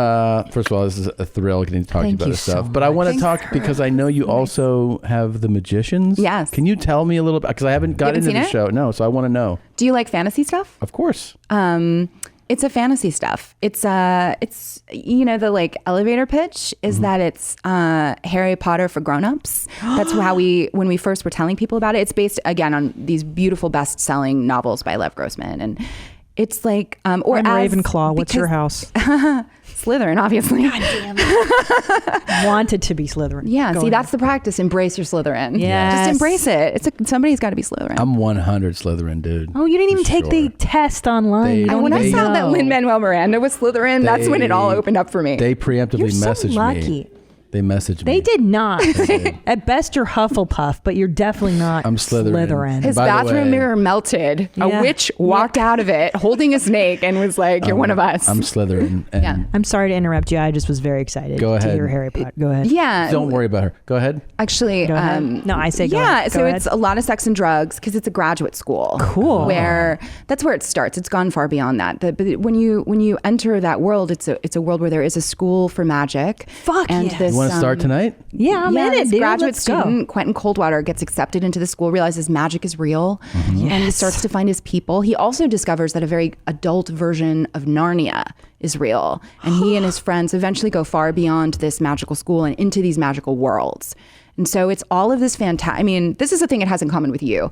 first of all, this is a thrill getting to talk to you Thank about you this so stuff. But I want to much. talk Thanks, because I know you also have the Magicians. Yes. Can you tell me a little bit? Because I haven't got haven't into seen the it? show. No, so I want to know. Do you like fantasy stuff? Of course. It's a fantasy stuff. It's the like elevator pitch is that it's Harry Potter for grown-ups. That's how when we first were telling people about it. It's based again on these beautiful best-selling novels by Lev Grossman, and it's like or I'm as, Ravenclaw. What's your because- house? Slytherin, obviously. God damn it. Wanted to be Slytherin. Yeah, Go see, ahead. that's the practice. Embrace your Slytherin. Yes. Just embrace it. Somebody's got to be Slytherin. I'm 100 Slytherin, dude. Oh, you didn't even For take the sure. test online. You don't when I even saw that know. Lin-Manuel Miranda was Slytherin, that's when it all opened up for me. They preemptively You're so messaged lucky. me. They messaged me. They did not. At best, you're Hufflepuff, but you're definitely not I'm Slytherin. His By the bathroom way- mirror melted. A Yeah. witch walked out of it holding a snake and was like, "You're one of us." I'm Slytherin. And Yeah. I'm sorry to interrupt you. I just was very excited Go to ahead. hear Harry Potter. Go ahead. Yeah. Don't worry about her. Go ahead. Actually, Go ahead. No, I say go yeah. ahead. So Go it's ahead. a lot of sex and drugs because it's a graduate school. Cool. Where that's where it starts. It's gone far beyond that. But when you enter that world, it's a world where there is a school for magic. Fuck and yes. this, You want to start tonight? Yeah, I'm in it, this dude. graduate Let's go. student, Quentin Coldwater, gets accepted into the school, realizes magic is real, and he starts to find his people. He also discovers that a very adult version of Narnia is real, and he and his friends eventually go far beyond this magical school and into these magical worlds. And so it's all of this fantastic. I mean, this is the thing it has in common with you.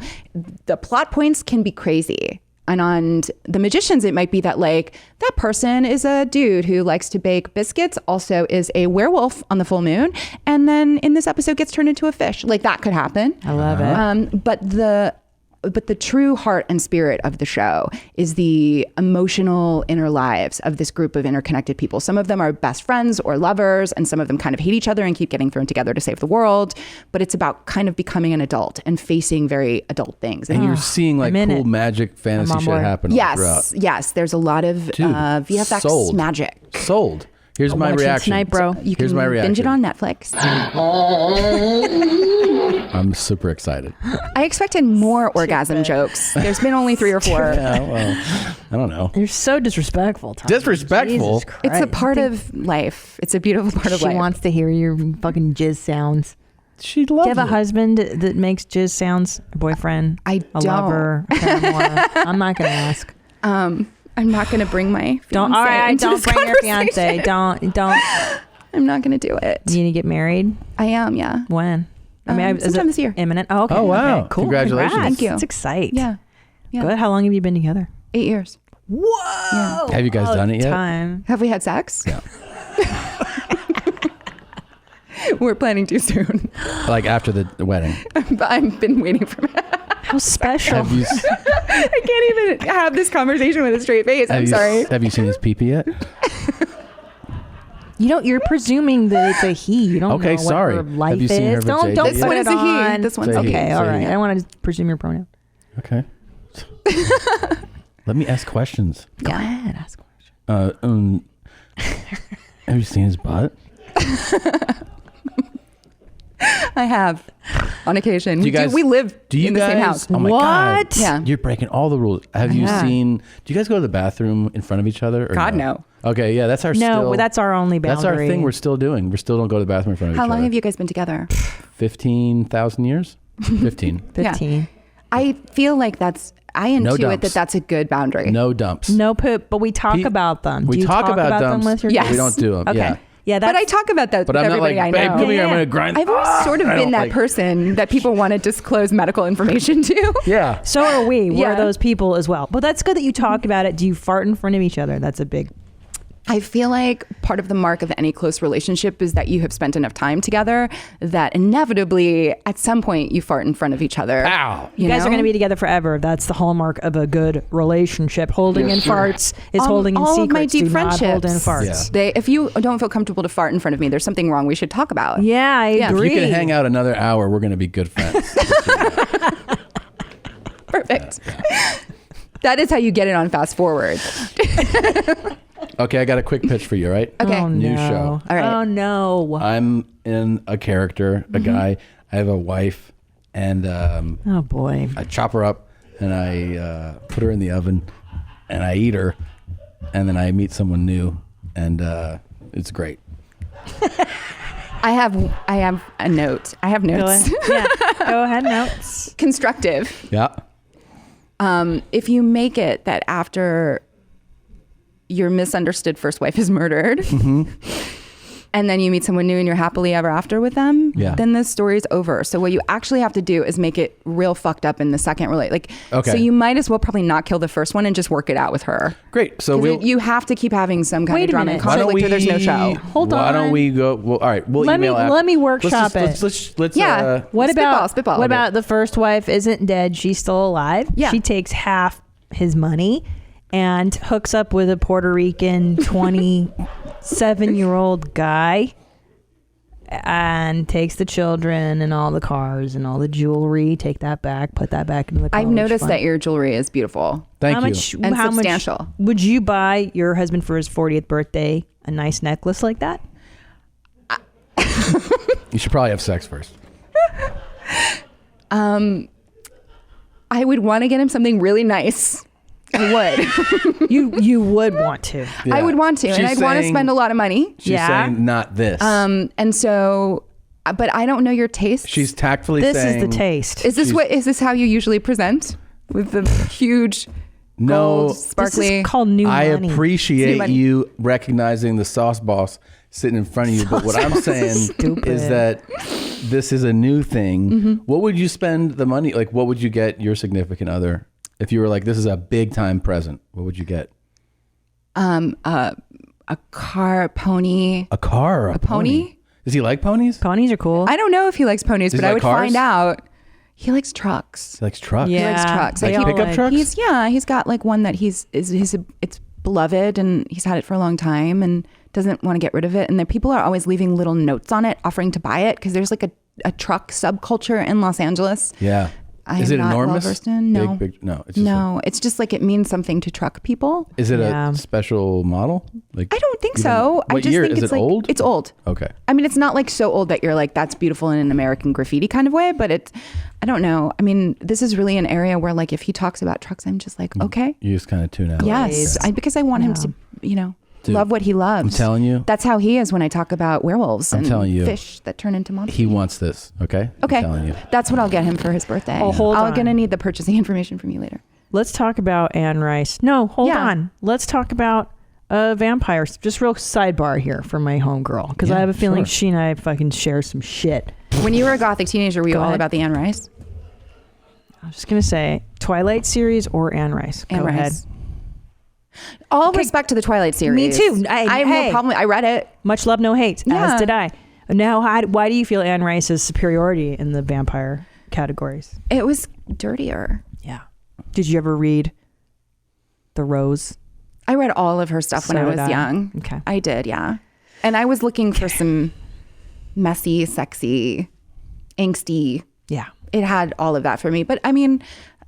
The plot points can be crazy. And on The Magicians, it might be that like that person is a dude who likes to bake biscuits, also is a werewolf on the full moon, and then in this episode gets turned into a fish. Like that could happen. I love it. But the true heart and spirit of the show is the emotional inner lives of this group of interconnected people. Some of them are best friends or lovers, and some of them kind of hate each other and keep getting thrown together to save the world. But it's about kind of becoming an adult and facing very adult things. And you're seeing like I'm in cool it. magic fantasy I'm on shit board. happen all throughout. Yes. There's a lot of Dude, VFX sold. magic. Sold. Here's my watching reaction. tonight, bro. You can Here's my reaction. binge it on Netflix. I'm super excited. I expected more orgasm jokes. There's been only 3 or 4. Yeah, well, I don't know. You're so disrespectful, Tom. Disrespectful? Jesus Christ. It's a part of life. It's a beautiful part of She life. wants to hear your fucking jizz sounds. She Do loves you have a it. husband that makes jizz sounds? A boyfriend? I a don't. lover? A paramour? I'm not going to ask. I'm not going to bring my fiance Don't. All right, into don't this bring your conversation. fiance. Don't. I'm not going to do it. You need to get married? I am, yeah. When? I mean, is sometime it this year. imminent? Oh, okay. Oh, wow. Okay, cool. Congratulations. Congrats. Thank you. It's exciting. Yeah. Good. How long have you been together? 8 years. Whoa. Have you guys done it yet? Time. Have we had sex? Yeah. We're planning too soon. Like after the wedding. I've been waiting for How special. I can't even have this conversation with a straight face. I'm sorry. Have you seen his pee-pee yet? You're presuming that it's a he. You don't know what her life have you seen is. Her Don't This put one it is a he. on. This one's a he. Okay, all Say right. he. I want to presume your pronoun. Okay. Let me ask questions. Go ahead, ask questions. Have you seen his butt? I have, on occasion. We live in the same house. Oh my God. Yeah. You're breaking all the rules. Have you seen? Do you guys go to the bathroom in front of each other? Or God, no. Okay, yeah, that's our that's our only boundary. That's our thing. We're still doing. We still don't go to the bathroom in front of each other. How long have you guys been together? 15,000 years. 15. 15. Yeah. I feel like I No intuit dumps. that's a good boundary. No dumps. No poop, but we talk about them. We Do you talk about dumps, them with your but kids? we don't do them. Okay. Yeah. Yeah, but I talk about that But with I'm not everybody like, I babe, know. come here, I'm gonna grind. I've always sort of I been don't that like- person that people want to disclose medical information to. Yeah. So are we. We're Yeah. those people as well. But that's good that you talk about it. Do you fart in front of each other? That's a big... I feel like part of the mark of any close relationship is that you have spent enough time together that inevitably at some point you fart in front of each other. Ow. You guys are going to be together forever. That's the hallmark of a good relationship. Holding in farts is holding in all secrets. Of my deep Do friendships. not hold in farts. If you don't feel comfortable to fart in front of me, there's something wrong we should talk about. Yeah, I agree. If you can hang out another hour, we're going to be good friends. Perfect. That is how you get it on Fast Forward. Okay, I got a quick pitch for you, right? Okay. Oh, New no. show. All right. Oh, no. I'm in a character, a guy. I have a wife, and Oh, boy. I chop her up, and I put her in the oven, and I eat her, and then I meet someone new, and it's great. I have a note. I have notes. Go ahead. Yeah. Go ahead, notes. Constructive. Yeah. If you make it that after your misunderstood first wife is murdered, and then you meet someone new and you're happily ever after with them, then the story's over. So what you actually have to do is make it real fucked up in the second relationship. Okay. So you might as well probably not kill the first one and just work it out with her. Great. So you have to keep having some kind Wait of a drama and minute. conflict or there's no show. Hold Why on. don't we go? Well, all right. We'll Let me email after. workshop it. Let's Yeah. What about spitball. what about the first wife isn't dead? She's still alive. Yeah. She takes half his money and hooks up with a Puerto Rican 27-year-old guy and takes the children and all the cars and all the jewelry. Take that back. Put that back into the college I've noticed fund. that your jewelry is beautiful. Thank how you. much, And how substantial. much would you buy your husband for his 40th birthday a nice necklace like that? You should probably have sex first. I would want to get him something really nice. I would. You would want to. Yeah. I would want to, and She's I'd want to saying- spend a lot of money. She's saying not this. And so, but I don't know your taste. She's tactfully This saying is the taste. Is this how you usually present with the huge no gold, sparkly? This is called new I money. New appreciate money. you recognizing the sauce boss sitting in front of you, but what I'm saying is that this is a new thing. What would you spend the money? Like, what would you get your significant other if you were like, this is a big time present? What would you get? A car, a pony. A car, or a pony? Does he like ponies? Ponies are cool. I don't know if he likes ponies, Does but he I like would cars? find out. He likes trucks. He likes trucks. He likes trucks. Like pickup trucks? He's got like one that it's beloved and he's had it for a long time and doesn't want to get rid of it. And then people are always leaving little notes on it, offering to buy it because there's like a truck subculture in Los Angeles. Yeah. I Is am it not enormous? well versed in. No. No. It's just No, it's just like it means something to truck people. Is it a special model? Like I don't think you so. I What just year? think Is it's it like old? it's old. Okay. I mean, it's not like so old that you're like, that's beautiful in an American graffiti kind of way, but I don't know. I mean, this is really an area where like if he talks about trucks, I'm just like, okay. You just kind of tune out. Yes. Because I want him to, Dude, love what he loves. I'm telling you. That's how he is when I talk about werewolves I'm and telling you. fish that turn into monsters. He wants this, okay? Okay. I'm telling you. That's what I'll get him for his birthday. Oh, hold I'm on. going to need the purchasing information from you later. Let's talk about Anne Rice. No, hold on. Let's talk about vampires. Just real sidebar here for my homegirl because I have a feeling she and I fucking share some shit. When you were a gothic teenager, were you Go all ahead. about the Anne Rice? I was just gonna say Twilight series or Anne Rice. Anne Go Rice. ahead. All respect to the Twilight series. Me too. I have no problem. I read it. Much love, no hate. Yeah. As did I. Now, why do you feel Anne Rice's superiority in the vampire categories? It was dirtier. Yeah. Did you ever read The Rose? I read all of her stuff when I was young. Okay. I did, yeah. And I was looking for some messy, sexy, angsty. Yeah. It had all of that for me. But I mean,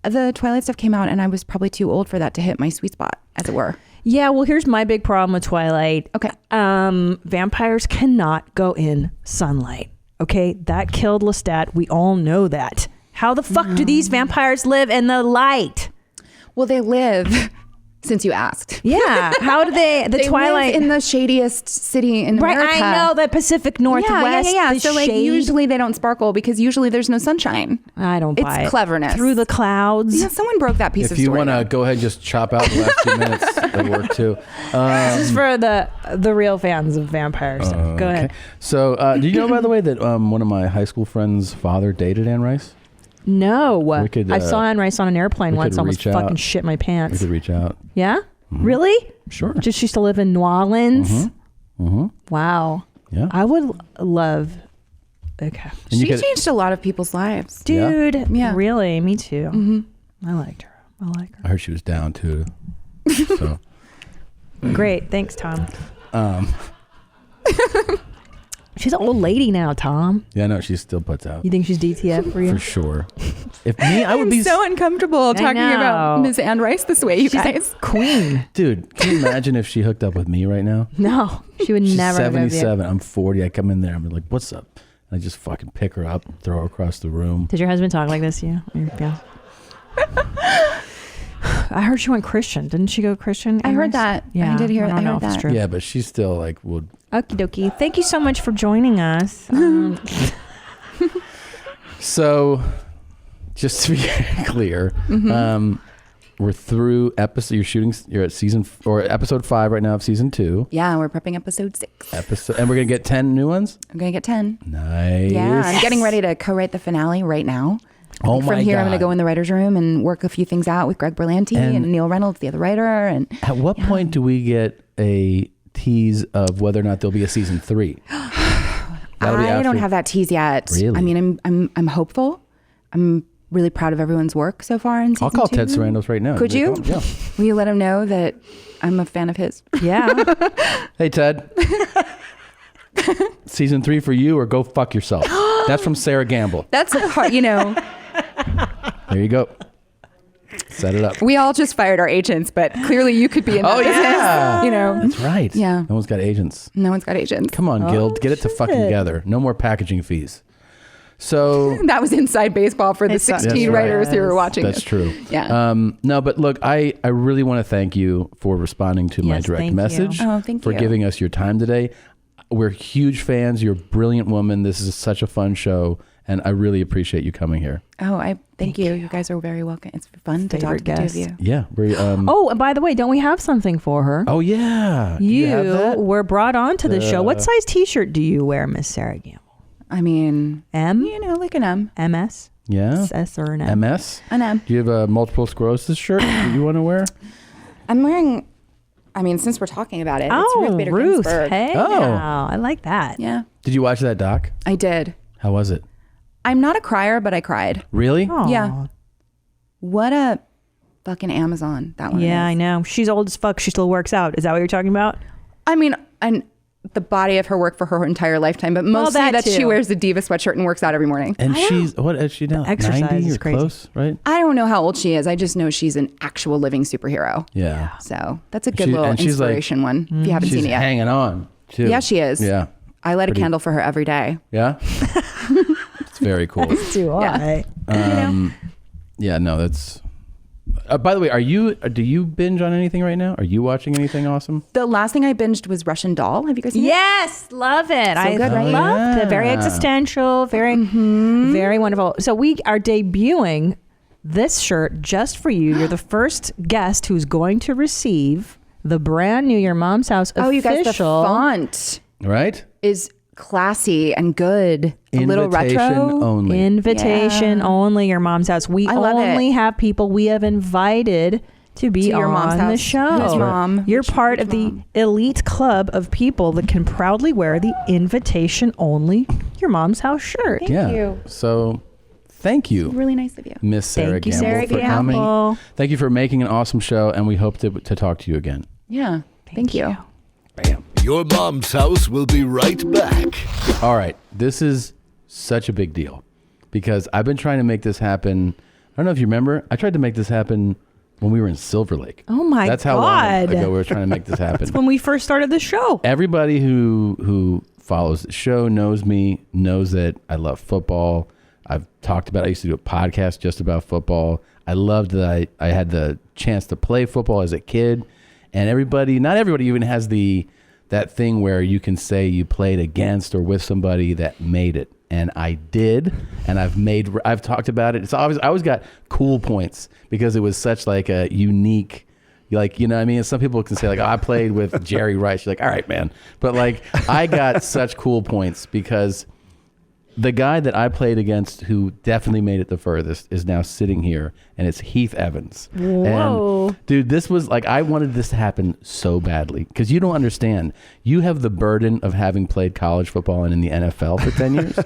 the Twilight stuff came out and I was probably too old for that to hit my sweet spot, as it were. Yeah, well, here's my big problem with Twilight. Okay. Vampires cannot go in sunlight. Okay? That killed Lestat. We all know that. How the fuck do these vampires live in the light? Well, they live... Since you asked. Yeah. How do they... The they Twilight... live in the shadiest city in America. Right, I know, the Pacific Northwest. Yeah. The So like shade. usually they don't sparkle because usually there's no sunshine. I don't buy it. It's cleverness. Through the clouds. Yeah, someone broke that piece of If you story. want to go ahead and just chop out the last 2 minutes, that work too. This is for the real fans of vampires. Go ahead. So, do you know, by the way, that one of my high school friends' father dated Anne Rice? No. We could, I saw Anne Rice on an airplane we once. could Almost reach out. fucking shit my We pants. could reach out. Yeah? Really? Sure. Just she used to live in New Orleans? Wow. Yeah. I would love... Okay. And She changed a lot of people's lives. Dude. Yeah. Really? Me too. I liked her. I heard she was down too. So. Great. Thanks, Tom. She's an old lady now, Tom. Yeah, no, she still puts out. You think she's DTF for you? For sure. If me, I would be so uncomfortable talking about Miss Anne Rice this way, you She's guys. a queen. Dude, can you imagine if she hooked up with me right now? No, she would She's never hook up with you. 77. I'm 40. I come in there. I'm like, what's up? And I just fucking pick her up, throw her across the room. Did your husband talk like this to you? Yeah. I heard she went Christian. Didn't she go Christian? I heard that. Yeah. I did hear. I don't know heard if it's that. true. Yeah, but she's still like would. Okie dokie. Thank you so much for joining us. So, just to be clear, we're through episode. You're at episode 5 right now of season 2. Yeah, we're prepping episode 6. And we're gonna get 10 new ones. I'm gonna get 10. Nice. Yeah, I'm getting ready to co-write the finale right now. Oh From my here, God. I'm going to go in the writer's room and work a few things out with Greg Berlanti and Neil Reynolds, the other writer. And at what point do we get a tease of whether or not there'll be a season 3? I don't have that tease yet. Really? I mean, I'm hopeful. I'm really proud of everyone's work so far in season 2. I'll call Ted Sarandos right now. Could you? Yeah. Will you let him know that I'm a fan of his? Yeah. Hey, Ted. Season 3 for you, or go fuck yourself. That's from Sera Gamble. That's a hard, There you go. Set it up. We all just fired our agents, but clearly you could be in that business. That's right. Yeah. No one's got agents. No one's got agents. Come on, Guild. Get it to fucking together. No more packaging fees. So That was inside baseball for the 16 writers who were watching That's this. true. Yeah. No, but look, I really want to thank you for responding to my Yes, direct thank you. message. Oh, thank for you. giving us your time today. We're huge fans. You're a brilliant woman. This is such a fun show, and I really appreciate you coming here. Oh, I thank you. You guys are very welcome. It's fun to talk to the two of you. Yeah. Oh, and by the way, don't we have something for her? Oh, yeah. Do you have that? were brought on to the show. What size t-shirt do you wear, Miss Sera Gamble? I mean, M? Like an M. MS? Yeah. S or an M? MS? An M. Do you have a multiple sclerosis shirt that you want to wear? I'm wearing, since we're talking about it, it's Ruth Bader Ruth. Ginsburg. Hey, Oh. now. I like that. Yeah. Did you watch that doc? I did. How was it? I'm not a crier, but I cried. Really? Yeah. What a fucking Amazon that one Yeah, is. I know. She's old as fuck. She still works out. Is that what you're talking about? I mean, and the body of her work for her entire lifetime, but mostly that she too. wears a Diva sweatshirt and works out every morning. And what is she now? Exercise 90 is or crazy. close, right? I don't know how old she is. I just know she's an actual living superhero. Yeah. So that's a good She- little and she's like- inspiration one if you haven't She's seen it yet. hanging on, too. Yeah, she is. Yeah. I light Pretty- a candle for her every day. Yeah? It's very cool. Do I? Yeah, no, that's... by the way, do you binge on anything right now? Are you watching anything awesome? The last thing I binged was Russian Doll. Have you guys seen it? Yes, love it. I good, right? loved it. Very existential, very, very wonderful. So we are debuting this shirt just for you. You're the first guest who's going to receive the brand new Your Mom's House official. Oh, you guys, the font Right? is classy and good. A little Invitation retro. only. Invitation Yeah. only, Your Mom's House. We I love only it. have people we have invited to be To your mom's on the house. show. His mom. You're part of the elite club of people that can proudly wear the invitation-only Your Mom's House shirt. Thank you. So, thank you. Really nice of you. Miss Sera Thank you, Gamble, Sera for Gamble. coming. Thank you for making an awesome show, and we hope to talk to you again. Yeah. Thank you. Bam. Your Mom's House will be right back. All right. This is such a big deal because I've been trying to make this happen. I don't know if you remember. I tried to make this happen when we were in Silver Lake. Oh my That's how God. long ago we were trying to make this happen. That's when we first started the show. Everybody who follows the show knows me, knows that I love football. I've talked about, I used to do a podcast just about football. I loved that I had the chance to play football as a kid. And not everybody even has that thing where you can say you played against or with somebody that made it. And I did, and I've talked about it. I always got cool points because it was such like a unique, like, you know what I mean? Some people can say like, oh, I played with Jerry Rice. You're like, all right, man. But like, I got such cool points because the guy that I played against who definitely made it the furthest is now sitting here, and it's Heath Evans. Whoa. And dude, this was like, I wanted this to happen so badly because you don't understand. You have the burden of having played college football and in the NFL for 10 years.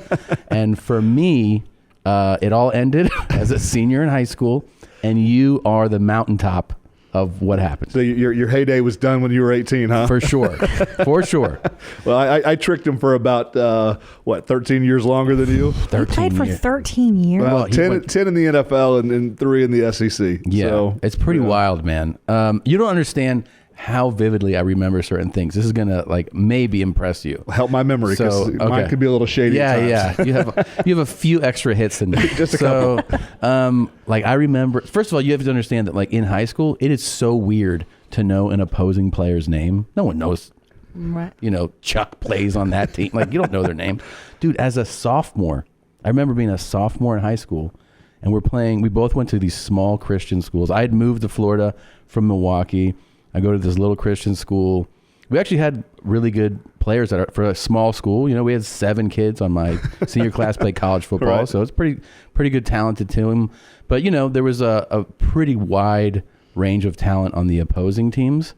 And for me, it all ended as a senior in high school, and you are the mountaintop of what happened. So your heyday was done when you were 18, huh? For sure. For sure. Well, I tricked him for about, 13 years longer than you? 13 Played for 13 years. Well, 10 in the NFL and 3 in the SEC. Yeah, So, it's pretty wild, man. You don't understand how vividly I remember certain things. This is gonna like maybe impress you. Help my memory because mine could be a little shady. Yeah, at times. yeah. You have a few extra hits than me. Just a couple. Like I remember. First of all, you have to understand that like in high school, it is so weird to know an opposing player's name. No one knows. Right. You know, Chuck plays on that team. Like you don't know their name, dude. As a sophomore, I remember being a sophomore in high school, and we're playing. We both went to these small Christian schools. I had moved to Florida from Milwaukee. I go to this little Christian school. We actually had really good players for a small school. You know, we had 7 kids on my senior class play college football, Right. so it's pretty good talented team. But you know, there was a pretty wide range of talent on the opposing teams.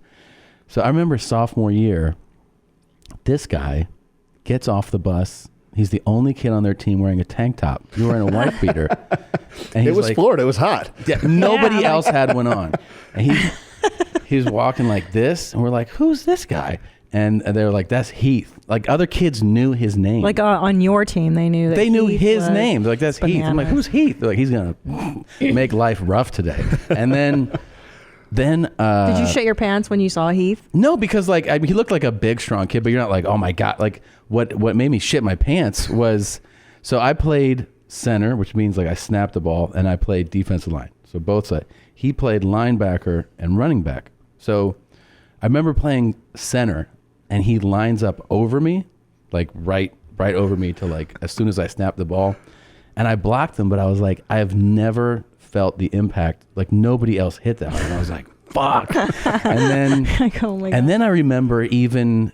So I remember sophomore year, this guy gets off the bus. He's the only kid on their team wearing a tank top. You were wearing a wife beater. And It was Florida. It was hot. Yeah, nobody else had one on. And he was walking like this, and we're like, who's this guy? And they were like, that's Heath. Like other kids knew his name. Like on your team, they knew that They knew Heath his was name. They're like, that's Heath. I'm like, bananas. who's Heath? They're like, he's going to make life rough today. And then Did you shit your pants when you saw Heath? no, because like he looked like a big, strong kid, but you're not like, oh my God. Like what made me shit my pants was, so I played center, which means like I snapped the ball, and I played defensive line. So both sides. He played linebacker and running back. So I remember playing center, and he lines up over me, like right over me to like as soon as I snapped the ball, and I blocked him. But I was like, I have never felt the impact like nobody else hit that. And I was like, fuck. And then Like, oh my God. and then I remember even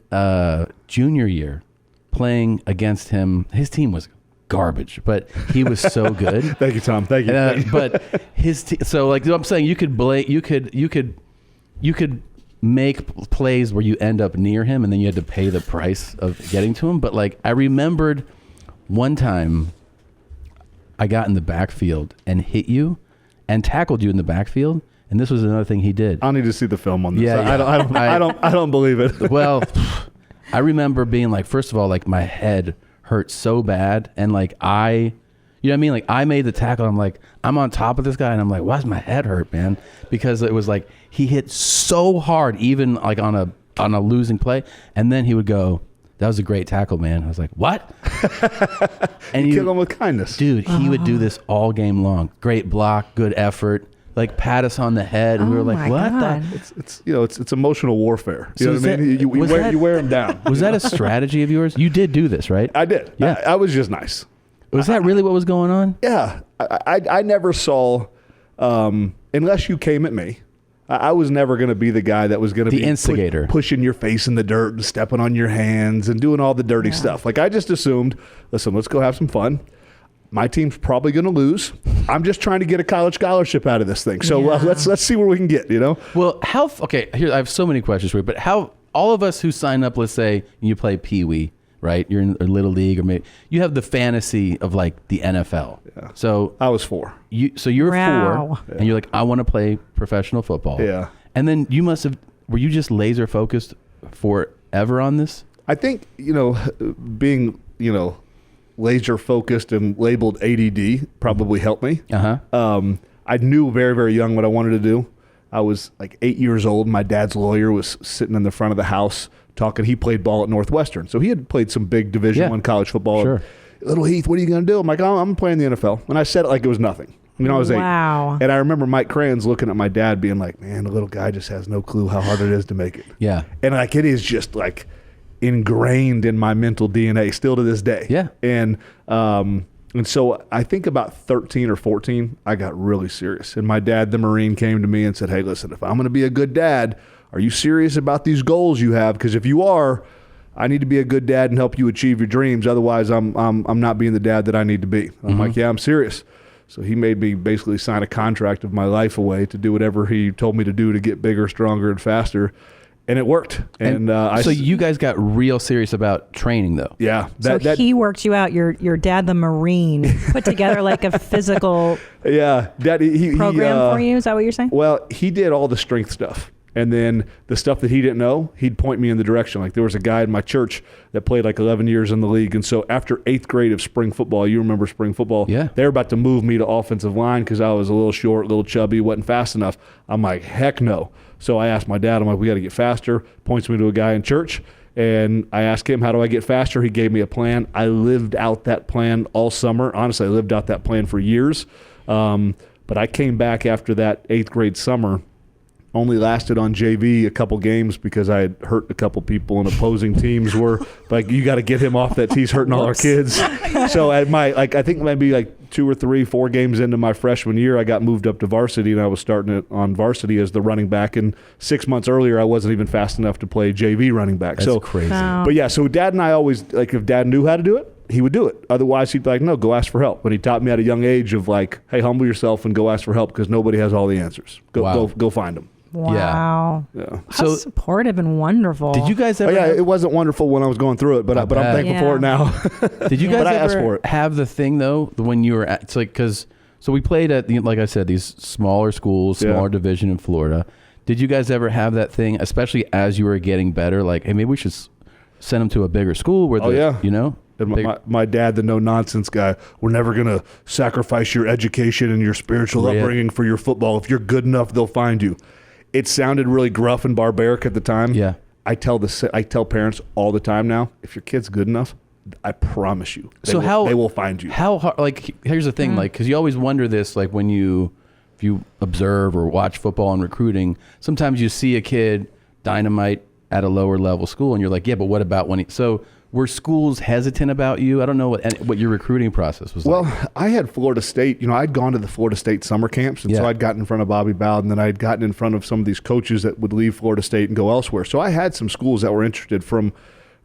junior year playing against him. His team was garbage, but he was so good. Thank you, Tom. Thank you. But so like I'm saying, you could make plays where you end up near him, and then you had to pay the price of getting to him. But like I remembered one time, I got in the backfield and hit you, and tackled you in the backfield. And this was another thing he did. I'll need to see the film on this. Yeah, I don't believe it. Well, I remember being like, first of all, like my head hurt so bad, and like you know what I mean? Like I made the tackle. I'm like, I'm on top of this guy, and I'm like, why does my head hurt, man? Because it was like he hit so hard, even like on a losing play, and then he would go, "That was a great tackle, man." I was like, "What?" And you kill him with kindness, dude. He would do this all game long. Great block, good effort. Like pat us on the head, and we were like, "What?" It's emotional warfare. You know what I mean? You wear them down. Was that a strategy of yours? You did do this, right? I did. Yeah, I was just nice. Was that really what was going on? Yeah, I never saw, unless you came at me. I was never going to be the guy that was going to be the instigator, pushing your face in the dirt and stepping on your hands and doing all the dirty stuff. Like I just assumed, listen, let's go have some fun. my team's probably going to lose. I'm just trying to get a college scholarship out of this thing. So let's see where we can get, Well, here, I have so many questions for you, but how, all of us who sign up, let's say you play Pee Wee, right? You're in a little league, or maybe you have the fantasy of like the NFL. Yeah. So I was 4. So you're Wow. 4, and you're like, I want to play professional football. Yeah. And then were you just laser focused forever on this? I think, being, laser focused and labeled ADD probably helped me. I knew very, very young what I wanted to do. I was like 8 years old. My dad's lawyer was sitting in the front of the house talking. He played ball at Northwestern, so he had played some big Division I college football. Sure. Little Heath, what are you going to do? I'm like, I'm playing the NFL. And I said it like it was nothing. I was 8. Wow. And I remember Mike Crayons looking at my dad being like, man, the little guy just has no clue how hard it is to make it. Yeah. And like it is just like ingrained in my mental DNA still to this day. Yeah. And so I think about 13 or 14, I got really serious. And my dad, the Marine, came to me and said, hey, listen, if I'm going to be a good dad, are you serious about these goals you have? Because if you are, I need to be a good dad and help you achieve your dreams. Otherwise, I'm not being the dad that I need to be. I'm like, yeah, I'm serious. So he made me basically sign a contract of my life away to do whatever he told me to do to get bigger, stronger, and faster. And it worked. And so you guys got real serious about training, though. Yeah. He worked you out. Your dad, the Marine, put together like a physical program for you. Is that what you're saying? Well, he did all the strength stuff. And then the stuff that he didn't know, he'd point me in the direction. Like there was a guy in my church that played like 11 years in the league. And so after 8th grade of spring football, you remember spring football? Yeah. They were about to move me to offensive line because I was a little short, a little chubby, wasn't fast enough. I'm like, heck no. So I asked my dad, I'm like, we got to get faster. Points me to a guy in church. And I asked him, how do I get faster? He gave me a plan. I lived out that plan all summer. Honestly, I lived out that plan for years. But I came back after that 8th grade summer. Only lasted on JV a couple games because I had hurt a couple people, and opposing teams were like, you got to get him off that team. He's hurting all our kids. So at I think maybe like 2 or 3, 4 games into my freshman year, I got moved up to varsity, and I was starting it on varsity as the running back. And 6 months earlier, I wasn't even fast enough to play JV running back. That's crazy. Wow. But yeah, so Dad and I always, like, if Dad knew how to do it, he would do it. Otherwise, he'd be like, no, go ask for help. But he taught me at a young age of like, hey, humble yourself and go ask for help because nobody has all the answers. Go find them. Wow. Yeah. How supportive and wonderful. Did you guys ever? It wasn't wonderful when I was going through it, but I'm thankful for it now. Did you guys but I asked for ever it. have the thing though when you were at, it's like so we played at like I said, these smaller schools, smaller division in Florida. Did you guys ever have that thing, especially as you were getting better? Like, hey, maybe we should send them to a bigger school where And my dad, the no-nonsense guy, we're never going to sacrifice your education and your spiritual upbringing for your football. If you're good enough, they'll find you. It sounded really gruff and barbaric at the time. Yeah. I tell parents all the time now, if your kid's good enough, I promise you, they will find you. How hard? Like, here's the thing, like, because you always wonder this, like if you observe or watch football and recruiting, sometimes you see a kid dynamite at a lower level school, and you're like, yeah, but what about when were schools hesitant about you? I don't know what your recruiting process was like. Well, I had Florida State. I'd gone to the Florida State summer camps, and so I'd gotten in front of Bobby Bowden, and then I'd gotten in front of some of these coaches that would leave Florida State and go elsewhere. So I had some schools that were interested from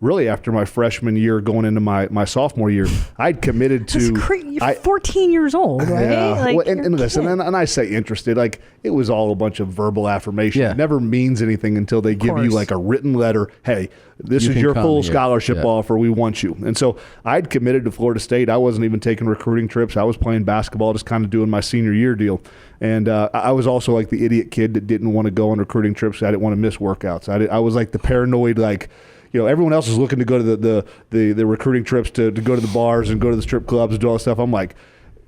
really after my freshman year going into my sophomore year. I'd committed to... You're 14 years old, right? Yeah. Like, and listen, and I say interested, like it was all a bunch of verbal affirmation. It never means anything until they give you like a written letter. Hey, this is your full scholarship offer. We want you. And so I'd committed to Florida State. I wasn't even taking recruiting trips. I was playing basketball, just kind of doing my senior year deal. And I was also like the idiot kid that didn't want to go on recruiting trips. I didn't want to miss workouts. I was like the paranoid, like, everyone else is looking to go to the recruiting trips to go to the bars and go to the strip clubs and do all that stuff. I'm like,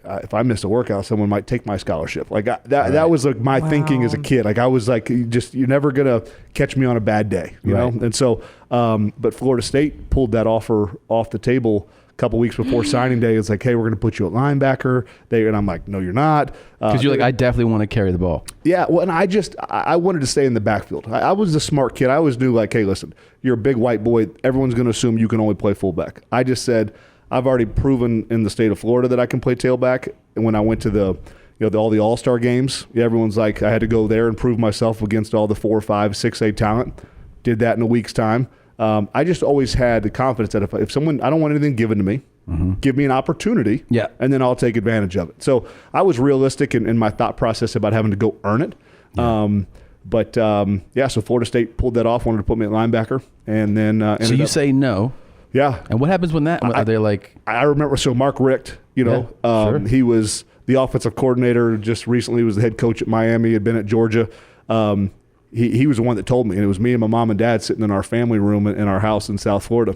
if I missed a workout, someone might take my scholarship. Like that was like my thinking as a kid. Like I was like, you're never gonna catch me on a bad day, you know. And so, but Florida State pulled that offer off the table a couple weeks before signing day. It's like, hey, we're gonna put you at linebacker. And I'm like, no, you're not. Because you're like, I definitely want to carry the ball. Yeah, well, and I wanted to stay in the backfield. I was a smart kid. I always knew, like, hey, listen, you're a big white boy. Everyone's going to assume you can only play fullback. I just said, I've already proven in the state of Florida that I can play tailback. And when I went to all the All-Star games, everyone's like, I had to go there and prove myself against all the 4, 5, 6A talent. Did that in a week's time. I just always had the confidence that if someone, I don't want anything given to me. Give me an opportunity, and then I'll take advantage of it. So I was realistic in my thought process about having to go earn it. So Florida State pulled that off, wanted to put me at linebacker, and then so you say no. Yeah. And what happens when that? Are they like? I remember. So Mark Richt, he was the offensive coordinator. Just recently, was the head coach at Miami. Had been at Georgia. He was the one that told me, and it was me and my mom and dad sitting in our family room in our house in South Florida.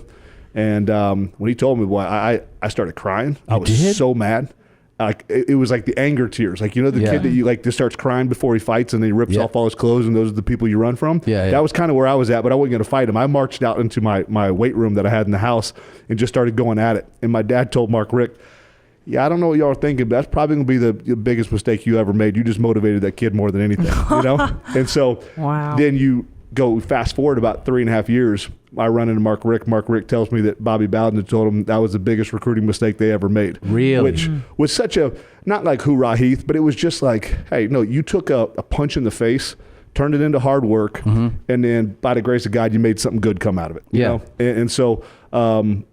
And when he told me, boy, I started crying. I was so mad. Like it was like the anger tears, like the kid that you like just starts crying before he fights, and then he rips off all his clothes, and those are the people you run from. That was kind of where I was at, but I wasn't going to fight him. I marched out into my weight room that I had in the house and just started going at it. And my dad told Mark Richt, I don't know what y'all are thinking, but that's probably going to be the biggest mistake you ever made. You just motivated that kid more than anything, And so then you go fast forward about 3.5 years. I run into Mark Richt. Mark Richt tells me that Bobby Bowden had told him that was the biggest recruiting mistake they ever made. Really? Which was such a, not like hoorah Heath, but it was just like, hey, no, you took a punch in the face, turned it into hard work, and then by the grace of God, you made something good come out of it. You know? And so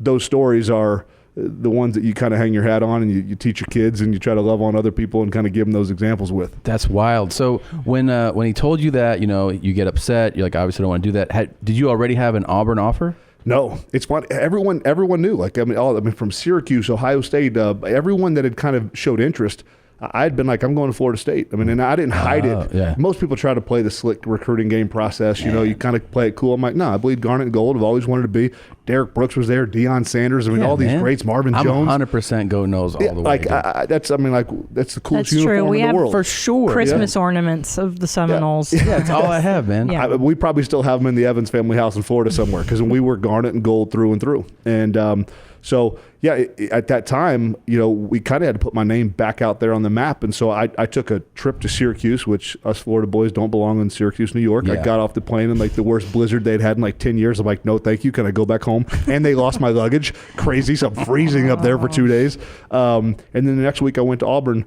those stories are the ones that you kind of hang your hat on, and you teach your kids, and you try to love on other people and kind of give them those examples with. That's wild. So when he told you that, you get upset. You're like, obviously, I don't want to do that. Did you already have an Auburn offer? No, it's fun. Everyone knew. Like from Syracuse, Ohio State, everyone that had kind of showed interest. I had been like, I'm going to Florida State. I mean, and I didn't hide it. Yeah. Most people try to play the slick recruiting game process. You kind of play it cool. I'm like, no, I bleed garnet and gold. I've always wanted to be. Derek Brooks was there. Deion Sanders. I mean, all these greats. Marvin Jones. I'm 100% go nose all the way. That's the coolest That's true. uniform We in have the world. for sure Christmas ornaments of the Seminoles. Yeah, that's all I have, man. Yeah. We probably still have them in the Evans family house in Florida somewhere because we were garnet and gold through and through. And so, at that time, we kind of had to put my name back out there on the map. And so I took a trip to Syracuse, which us Florida boys don't belong in Syracuse, New York. I got off the plane in like the worst blizzard they'd had in like 10 years. I'm like, no, thank you. Can I go back home? And they lost my luggage. Crazy. So I'm freezing up there for 2 days. And then the next week I went to Auburn,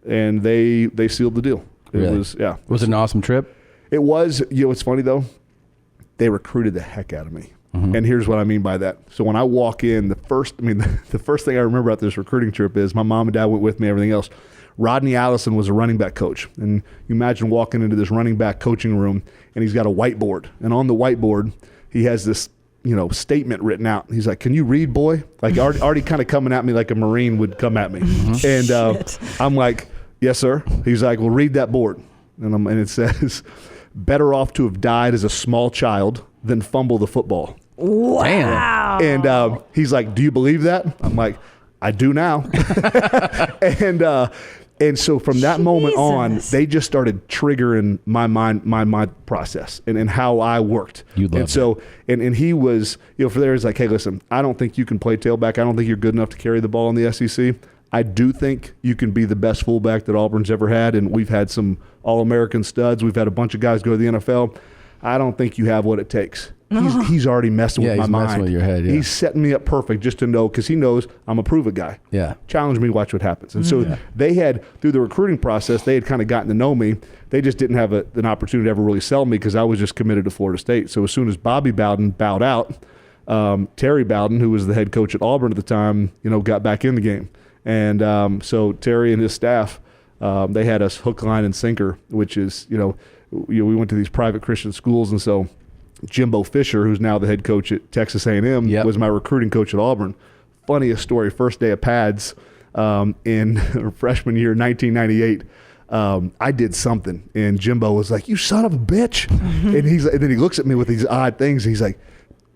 and they sealed the deal. Was it an awesome trip? It was. It's funny, though. They recruited the heck out of me. And here's what I mean by that. So when I walk in, the first thing I remember about this recruiting trip is my mom and dad went with me, everything else. Rodney Allison was a running back coach. And you imagine walking into this running back coaching room, and he's got a whiteboard. And on the whiteboard, he has this, statement written out. He's like, can you read, boy? Like already kind of coming at me like a Marine would come at me. And I'm like, yes, sir. He's like, well, read that board. And it says, better off to have died as a small child than fumble the football. Wow. And he's like, do you believe that? I'm like, I do now. And so from that moment on, they just started triggering my mind process and how I worked. And he was, for there, he's like, hey, listen, I don't think you can play tailback. I don't think you're good enough to carry the ball in the SEC. I do think you can be the best fullback that Auburn's ever had, and we've had some All-American studs. We've had a bunch of guys go to the NFL. I don't think you have what it takes. He's already messing with my mind. Messing with your head, He's setting me up perfect just to know, because he knows I'm a prove-it guy. Yeah. Challenge me, watch what happens. And so they had, through the recruiting process, they had kind of gotten to know me. They just didn't have an opportunity to ever really sell me because I was just committed to Florida State. So as soon as Bobby Bowden bowed out, Terry Bowden, who was the head coach at Auburn at the time, got back in the game. And so Terry and his staff, they had us hook, line, and sinker, which is, we went to these private Christian schools, and so Jimbo Fisher, who's now the head coach at Texas A&M, was my recruiting coach at Auburn. Funniest story, first day of pads in freshman year, 1998, I did something, and Jimbo was like, you son of a bitch. And then he looks at me with these odd things, and he's like,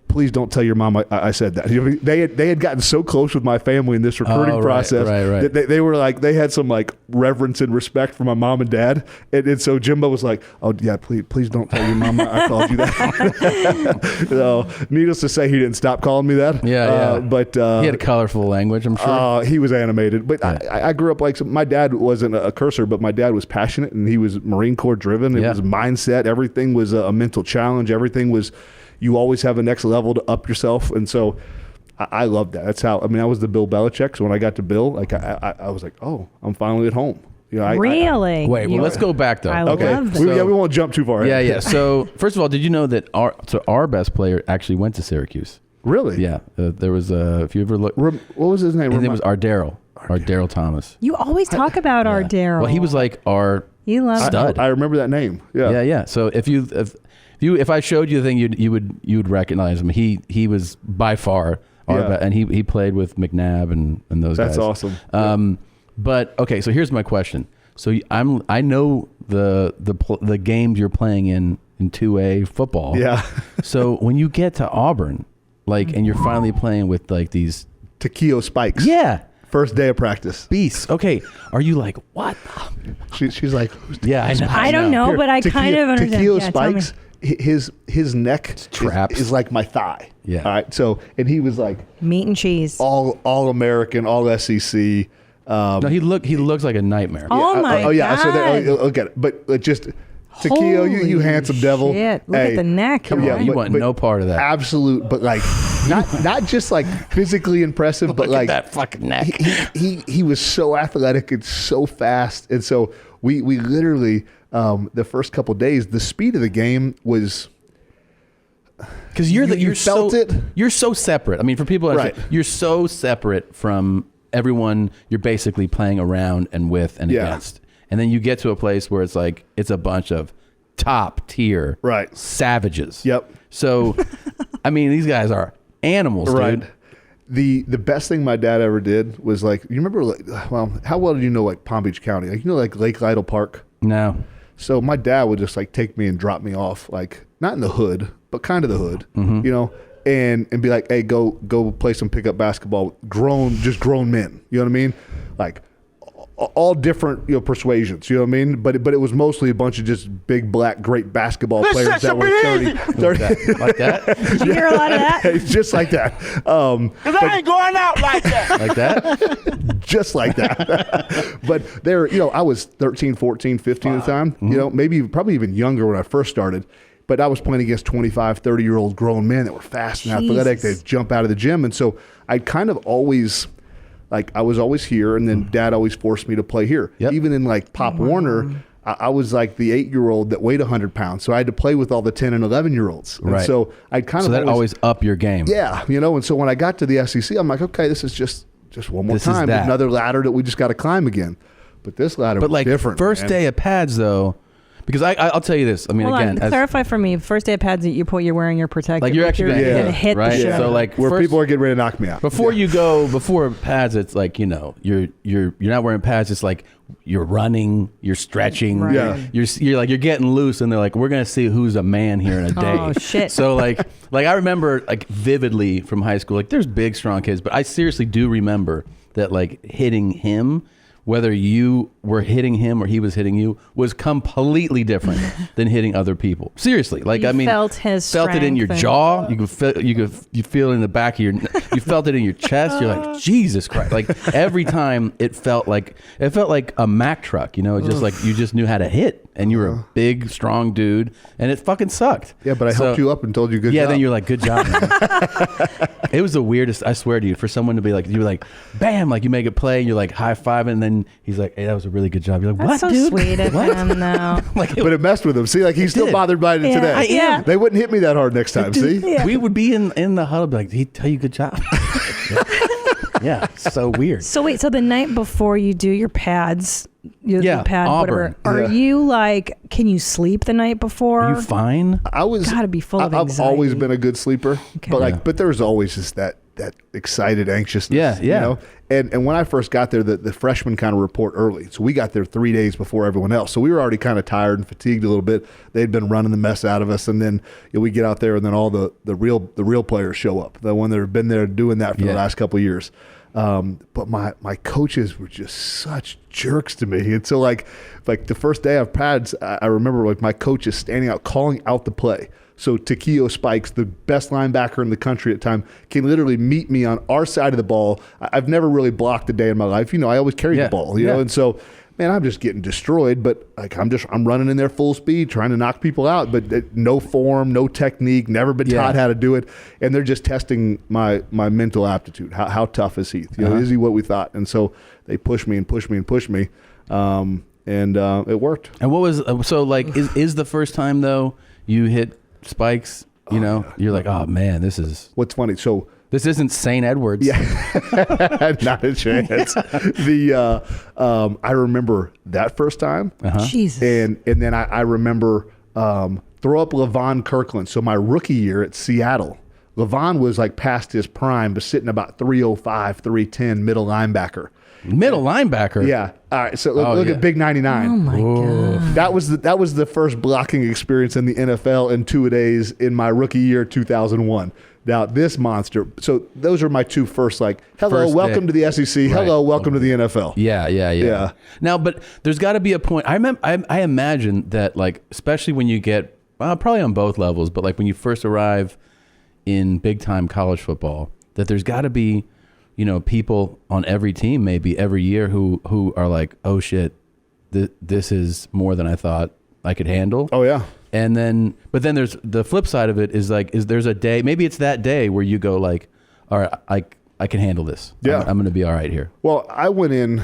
please don't tell your mom I said that. They had gotten so close with my family in this recruiting process that they were like, they had some like reverence and respect for my mom and dad. And so Jimbo was like, oh yeah, please don't tell your mom I called you that. So, needless to say, he didn't stop calling me that. But he had a colorful language, I'm sure. He was animated. But I grew up like, my dad wasn't a cursor, but my dad was passionate, and he was Marine Corps driven. It was mindset. Everything was a mental challenge. Everything was, you always have a next level to up yourself. And so I love that. That's how, I was the Bill Belichick. So when I got to Bill, like I was like, oh, I'm finally at home. Really? Wait, well, let's go back though. Okay. We won't jump too far. Yeah. So first of all, did you know that our best player actually went to Syracuse? Really? Yeah. There was if you ever look, what was his name? His name was Ardell Thomas. You always talk about our Daryl. Well, he was like our stud. I remember that name. Yeah. Yeah. So if I showed you the thing, you would recognize him. He was by far our best, and he played with McNabb and those guys. That's awesome. But okay, so here's my question. So I know the games you're playing in 2A football. Yeah. So when you get to Auburn, and you're finally playing with these Taquillo Spikes. Yeah. First day of practice. Beasts. Okay. Are you like, what? She's like, yeah, I know. I don't know, but I kind of understand. Taquillo Yeah, Spikes, his neck is like my thigh. Yeah. All right. So, and he was like meat and cheese. All American, all SEC. No, he looks like a nightmare. Oh my God. Oh yeah. So look at it. But just Taquillo, you handsome devil. Shit. Look at the neck. You want no part of that. Absolute, but not just physically impressive, but Look at that fucking neck. He was so athletic and so fast, and so we literally the first couple of days, the speed of the game was. Because you're so separate. I mean, for people, Right. you're so separate from everyone you're basically playing around and with and against. And then you get to a place where it's a bunch of top tier savages. Yep. So, I mean, these guys are animals, dude. The best thing my dad ever did was you remember how well do you know Palm Beach County? Lake Lytle Park? No. So my dad would just take me and drop me off not in the hood, but kind of the hood, and be like, hey, go play some pickup basketball with grown men. You know what I mean? All different persuasions, you know what I mean? But it was mostly a bunch of just big black great basketball players that were 30 like that. Did you hear a lot of that? Just like that. Because I ain't going out like that. Like that? Just like that. But I was 13, 14, 15 at the time, probably even younger when I first started. But I was playing against 25, 30-year-old grown men that were fast and athletic. They'd jump out of the gym. And so I kind of always... I was always here, and then Dad always forced me to play here. Yep. Even in Pop Warner, I was the 8-year-old that weighed 100 pounds, so I had to play with all the 10 and 11-year-olds. And right. so I kind of that always up your game. Yeah, and so when I got to the SEC, I'm like, okay, this is just one more time, another ladder that we just got to climb again. But this ladder was different. First day of pads though. Because I'll tell you this. I mean, again, clarify for me. First day of pads, you're wearing your protective. You're actually gonna hit right? the show. So where people are getting ready to knock me out. Before pads, it's you're not wearing pads. It's you're running, you're stretching. Right. Yeah. You're getting loose, and they're we're gonna see who's a man here in a day. Oh shit. So I remember vividly from high school. There's big strong kids, but I seriously do remember that hitting him. Whether you were hitting him or he was hitting you was completely different than hitting other people. Seriously, felt his felt it in your strength jaw. You feel it in the back of your. You felt it in your chest. You're like, Jesus Christ! Every time it felt like a Mack truck. Just you just knew how to hit, and you were a big, strong dude, and it fucking sucked. Yeah, but I helped you up and told you good job. Yeah, then you're like, good job, man. It was the weirdest. I swear to you, for someone to be you were bam, you make a play, and you're high fiving, and then he's like, hey, that was a really good job. You're like, That's what, so dude? sweet of him, though. But it messed with him. See, he's still bothered by it today. Yeah. They wouldn't hit me that hard next time. See, we would be in the huddle, be like, did he tell you good job? Yeah, so weird. So wait, the night before you do your pads, your pad, Auburn. whatever, are you can you sleep the night before? Are you fine? I was gotta be full of I've anxiety. always been a good sleeper, Okay. but there was always just that excited anxiousness. Yeah. And when I first got there, the freshmen kind of report early, so we got there 3 days before everyone else. So we were already kind of tired and fatigued a little bit. They'd been running the mess out of us, and then we get out there, and then all the real players show up, the one that have been there doing that for the last couple of years. But my coaches were just such jerks to me. And so the first day of pads, I remember my coach is standing out, calling out the play. So Taquillo Spikes, the best linebacker in the country at the time, can literally meet me on our side of the ball. I've never really blocked a day in my life. I always carry the ball, you know? And so, man, I'm just getting destroyed, but I'm running in there full speed, trying to knock people out, but no form, no technique, never been taught how to do it. And they're just testing my mental aptitude. How tough is Heath? Is he what we thought? And so they push me and push me and push me. And it worked. And what was, is the first time though you hit Spikes You know, you're like, oh man, this is what's funny. So this isn't St. Edward's. Yeah, not a chance. I remember that first time. Jesus. And then I remember throw up Levon Kirkland. So my rookie year at Seattle, Levon was like past his prime, but sitting about 305, 310, middle linebacker. Middle linebacker. Yeah. All right. So look at Big 99. Oh my God. That was the first blocking experience in the NFL in 2 days in my rookie year, 2001. Now this monster. So those are my two first. Like, hello, First welcome day. to the SEC. Right. Hello, welcome to the NFL. Yeah. Now, but there's got to be a point. I imagine that, like, especially when you get probably on both levels, but like when you first arrive in big time college football, that there's got to be, you know, people on every team maybe every year who are like, oh shit, this is more than I thought I could handle. Oh yeah. And then, but then there's the flip side of it is like, there's a day, maybe it's that day where you go like, all right, I can handle this. Yeah. I'm going to be all right here. Well, I went in,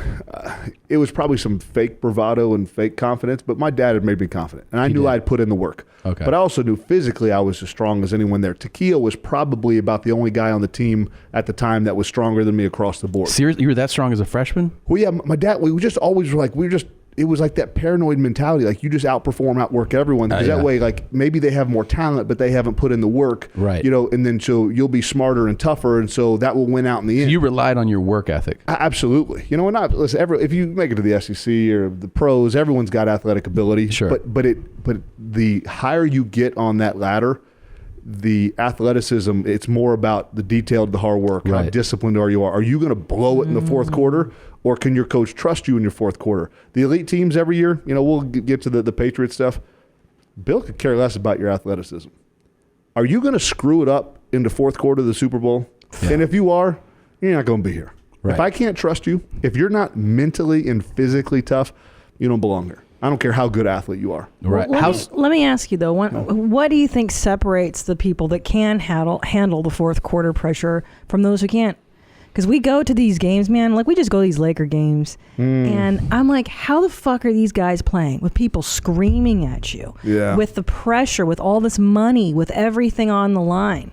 it was probably some fake bravado and fake confidence, but my dad had made me confident. And I knew I'd put in the work. Okay. But I also knew physically I was as strong as anyone there. Takia was probably about the only guy on the team at the time that was stronger than me across the board. Seriously, you were that strong as a freshman? Well, yeah, my dad, we just always were like, it was like that paranoid mentality. Like, you just outwork everyone. Because that way, like, maybe they have more talent, but they haven't put in the work. Right. You know, and then so you'll be smarter and tougher, and so that will win out in the end. So you relied on your work ethic. Absolutely. You know, and listen, if you make it to the SEC or the pros, everyone's got athletic ability. Sure. But the higher you get on that ladder, the athleticism, it's more about the detailed, the hard work, how disciplined are you. Are you going to blow it in the fourth quarter, or can your coach trust you in your fourth quarter? The elite teams every year, you know, we'll get to the Patriots stuff. Bill could care less about your athleticism. Are you going to screw it up in the fourth quarter of the Super Bowl? Yeah. And if you are, you're not going to be here. Right. If I can't trust you, if you're not mentally and physically tough, you don't belong here. I don't care how good athlete you are. Right. Let me ask you though, what do you think separates the people that can handle the fourth quarter pressure from those who can't? Because we go to these games, man, like we just go to these Laker games, and I'm like, how the fuck are these guys playing with people screaming at you, with the pressure, with all this money, with everything on the line?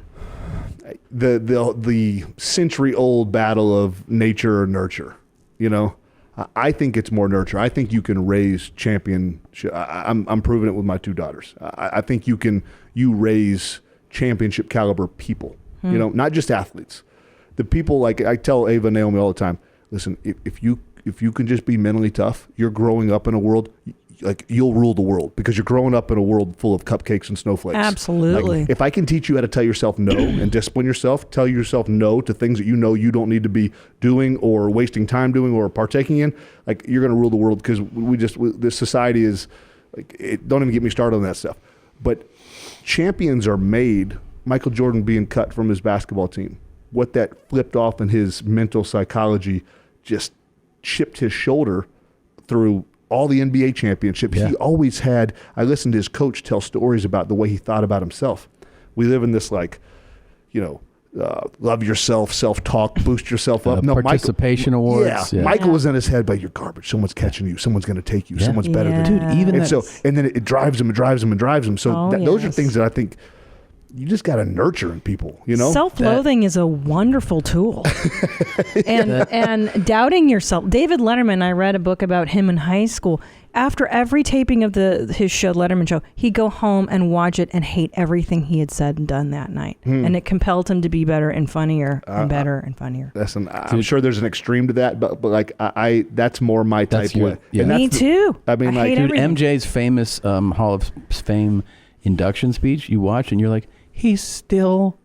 The century-old battle of nature or nurture, you know? I think it's more nurture. I think you can raise championship. I'm proving it with my two daughters. I think you raise championship caliber people, you know, not just athletes. The people, like I tell Ava and Naomi all the time, listen, if you can just be mentally tough, you're growing up in a world, like you'll rule the world because you're growing up in a world full of cupcakes and snowflakes. Absolutely. Like, if I can teach you how to tell yourself no and discipline yourself, tell yourself no to things that you know you don't need to be doing or wasting time doing or partaking in, like you're going to rule the world because this society is, like, don't even get me started on that stuff. But champions are made, Michael Jordan being cut from his basketball team, what that flipped off in his mental psychology just chipped his shoulder through all the NBA championships. Yeah. He always had, I listened to his coach tell stories about the way he thought about himself. We live in this, like, you know, love yourself, self-talk, boost yourself up. No, participation awards. Yeah. Michael was in his head, but you're garbage. Someone's catching you. Someone's going to take you. Someone's better than you. Dude, even and then it drives him and drives him and drives him. So those are things that I think you just got to nurture in people, you know? Self-loathing is a wonderful tool. and doubting yourself. David Letterman, I read a book about him in high school. After every taping of his show, Letterman Show, he'd go home and watch it and hate everything he had said and done that night. And it compelled him to be better and funnier and better and funnier. Listen, I'm sure there's an extreme to that, but like I that's more my type way. Yeah. Me too. I mean, like, dude, MJ's famous Hall of Fame induction speech, you watch and you're like, he's still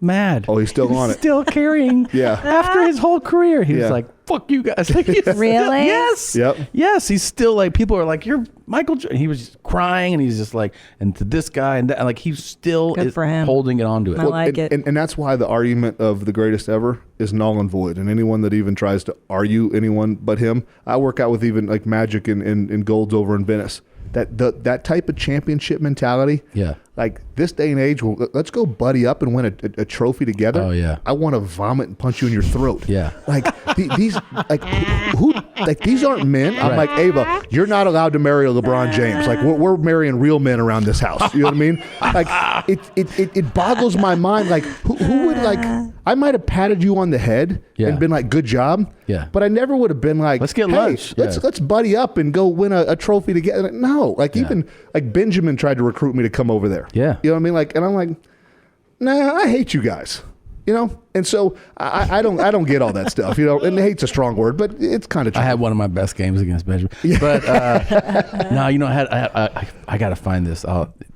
mad. Oh, he's still on it. Still carrying. After his whole career, he was like, "Fuck you guys." Like, really? Yes. Yep. Yes. He's still like, people are like, "You're Michael." He was just crying, and he's just like, and to this guy, and that, like, he still is holding it onto it. I like it. And that's why the argument of the greatest ever is null and void. And anyone that even tries to argue anyone but him, I work out with even like Magic and Golds over in Venice. That type of championship mentality. Yeah. Like this day and age, let's go buddy up and win a trophy together. Oh yeah. I want to vomit and punch you in your throat. Yeah. Like these, like who like these aren't men. I'm like, Ava, you're not allowed to marry a LeBron James. Like we're marrying real men around this house. You know what I mean? Like it boggles my mind. Like who would like? I might have patted you on the head and been like, good job. Yeah. But I never would have been like, let's get hey, lunch. Let's buddy up and go win a trophy together. No, like even like Benjamin tried to recruit me to come over there. Yeah. You know what I mean? Like, and I'm like, nah, I hate you guys. You know, and so I don't get all that stuff. You know, and hate's a strong word, but it's kind of true. I had one of my best games against Benjamin. Yeah. But no, you know, I got to find this.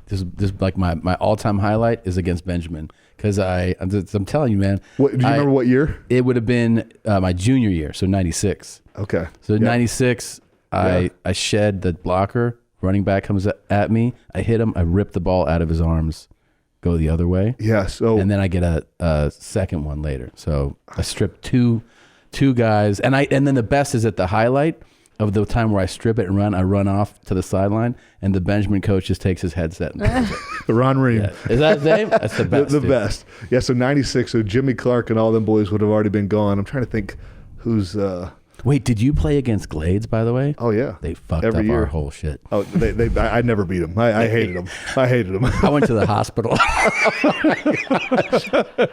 This like my all-time highlight is against Benjamin because I'm telling you, man. Do you remember what year? It would have been my junior year, so 96. Okay. So 96, I shed the blocker. Running back comes at me. I hit him. I ripped the ball out of his arms. Go the other way. Yeah. So and then I get a second one later. So I stripped two guys, and then the best is at the highlight of the time where I strip it and run. I run off to the sideline, and the Benjamin coach just takes his headset and throws it. The Ron Ream. Yeah. Is that his name? That's the best. The best. Yeah. So 96. So Jimmy Clark and all them boys would have already been gone. I'm trying to think who's. Wait, did you play against Glades, by the way? Oh, yeah. They fucked Every up year. our whole shit. Oh, I never beat them. I hated them. I hated them. I went to the hospital.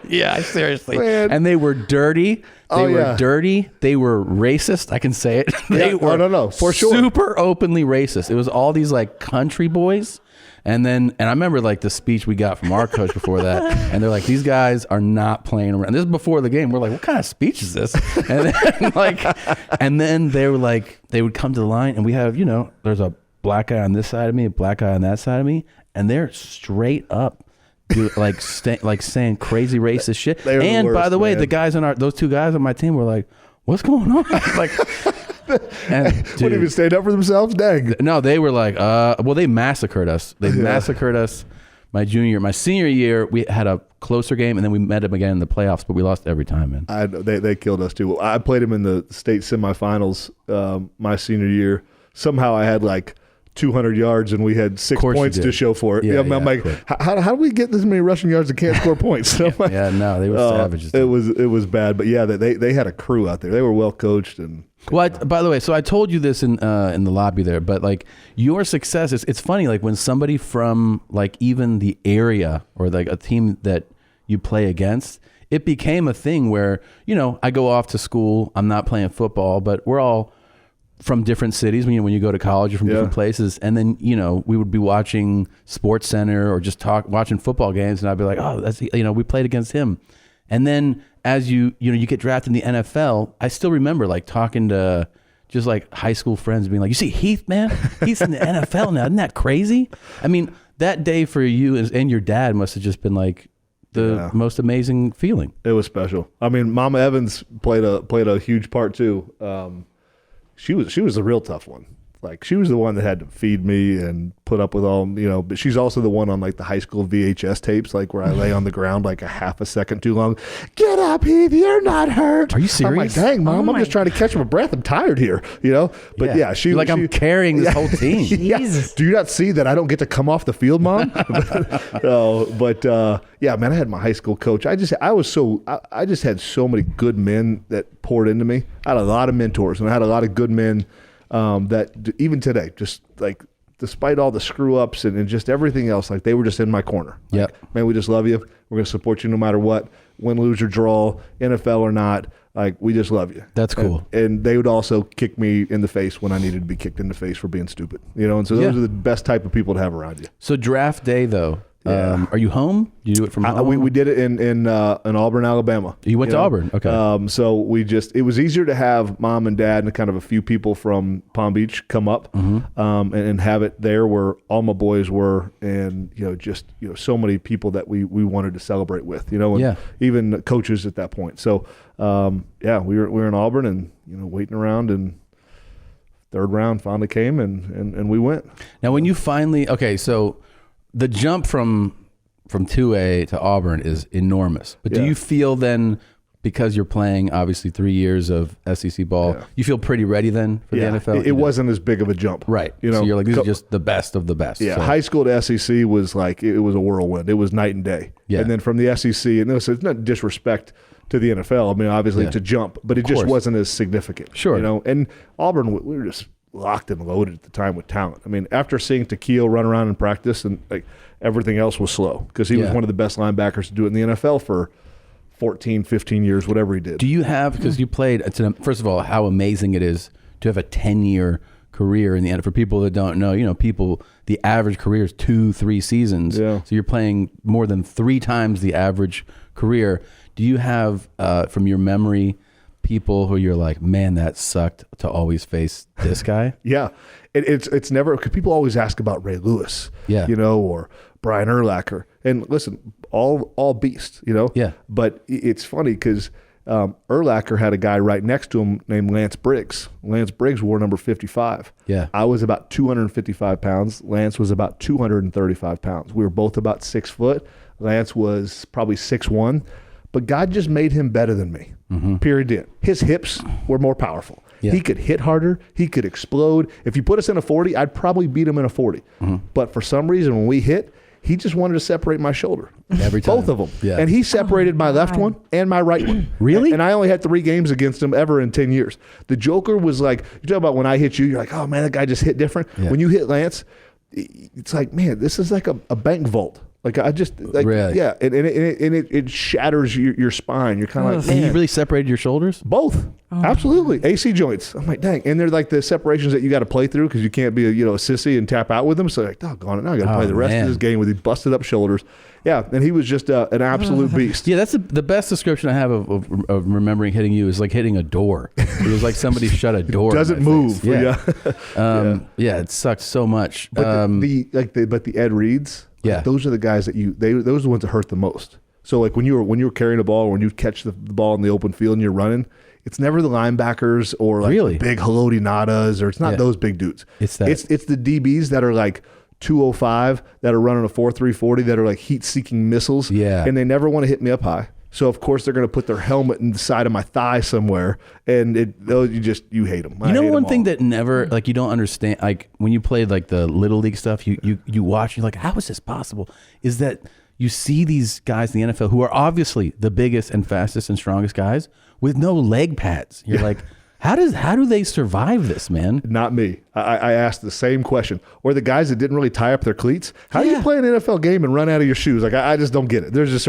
Yeah, seriously. Man. And they were dirty. They were dirty. They were racist. I can say it. They were no, for sure. Super openly racist. It was all these like country boys. And I remember like the speech we got from our coach before that, and they're like, "These guys are not playing around." This is before the game. We're like, "What kind of speech is this?" And then they were like, they would come to the line, and we have, you know, there's a black guy on this side of me, a black guy on that side of me, and they're straight up, like saying crazy racist shit. And the worst, by the way, man. the guys those two guys on my team were like, "What's going on?" Like. Wouldn't even stand up for themselves? Dang. No, they were like, well, they massacred us. They massacred us my senior year. We had a closer game, and then we met them again in the playoffs, but we lost every time, man. They killed us too. I played them in the state semifinals my senior year. Somehow I had like 200 yards, and we had 6 points to show for it. Yeah, I'm like, how do we get this many rushing yards and can't score points? So like, no, they were savages. It was bad, but yeah, they had a crew out there. They were well coached and. Well, by the way, so I told you this in the lobby there, but like your success it's funny, like when somebody from like even the area or like a team that you play against, it became a thing where, you know, I go off to school, I'm not playing football, but we're all from different cities when you go to college, you're from different places, and then, you know, we would be watching Sports Center or just watching football games, and I'd be like, oh, that's, you know, we played against him. And then as you get drafted in the NFL, I still remember like talking to just like high school friends being like, you see Heath, man? He's in the NFL now. Isn't that crazy? I mean, that day for you and your dad must have just been like the most amazing feeling. It was special. I mean, Mama Evans played a huge part too. She was the real tough one. Like, she was the one that had to feed me and put up with all, you know, but she's also the one on like the high school VHS tapes, like where I lay on the ground like a half a second too long. Get up, Heath, you're not hurt. Are you serious? I'm like, dang, Mom, I'm just trying to catch my breath. I'm tired here, you know? But yeah, she like, I'm carrying this whole team. Jesus. Do you not see that I don't get to come off the field, Mom? Yeah, man, I had my high school coach. I just had so many good men that poured into me. I had a lot of mentors, and I had a lot of good men that even today, just like despite all the screw ups and just everything else, like they were just in my corner. Yeah, like, man, we just love you. We're going to support you no matter what, win, lose, or draw, NFL or not. Like, we just love you. That's cool. And they would also kick me in the face when I needed to be kicked in the face for being stupid. You know, and so those are the best type of people to have around you. So draft day though. Are you home? You do it from home? We did it in Auburn, Alabama. You went to Auburn, okay. So it was easier to have Mom and Dad and kind of a few people from Palm Beach come up and have it there where all my boys were, and so many people that we wanted to celebrate with, and even coaches at that point. So we were in Auburn and waiting around, and third round finally came and we went. Now when you finally so the jump from 2A to Auburn is enormous. But do you feel then, because you're playing obviously 3 years of SEC ball, you feel pretty ready then for the NFL? It wasn't as big of a jump. Right. So you're like, these are just the best of the best. Yeah, so. High school to SEC was like, it was a whirlwind. It was night and day. Yeah. And then from the SEC, and it's not disrespect to the NFL. I mean, obviously to jump, but it just wasn't as significant. Sure. You know, and Auburn, we were just locked and loaded at the time with talent. I mean, after seeing Tequil run around in practice and like everything else was slow because he was one of the best linebackers to do it in the NFL for 14, 15 years, whatever he did. Do you have, because you played, first of all, how amazing it is to have a 10-year career in the NFL. For people that don't know, the average career is 2-3 seasons. Yeah. So you're playing more than 3 times the average career. Do you have, from your memory, people who you're like, man, that sucked to always face this guy? Yeah. It's never, because people always ask about Ray Lewis, or Brian Urlacher. And listen, all beasts, Yeah. But it's funny because Urlacher had a guy right next to him named Lance Briggs. Lance Briggs wore number 55. Yeah. I was about 255 pounds. Lance was about 235 pounds. We were both about 6 foot. Lance was probably 6'1", but God just made him better than me. Period. End. His hips were more powerful. Yeah. He could hit harder. He could explode. If you put us in a 40, I'd probably beat him in a 40. But for some reason, when we hit, he just wanted to separate my shoulder. Every time. Both of them. Yeah. And he separated my left one and my right one. Really? And I only had 3 games against him ever in 10 years. The Joker was like, you talk about when I hit you, you're like, oh man, that guy just hit different. Yeah. When you hit Lance, it's like, man, this is like a bank vault. Like I just, like, really? Yeah, and it shatters your spine. You're kind of like, And man. you really separated your shoulders? Both. Absolutely. AC joints. I'm like, dang. And they're like the separations that you got to play through because you can't be a sissy and tap out with them. So like, doggone it, now I got to play the rest of this game with these busted up shoulders. Yeah, and he was just an absolute beast. Yeah, that's the best description I have of remembering hitting you is like hitting a door. It was like somebody shut a door. Doesn't in my move. face. Yeah. Yeah, it sucks so much. But the Ed Reeds. Yeah. Those are the guys that those are the ones that hurt the most. So like when you were carrying the ball or when you catch the ball in the open field and you're running, it's never the linebackers or like Really? big Haloti Nadas or it's not those big dudes. It's that. It's the DBs that are like 205 that are running a 4.340 that are like heat-seeking missiles. Yeah. And they never want to hit me up high. So of course they're going to put their helmet in the side of my thigh somewhere, and you hate them. One thing that never like you don't understand, like when you played like the little league stuff, you watch, you're like, how is this possible? Is that you see these guys in the NFL who are obviously the biggest and fastest and strongest guys with no leg pads. You're like, how do they survive this, man? Not me. I asked the same question. Or the guys that didn't really tie up their cleats. How do you play an NFL game and run out of your shoes? Like I just don't get it. They're just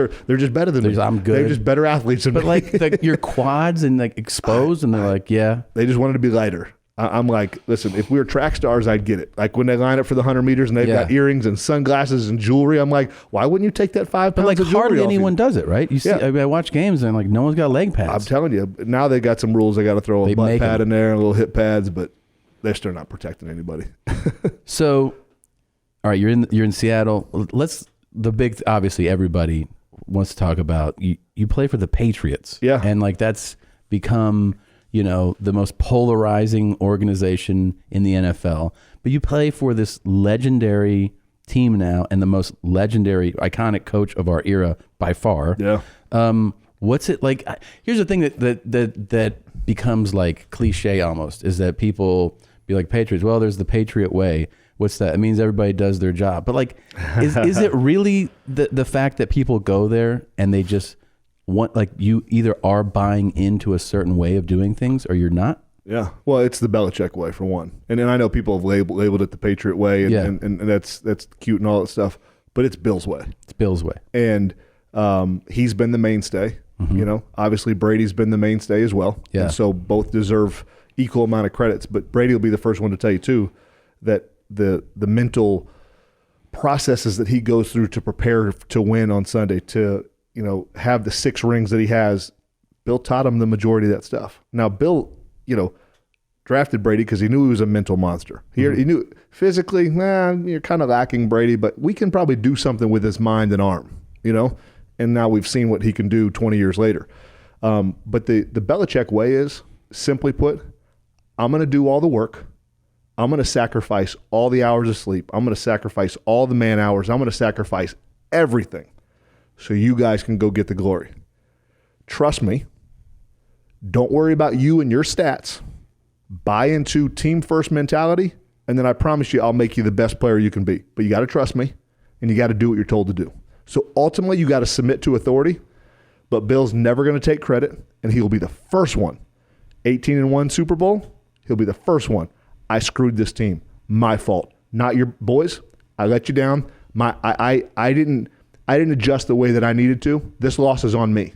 better than me. I'm good. They're just better athletes than me. But like your quads and like exposed, and they're like, yeah. They just wanted to be lighter. I'm like, listen, if we were track stars, I'd get it. Like when they line up for the 100 meters and they've got earrings and sunglasses and jewelry, I'm like, why wouldn't you take that 5 pounds But like of jewelry hardly off anyone you? does it, right? You see, I watch games and like no one's got leg pads. I'm telling you, now they got some rules. They got to throw a butt pad in there and little hip pads, but they're still not protecting anybody. So, all right, you're in Seattle. Obviously everybody wants to talk about you play for the Patriots. Yeah. And like that's become, the most polarizing organization in the NFL. But you play for this legendary team now and the most legendary, iconic coach of our era by far. Yeah. What's it like? Here's the thing that becomes like cliche almost is that people be like, Patriots, well, there's the Patriot way. What's that? It means everybody does their job. But like, is it really the fact that people go there and they just want, like, you either are buying into a certain way of doing things or you're not? Yeah. Well, it's the Belichick way for one. And then I know people have labeled it the Patriot way and that's cute and all that stuff, but it's Bill's way. It's Bill's way. And he's been the mainstay. Obviously Brady's been the mainstay as well. Yeah. And so both deserve equal amount of credits, but Brady will be the first one to tell you too that the mental processes that he goes through to prepare to win on Sunday, to have the 6 rings that he has, Bill taught him the majority of that stuff. Now Bill, drafted Brady because he knew he was a mental monster. He knew physically, you're kind of lacking Brady, but we can probably do something with his mind and arm, and now we've seen what he can do 20 years later. But the Belichick way is, simply put, I'm going to do all the work. I'm going to sacrifice all the hours of sleep. I'm going to sacrifice all the man hours. I'm going to sacrifice everything so you guys can go get the glory. Trust me. Don't worry about you and your stats. Buy into team first mentality, and then I promise you I'll make you the best player you can be. But you got to trust me, and you got to do what you're told to do. So ultimately you got to submit to authority, But Bill's never going to take credit, and he will be the first one. 18-1 Super Bowl, he'll be the first one. I screwed this team. My fault. Not your boys. I let you down. I didn't adjust the way that I needed to. This loss is on me.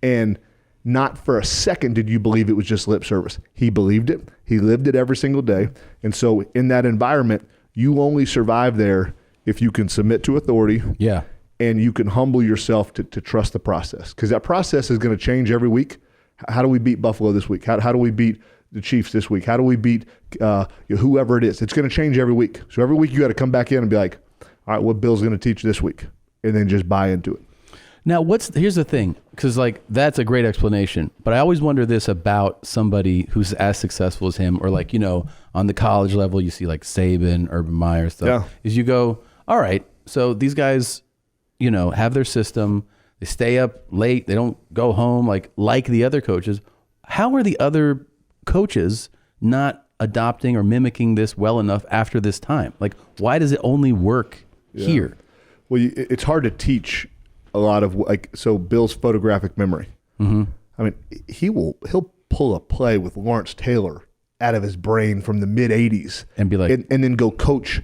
And not for a second did you believe it was just lip service. He believed it. He lived it every single day. And so in that environment, you only survive there if you can submit to authority. Yeah. And you can humble yourself to trust the process. Because that process is going to change every week. How do we beat Buffalo this week? How do we beat the Chiefs this week? How do we beat whoever it is? It's going to change every week. So every week you got to come back in and be like, all right, what Bill's going to teach this week? And then just buy into it. Now, here's the thing, because like that's a great explanation, but I always wonder this about somebody who's as successful as him, or like, on the college level, you see like Saban, Urban Meyer stuff. Yeah. Is you go, all right, so these guys, have their system, they stay up late, they don't go home like the other coaches. How are the other coaches not adopting or mimicking this well enough after this time? Like, why does it only work here? Well, it's hard to teach a lot of Bill's photographic memory. Mm-hmm. I mean, he'll pull a play with Lawrence Taylor out of his brain from the mid '80s and be like, and then go coach,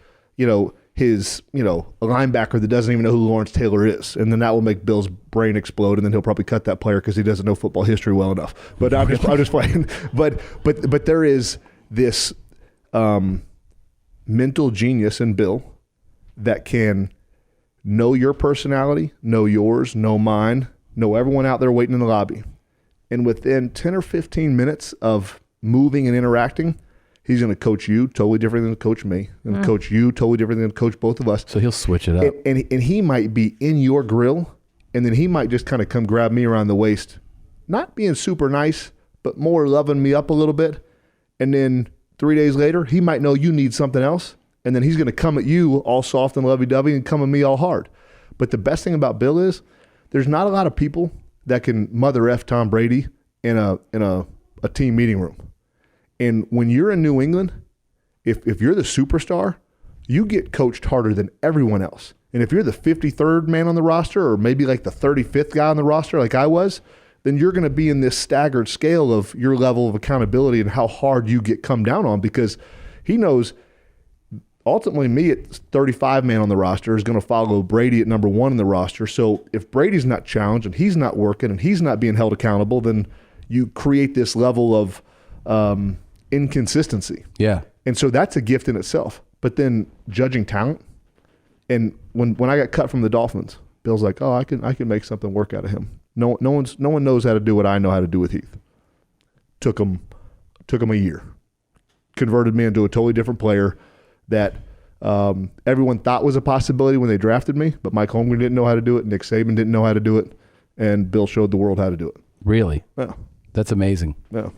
his a linebacker that doesn't even know who Lawrence Taylor is, and then that will make Bill's brain explode, and then he'll probably cut that player because he doesn't know football history well enough. But I'm just playing. But there is this mental genius in Bill that can know your personality, know yours, know mine, know everyone out there waiting in the lobby. And within 10 or 15 minutes of moving and interacting, he's going to coach you totally different than coach me, and coach you totally different than coach both of us. So he'll switch it up. And he might be in your grill, and then he might just kind of come grab me around the waist, not being super nice, but more loving me up a little bit. And then 3 days later, he might know you need something else. And then he's going to come at you all soft and lovey-dovey and come at me all hard. But the best thing about Bill is there's not a lot of people that can mother F Tom Brady in a team meeting room. And when you're in New England, if you're the superstar, you get coached harder than everyone else. And if you're the 53rd man on the roster, or maybe like the 35th guy on the roster like I was, then you're going to be in this staggered scale of your level of accountability and how hard you get come down on, because he knows – ultimately, me at 35 man on the roster is going to follow Brady at number 1 in the roster. So if Brady's not challenged and he's not working and he's not being held accountable, then you create this level of inconsistency. Yeah. And so that's a gift in itself. But then judging talent, and when I got cut from the Dolphins, Bill's like, oh, I can make something work out of him. No one knows how to do what I know how to do with Heath. Took him a year. Converted me into a totally different player that everyone thought was a possibility when they drafted me, but Mike Holmgren didn't know how to do it, Nick Saban didn't know how to do it, and Bill showed the world how to do it. Really? Yeah. That's amazing. Yeah.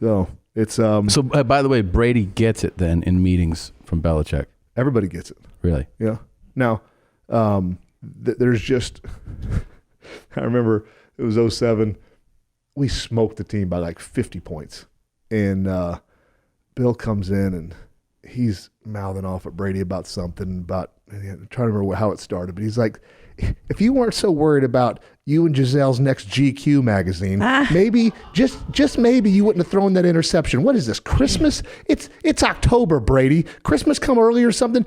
So it's So by the way, Brady gets it then in meetings from Belichick. Everybody gets it. Really? Yeah. Now, there's just I remember it was 2007. We smoked the team by like 50 points, and Bill comes in and he's mouthing off at Brady about something, I'm trying to remember how it started, but he's like, if you weren't so worried about you and Giselle's next GQ magazine, maybe, just maybe you wouldn't have thrown that interception. What is this, Christmas? It's October, Brady. Christmas come early or something?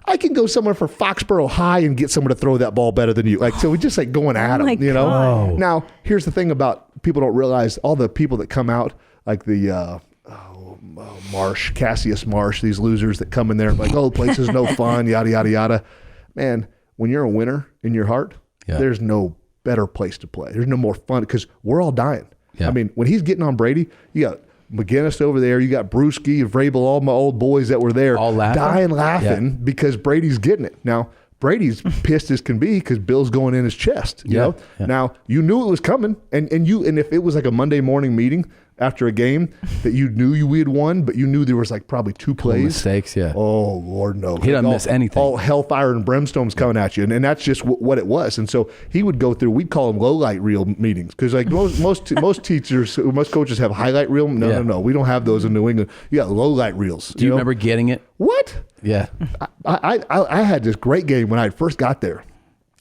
I can go somewhere for Foxborough High and get someone to throw that ball better than you. So we're just like going at him, you know? God. Now, here's the thing about people don't realize all the people that come out, like the Marsh, Cassius Marsh, these losers that come in there like, oh, the place is no fun, yada, yada, yada. Man, when you're a winner in your heart, there's no better place to play. There's no more fun because we're all dying. Yeah. I mean, when he's getting on Brady, you got McGinnis over there, you got Brewski, Vrabel, all my old boys that were there, all laughing because Brady's getting it. Now, Brady's pissed as can be because Bill's going in his chest. You know? Yeah. Now, you knew it was coming, and if it was like a Monday morning meeting after a game that you knew we had won, but you knew there was like probably 2 plays. Mistakes, yeah. Oh, Lord, no. He doesn't miss anything. All hellfire and brimstone's coming at you, and that's just what it was. And so he would go through, we'd call them low-light reel meetings, because like most teachers, most coaches have highlight reel. No, we don't have those in New England. You got low-light reels. Do you remember getting it? What? Yeah. I had this great game when I first got there.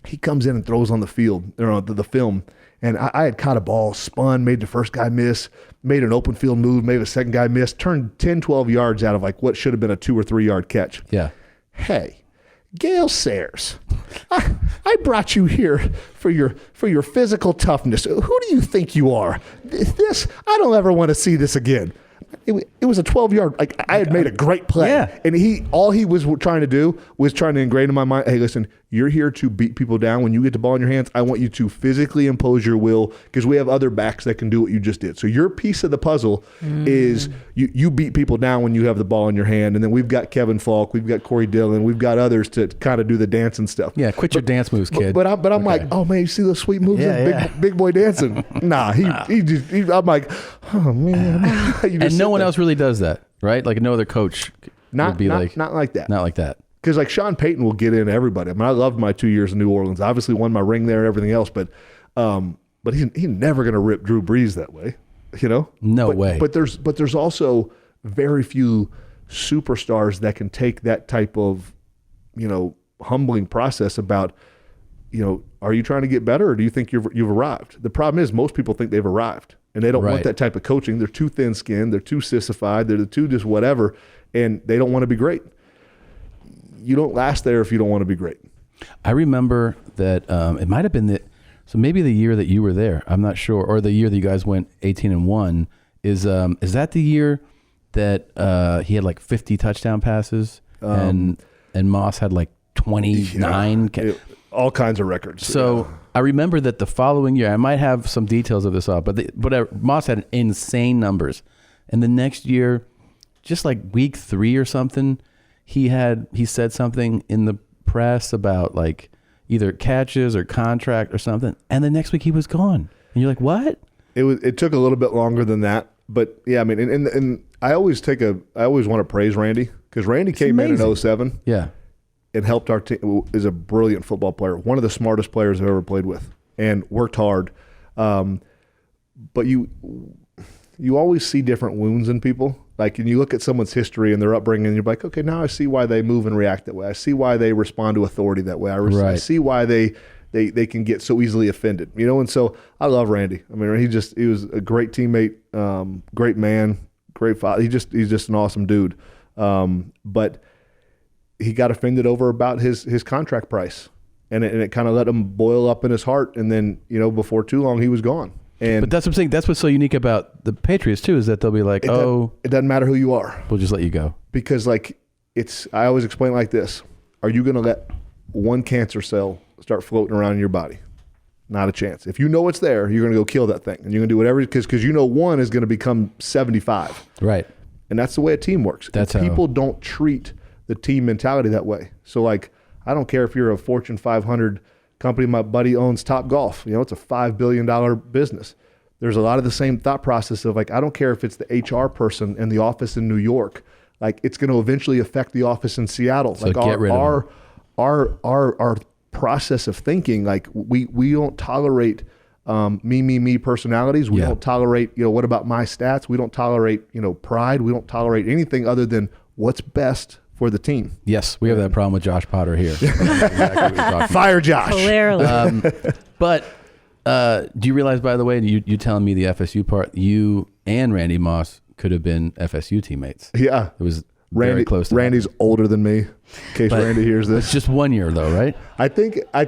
he comes in and throws on the field, or on the film. And I had caught a ball, spun, made the first guy miss, made an open field move, made the second guy miss, turned 10, 12 yards out of like what should have been a 2 or 3 yard catch. Yeah. Hey, Gail Sayers, I brought you here for your physical toughness. Who do you think you are? This, I don't ever want to see this again. It was a 12-yard. Like, I had made a great play, and all he was trying to do was trying to ingrain in my mind. Hey, listen, you're here to beat people down. When you get the ball in your hands, I want you to physically impose your will, because we have other backs that can do what you just did. So your piece of the puzzle is you beat people down when you have the ball in your hand, and then we've got Kevin Falk, we've got Corey Dillon, we've got others to kind of do the dance and stuff. Yeah, quit your dance moves, kid. But I'm like, oh man, you see those sweet moves? Big boy dancing. Nah, I'm like, oh man. And no one else really does that, right? Like no other coach would be like that. Not like that. Because like Sean Payton will get in everybody. I mean, I loved my 2 years in New Orleans. I obviously won my ring there and everything else, but he's never going to rip Drew Brees that way, you know? No way. But there's also very few superstars that can take that type of, you know, humbling process about, you know, are you trying to get better, or do you think you've arrived? The problem is most people think they've arrived, and they don't want that type of coaching. They're too thin-skinned. They're too sissified. They're too just whatever, and they don't want to be great. You don't last there if you don't want to be great. I remember that it might have been maybe the year that you were there. I'm not sure, or the year that you guys went 18-1. Is that the year that he had like 50 touchdown passes and Moss had like 29? All kinds of records. So I remember that the following year, I might have some details of this off, but Moss had insane numbers. And the next year, just like week 3 or something, he said something in the press about like either catches or contract or something. And the next week he was gone. And you're like, what? It took a little bit longer than that. But yeah, I mean, and I always want to praise Randy, because Randy came in 2007. Yeah. And helped our team. Is a brilliant football player, one of the smartest players I've ever played with, and worked hard. But you always see different wounds in people. Like, and you look at someone's history and their upbringing, and you're like, okay, now I see why they move and react that way. I see why they respond to authority that way. I see why they can get so easily offended, you know. And so I love Randy. I mean, he was a great teammate, great man, great father. He's just an awesome dude. But he got offended over about his contract price, and it kind of let him boil up in his heart. And then, you know, before too long, he was gone. But that's what I'm saying. That's what's so unique about the Patriots too, is that they'll be like, it doesn't matter who you are. We'll just let you go. Because like I always explain it like this: are you going to let one cancer cell start floating around in your body? Not a chance. If you know it's there, you're going to go kill that thing, and you're going to do whatever, because you know one is going to become 75. Right. And that's the way a team works. That's how people don't treat the team mentality that way. So like, I don't care if you're a Fortune 500 company. My buddy owns Top Golf. You know, it's a $5 billion business. There's a lot of the same thought process of like, I don't care if it's the HR person in the office in New York. Like, it's going to eventually affect the office in Seattle. So like get rid of our process of thinking, like we don't tolerate me personalities. We don't tolerate, you know, what about my stats? We don't tolerate, you know, pride. We don't tolerate anything other than what's best for the team. Yes, we have that problem with Josh Potter here. Exactly Fire Josh. Clearly. But do you realize, by the way, you telling me the FSU part, you and Randy Moss could have been FSU teammates. Yeah. It was very close to Randy's happening. older than me, in case Randy hears this. It's just 1 year though, right? I think I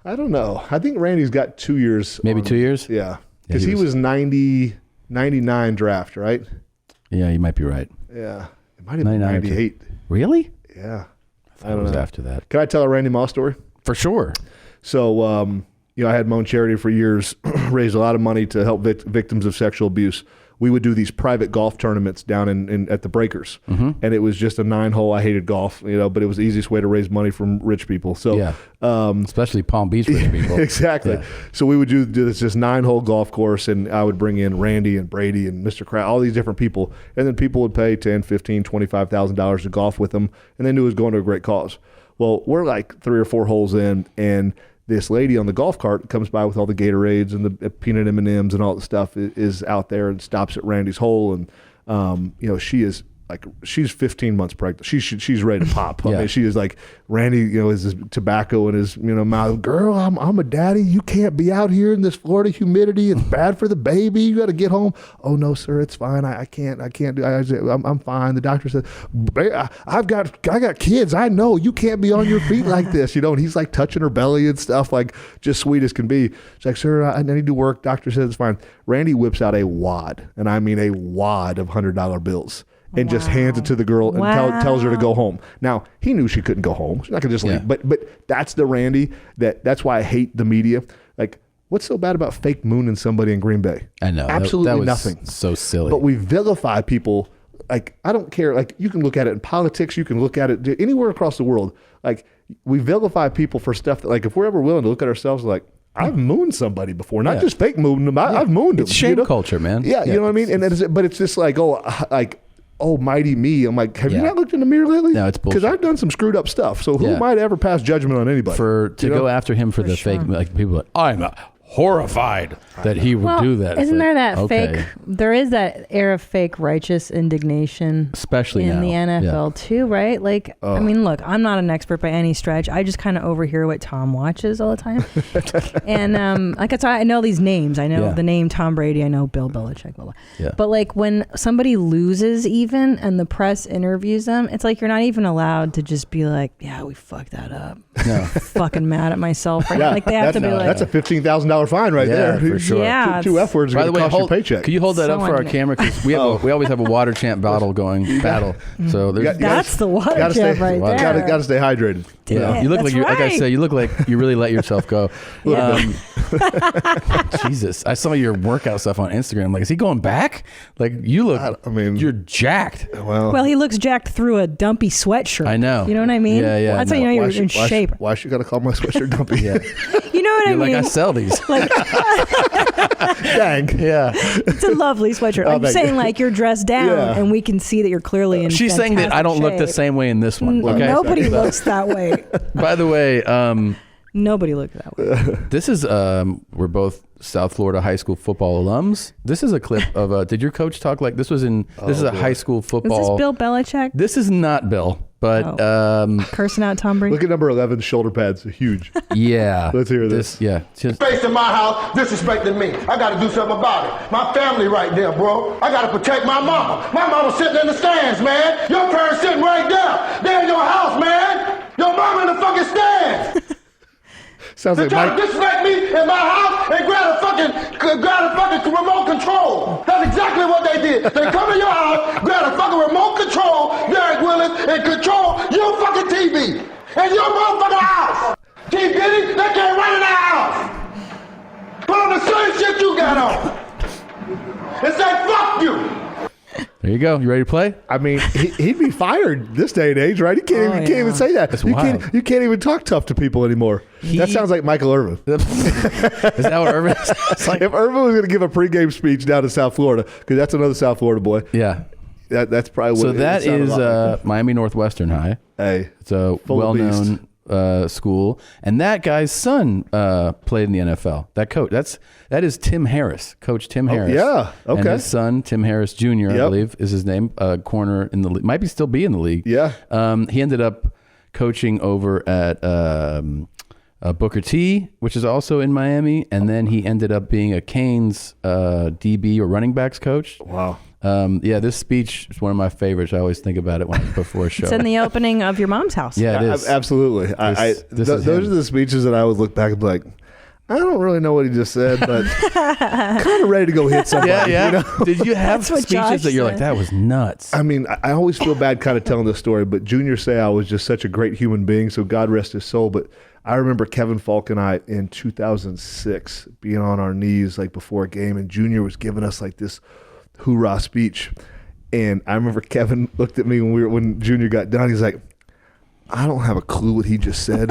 don't know. I think Randy's got 2 years. Maybe 2 years? Yeah. Because he was 99 draft, right? Yeah, you might be right. Yeah. It might have been 98. Really? Yeah. I don't know. It was after that. Can I tell a Randy Moss story? For sure. So, you know, I had my own charity for years, raised a lot of money to help victims of sexual abuse. We would do these private golf tournaments down at the Breakers. Mm-hmm. And it was just a 9-hole. I hated golf, you know, but it was the easiest way to raise money from rich people. So, yeah. Especially Palm Beach rich people. Exactly. Yeah. So we would do this 9-hole golf course, and I would bring in Randy and Brady and Mr. Kraft, all these different people. And then people would pay $10,000, $15,000, $25,000 to golf with them, and they knew it was going to a great cause. Well, we're like 3 or 4 holes in, and this lady on the golf cart comes by with all the Gatorades and the peanut M&Ms and all the stuff is out there and stops at Randy's hole. And, you know, she is like she's 15 months pregnant. She's ready to pop. I mean, she is like, Randy, is his tobacco in his mouth. Girl, I'm a daddy. You can't be out here in this Florida humidity. It's bad for the baby. You got to get home. Oh no, sir, it's fine. I can't do. I'm fine. The doctor said, I got kids. I know you can't be on your feet like this. And he's like touching her belly and stuff, like just sweet as can be. She's like, sir, I need to work. Doctor says it's fine. Randy whips out a wad, and I mean a wad of $100 bills. And just hands it to the girl and tells her to go home. Now, he knew she couldn't go home. She's not going to just leave. But that's the Randy. That's why I hate the media. Like, what's so bad about fake mooning somebody in Green Bay? I know. Absolutely that was nothing. So silly. But we vilify people. Like, I don't care. Like, you can look at it in politics. You can look at it anywhere across the world. Like, we vilify people for stuff that, like, if we're ever willing to look at ourselves like, I've mooned somebody before, not just fake mooning them. I've mooned them. It's shame culture, man. Yeah, you know what I mean? But it's just like, oh, mighty me. I'm like, have you not looked in the mirror lately? No, it's bullshit. Because I've done some screwed up stuff. So who am I to ever pass judgment on anybody? To go after him for the fake, like people are like, I'm horrified that he would do that. Isn't there that fake? There is that air of fake righteous indignation, especially in now. the NFL too, right? Like, I mean, look, I'm not an expert by any stretch. I just kind of overhear what Tom watches all the time, and like that's why I know these names. I know the name Tom Brady. I know Bill Belichick. Blah, blah. Yeah. But like when somebody loses, even and the press interviews them, it's like you're not even allowed to just be like, "Yeah, we fucked that up." No, fucking mad at myself. Right? Like they have to be like, "That's a $15,000 fine right there." For sure. Yeah, two F words are going to cost your paycheck. Can you hold that up for our camera? Because we always have a water champ battle. So that's the water champ right there. Got to stay hydrated. Yeah, you look like like I said, you look like you really let yourself go. Jesus, I saw your workout stuff on Instagram. Like, is he going back? Like, you look. I mean, you're jacked. Well, he looks jacked through a dumpy sweatshirt. I know. You know what I mean? Yeah. That's how you know you're in shape. Why she got to call my sweatshirt dumpy? You know what I mean? Like, I sell these. Like, dang. Yeah. It's a lovely sweatshirt. I'm saying like you're dressed down and we can see that you're clearly in She's saying that I don't look the same way in this one. Okay? Nobody looks that way. By the way, nobody looks that way. This is we're both South Florida high school football alums. This is a clip of did your coach talk like this was in this is a high school football. Is this Bill Belichick? This is not Bill, but cursing out Tom Brady. Look at number 11's shoulder pads, huge. Yeah. Let's hear this. Space in my house, disrespecting me. I got to do something about it. My family right there, bro. I got to protect my mama. My mama sitting in the stands, man. Your parents sitting right there. They're in your house, man. Your mama in the fucking stands. Sounds they like try Mike. to disrespect me in my house and grab a fucking remote control. That's exactly what they did. They come in your house, grab a fucking remote control, Derek Willis, and control your fucking TV and your motherfucking house. T. Diddy, they can't run in the house. Put on the same shit you got on and say fuck you. There you go. You ready to play? I mean, he'd be fired this day and age, right? He can't even say that. That's you wild. can't even talk tough to people anymore. That sounds like Michael Irvin. Is that what Irvin is? Like, if Irvin was going to give a pregame speech down to South Florida, because that's another South Florida boy. Yeah. That's probably what so that is Miami Northwestern High. Hey, it's a well-known school, and that guy's son played in the NFL. That coach, that is Tim Harris, Coach Tim Harris. Yeah, okay. And his son, Tim Harris Jr., I believe is his name. Corner in the league, might still be in the league. Yeah. He ended up coaching over at Booker T, which is also in Miami, and then he ended up being a Canes DB or running backs coach. Wow. This speech is one of my favorites. I always think about it before a show. It's in the opening of your mom's house. Yeah, it is. Absolutely. Those are the speeches that I would look back and be like, I don't really know what he just said, but kind of ready to go hit somebody. Yeah. You know? Did you have speeches that you're like, that was nuts? I mean, I always feel bad kind of telling this story, but Junior Seau was just such a great human being, so God rest his soul. But I remember Kevin Falk and I in 2006 being on our knees like before a game, and Junior was giving us like this hoorah speech. And I remember Kevin looked at me when Junior got done. He's like, I don't have a clue what he just said,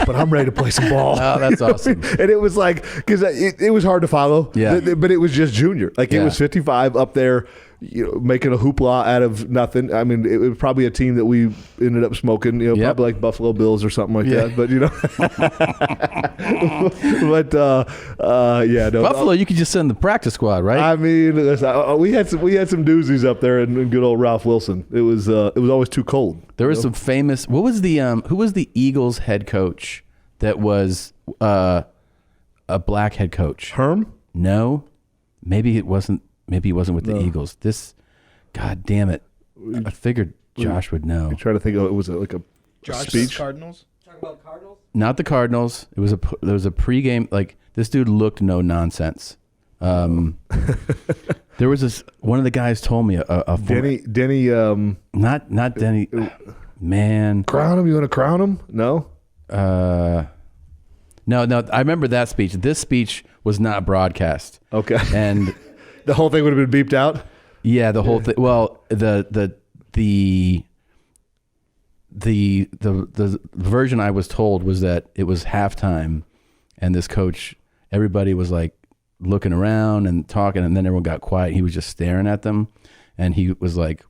but I'm ready to play some ball. Oh, that's awesome. And it was like, because it was hard to follow. Yeah. But it was just Junior. Like, it was 55 up there, making a hoopla out of nothing. I mean, it was probably a team that we ended up smoking, probably like Buffalo Bills or something like that. But, no. Buffalo, you could just send the practice squad, right? I mean, we had some doozies up there in good old Ralph Wilson. It was always too cold. There was some famous, who was the Eagles head coach that was a black head coach? Herm? No. Maybe he wasn't with the Eagles. God damn it. I figured Josh would know. I'm trying to think of it. Was like a speech? Cardinals? Talking about Cardinals? Not the Cardinals. There was a pregame, like, this dude looked no nonsense. There was one of the guys told me Denny not Denny. Man. Crown him? You want to crown him? No? No, I remember that speech. This speech was not broadcast. Okay. And the whole thing would have been beeped out? Yeah, the whole thing. Well, the version I was told was that it was halftime and this coach, everybody was like looking around and talking, and then everyone got quiet. He was just staring at them, and he was like,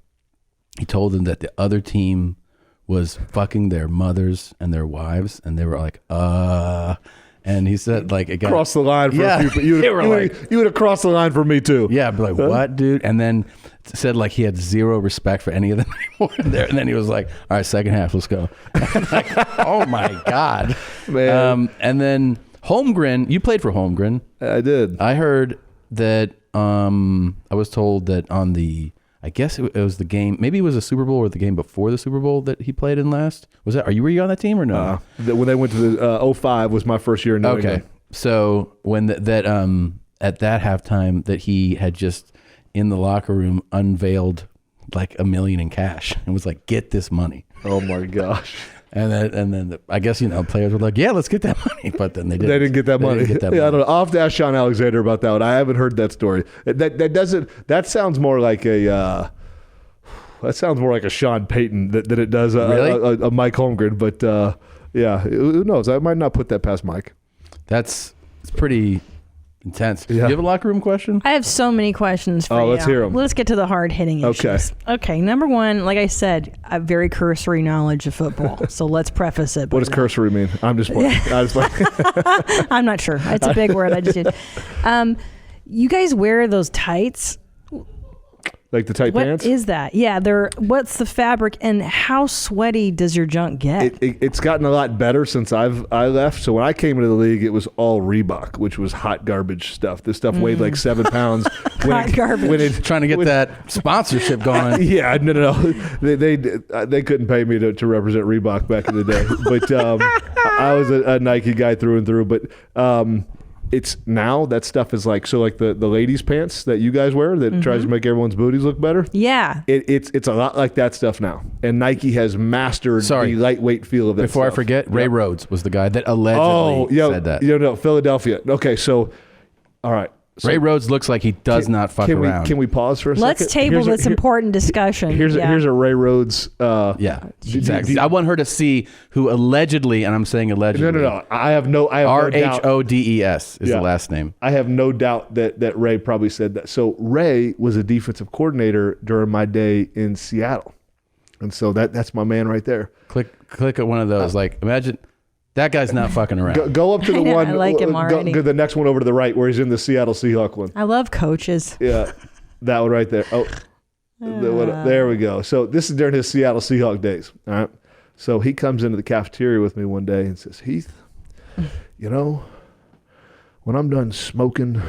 he told them that the other team was fucking their mothers and their wives, and they were like, and he said, like, it got cross the line for a few. You would have crossed the line for me too. Yeah, but like, what, dude? And then said like he had zero respect for any of them anymore there. And then he was like, all right, second half, let's go. Like, oh my God, man. And then Holmgren, you played for Holmgren. I did. I heard that. I was told that on the, I guess it was the game, maybe it was a Super Bowl or the game before the Super Bowl that he played in last. Was that, were you on that team or no? When they went to the 05 was my first year in New England. So when at that halftime that he had just in the locker room unveiled like $1 million in cash and was like, get this money. Oh my gosh. And then I guess, players were like, yeah, let's get that money. But then they didn't get that money. I don't know. I'll have to ask Sean Alexander about that one. I haven't heard that story. That sounds more like a Sean Payton than it does a Mike Holmgren. But who knows? I might not put that past Mike. It's pretty intense. Yeah. Do you have a locker room question? I have so many questions for you. Let's hear them. Let's get to the hard-hitting issues. Okay, number one, like I said, I have very cursory knowledge of football, so let's preface it. What does cursory mean? I'm just playing. I'm not sure. It's a big word. I just did. You guys wear those tights? Like the tight pants? What is that? Yeah, what's the fabric and how sweaty does your junk get? It's gotten a lot better since I left. So when I came into the league, it was all Reebok, which was hot garbage stuff. This stuff weighed like 7 pounds. Hot garbage. Trying to get that sponsorship going. Yeah, no. They couldn't pay me to represent Reebok back in the day. But I was a Nike guy through and through. But it's now that stuff is like, so like the ladies' pants that you guys wear that tries to make everyone's booties look better. Yeah. It's a lot like that stuff now. And Nike has mastered the lightweight feel of that Before stuff. I forget, Ray Rhodes was the guy that allegedly said that. No, Philadelphia. Okay, so, all right. So Ray Rhodes looks like he does not fuck around. Can we pause for a second? Let's table this important discussion. Here's a Ray Rhodes. Exactly. I want her to see who allegedly, and I'm saying allegedly. No. I have no doubt. RHODES is the last name. I have no doubt that Ray probably said that. So Ray was a defensive coordinator during my day in Seattle, and so that's my man right there. Click at one of those. Like, imagine. That guy's not fucking around. Go up to the one. I like him already. Go the next one over to the right where he's in the Seattle Seahawks one. I love coaches. Yeah, that one right there. There we go. So this is during his Seattle Seahawks days. All right. So he comes into the cafeteria with me one day and says, Heath, when I'm done smoking,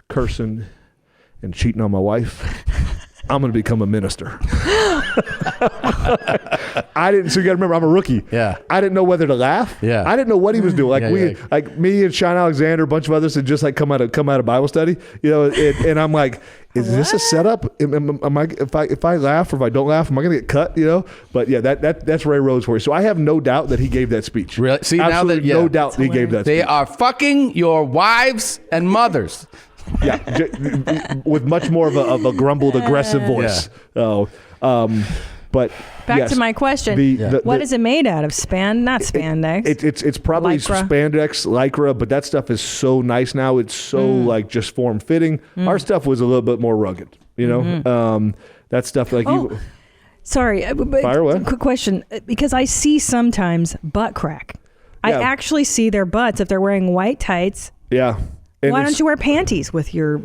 cursing, and cheating on my wife, I'm going to become a minister. So you got to remember, I'm a rookie. Yeah. I didn't know whether to laugh. Yeah. I didn't know what he was doing. Like me and Sean Alexander, a bunch of others had just like come out of Bible study, and I'm like, is this a setup? Am I, if I laugh or if I don't laugh, am I going to get cut? But yeah, that's Ray Rhodes for you. So I have no doubt that he gave that speech. Really? See, absolutely no doubt he gave that speech. They are fucking your wives and mothers. Yeah, with much more of a grumbled, aggressive voice. Yeah. But back to my question: what is it made out of? Not spandex. It's probably Lycra. spandex, lycra, but that stuff is so nice now. It's so like just form fitting. Our stuff was a little bit more rugged. You know, that stuff like you. Sorry, but Fire away. quick question, because I see sometimes butt crack. I Yeah. actually see their butts if they're wearing white tights. Yeah. And Why it's- don't you wear panties with your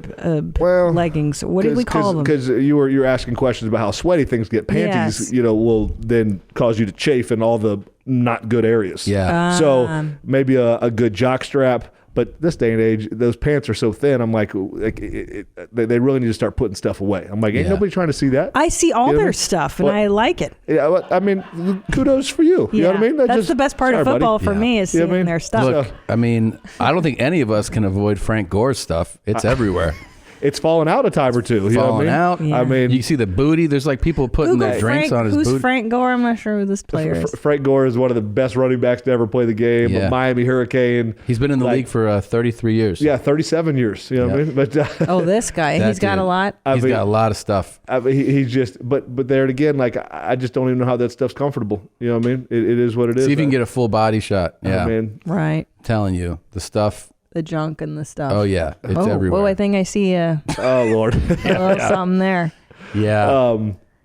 leggings? What did we call them? Because you're asking questions about how sweaty things get. Panties, Yes. will then cause you to chafe in all the not good areas. Yeah. So maybe a good jock strap. But this day and age, those pants are so thin. I'm like they really need to start putting stuff away. I'm like, ain't nobody trying to see that. I see all You know what I their mean? stuff, and Well, I like it. Yeah, well, I mean, kudos for you. You know what I mean? That's the best part of Sorry, buddy. football for me is You know seeing what I mean? their stuff. Look, I mean, I don't think any of us can avoid Frank Gore's stuff. It's everywhere. It's falling out a time or two. You know what Falling I mean? out. I mean, you see the booty. There's like people putting Google their drinks Frank, on his who's booty. Frank Gore? I'm not sure who this player is. Frank Gore is one of the best running backs to ever play the game. Yeah. A Miami Hurricane. He's been in the league for 33 years. Yeah, 37 years. You know what I mean? But Oh, this guy. That He's got dude. a lot. He's got a lot of stuff. I mean, he's just, but there again, like I just don't even know how that stuff's comfortable. You know what I mean? It is what it is. See if you can get a full body shot. Yeah, I mean, Right. telling you the stuff. The junk and the stuff. Oh yeah, it's everywhere. Oh, I think I see a oh Lord, little something there. Yeah.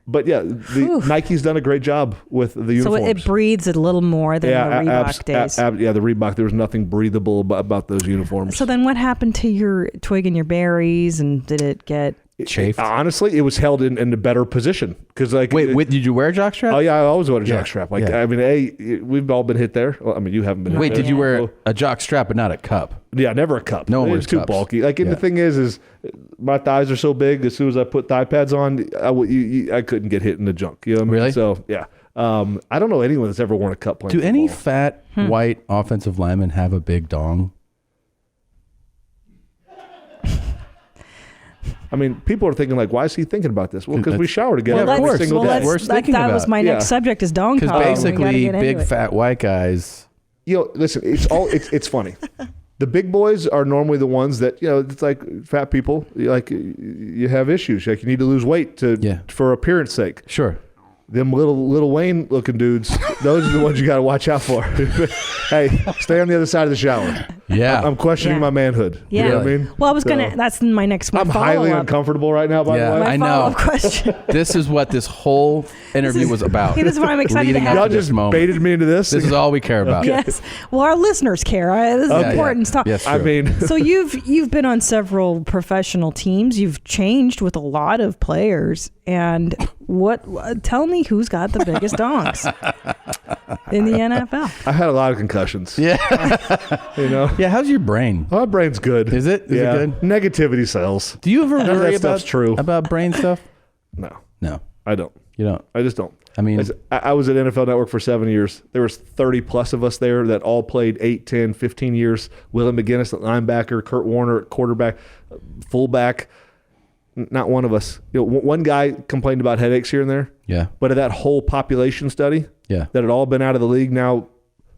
But yeah, Nike's done a great job with the So uniforms. it breathes a little more than the Reebok days. The Reebok. There was nothing breathable about those uniforms. So then what happened to your twig and your berries, and did it get chafed? Honestly, it was held in a better position because like wait, did you wear a jockstrap? Oh yeah, I always wear a Yeah. jockstrap. Like Yeah. I mean, we've all been hit there. Well, I mean, you haven't been. Wait, hit there. did you wear a jockstrap but not a cup? Yeah, never a cup. No one It's wears too cups. bulky. Like, and Yeah. the thing is my thighs are so big. As soon as I put thigh pads on, I couldn't get hit in the junk. You know what I mean? Really? So yeah. I don't know anyone that's ever worn a cup playing. Do any football. fat white offensive linemen have a big dong? I mean, people are thinking like, why is he thinking about this? Well, because we shower together Yeah, of every course. single Well, day. that's worth thinking that was about. my next subject is dong Because talk. We gotta basically, get into big it. fat white guys. Listen, it's funny. The big boys are normally the ones that it's like fat people. You have issues. Like you need to lose weight for appearance sake. Sure. Them little Wayne looking dudes, those are the ones you got to watch out for. Hey, stay on the other side of the shower. Yeah. I'm questioning my manhood. Yeah. You know what I mean? Well, I was So, gonna. That's my next. My I'm highly follow-up. uncomfortable right now, by the way. My I know. follow-up question. This is what this whole interview was about. This is what I'm excited to Leading have. up Y'all to this just moment. baited me into this. This is all we care about. Yes. Well, our listeners care. This is Yeah, important yeah. stuff. Yes, I true. mean, So you've been on several professional teams. You've changed with a lot of players. And tell me who's got the biggest dongs in the NFL? I had a lot of concussions. Yeah. Yeah, how's your brain? My brain's good. Is it? Is it good? Negativity sells. Do you ever None of worry that stuff's true. about brain stuff? No, No. I don't. You don't? I just don't. I mean, I was at NFL Network for 7 years. There was 30 plus of us there that all played 8, 10, 15 years. Willie McGinnis at linebacker, Kurt Warner at quarterback, fullback. Not one of us. One guy complained about headaches here and there. Yeah. But of that whole population study, Yeah. that had all been out of the league now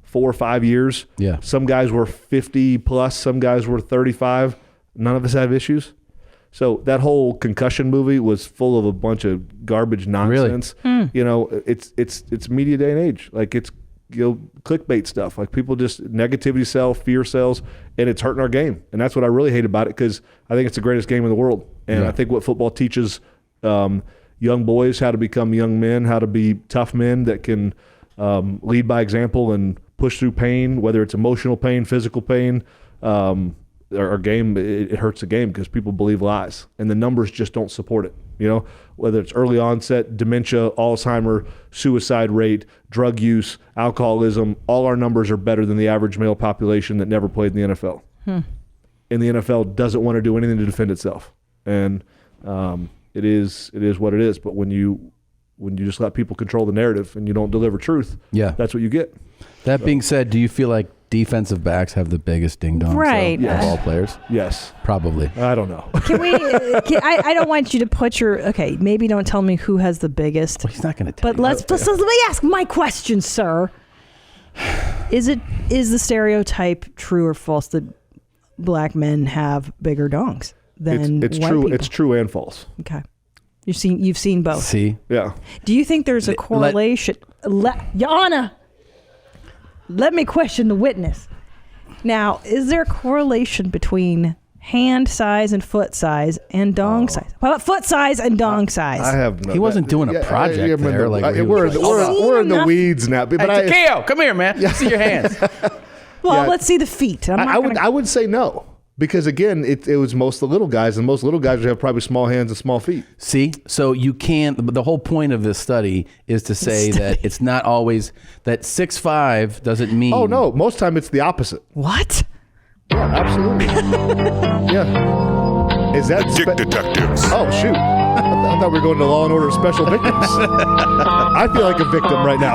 4 or 5 years. Yeah. Some guys were 50 plus, some guys were 35. None of us have issues. So that whole concussion movie was full of a bunch of garbage nonsense. It's media day and age. Like it's clickbait stuff. Like people just negativity sell, fear sells, and it's hurting our game. And that's what I really hate about it because I think it's the greatest game in the world. And I think what football teaches young boys how to become young men, how to be tough men that can lead by example and push through pain, whether it's emotional pain, physical pain. Our game, it hurts the game because people believe lies and the numbers just don't support it. Whether it's early onset, dementia, Alzheimer, suicide rate, drug use, alcoholism, all our numbers are better than the average male population that never played in the NFL. And the NFL doesn't want to do anything to defend itself. And it is what it is. But when you just let people control the narrative and you don't deliver truth, that's what you get. That being said, do you feel like defensive backs have the biggest ding dongs Right. of all players? Yes. Probably. I don't know. Can we? I don't want you to put your. Okay, maybe don't tell me who has the biggest. Well, he's not going to tell But you. let me ask my question, sir. Is the stereotype true or false that black men have bigger dongs than It's white true. people? It's true and false. Okay. You've seen both. See? Yeah. Do you think there's a correlation? Yana, let me question the witness. Now, is there a correlation between hand size and foot size and dong size. How about foot size and dong size? I have no. He wasn't doing a project there. We're in the weeds now. But Takeo, come here, man. Let's see your hands. Well, let's see the feet. I would say no. Because again, it was most of the little guys, and most little guys have probably small hands and small feet. See, so you can't. The whole point of this study is to say that it's not always that 6'5" doesn't mean. Oh no, most time it's the opposite. What? Yeah, absolutely. Yeah. Is that Dick detectives? Oh shoot! I thought we were going to Law and Order Special Victims. I feel like a victim right now.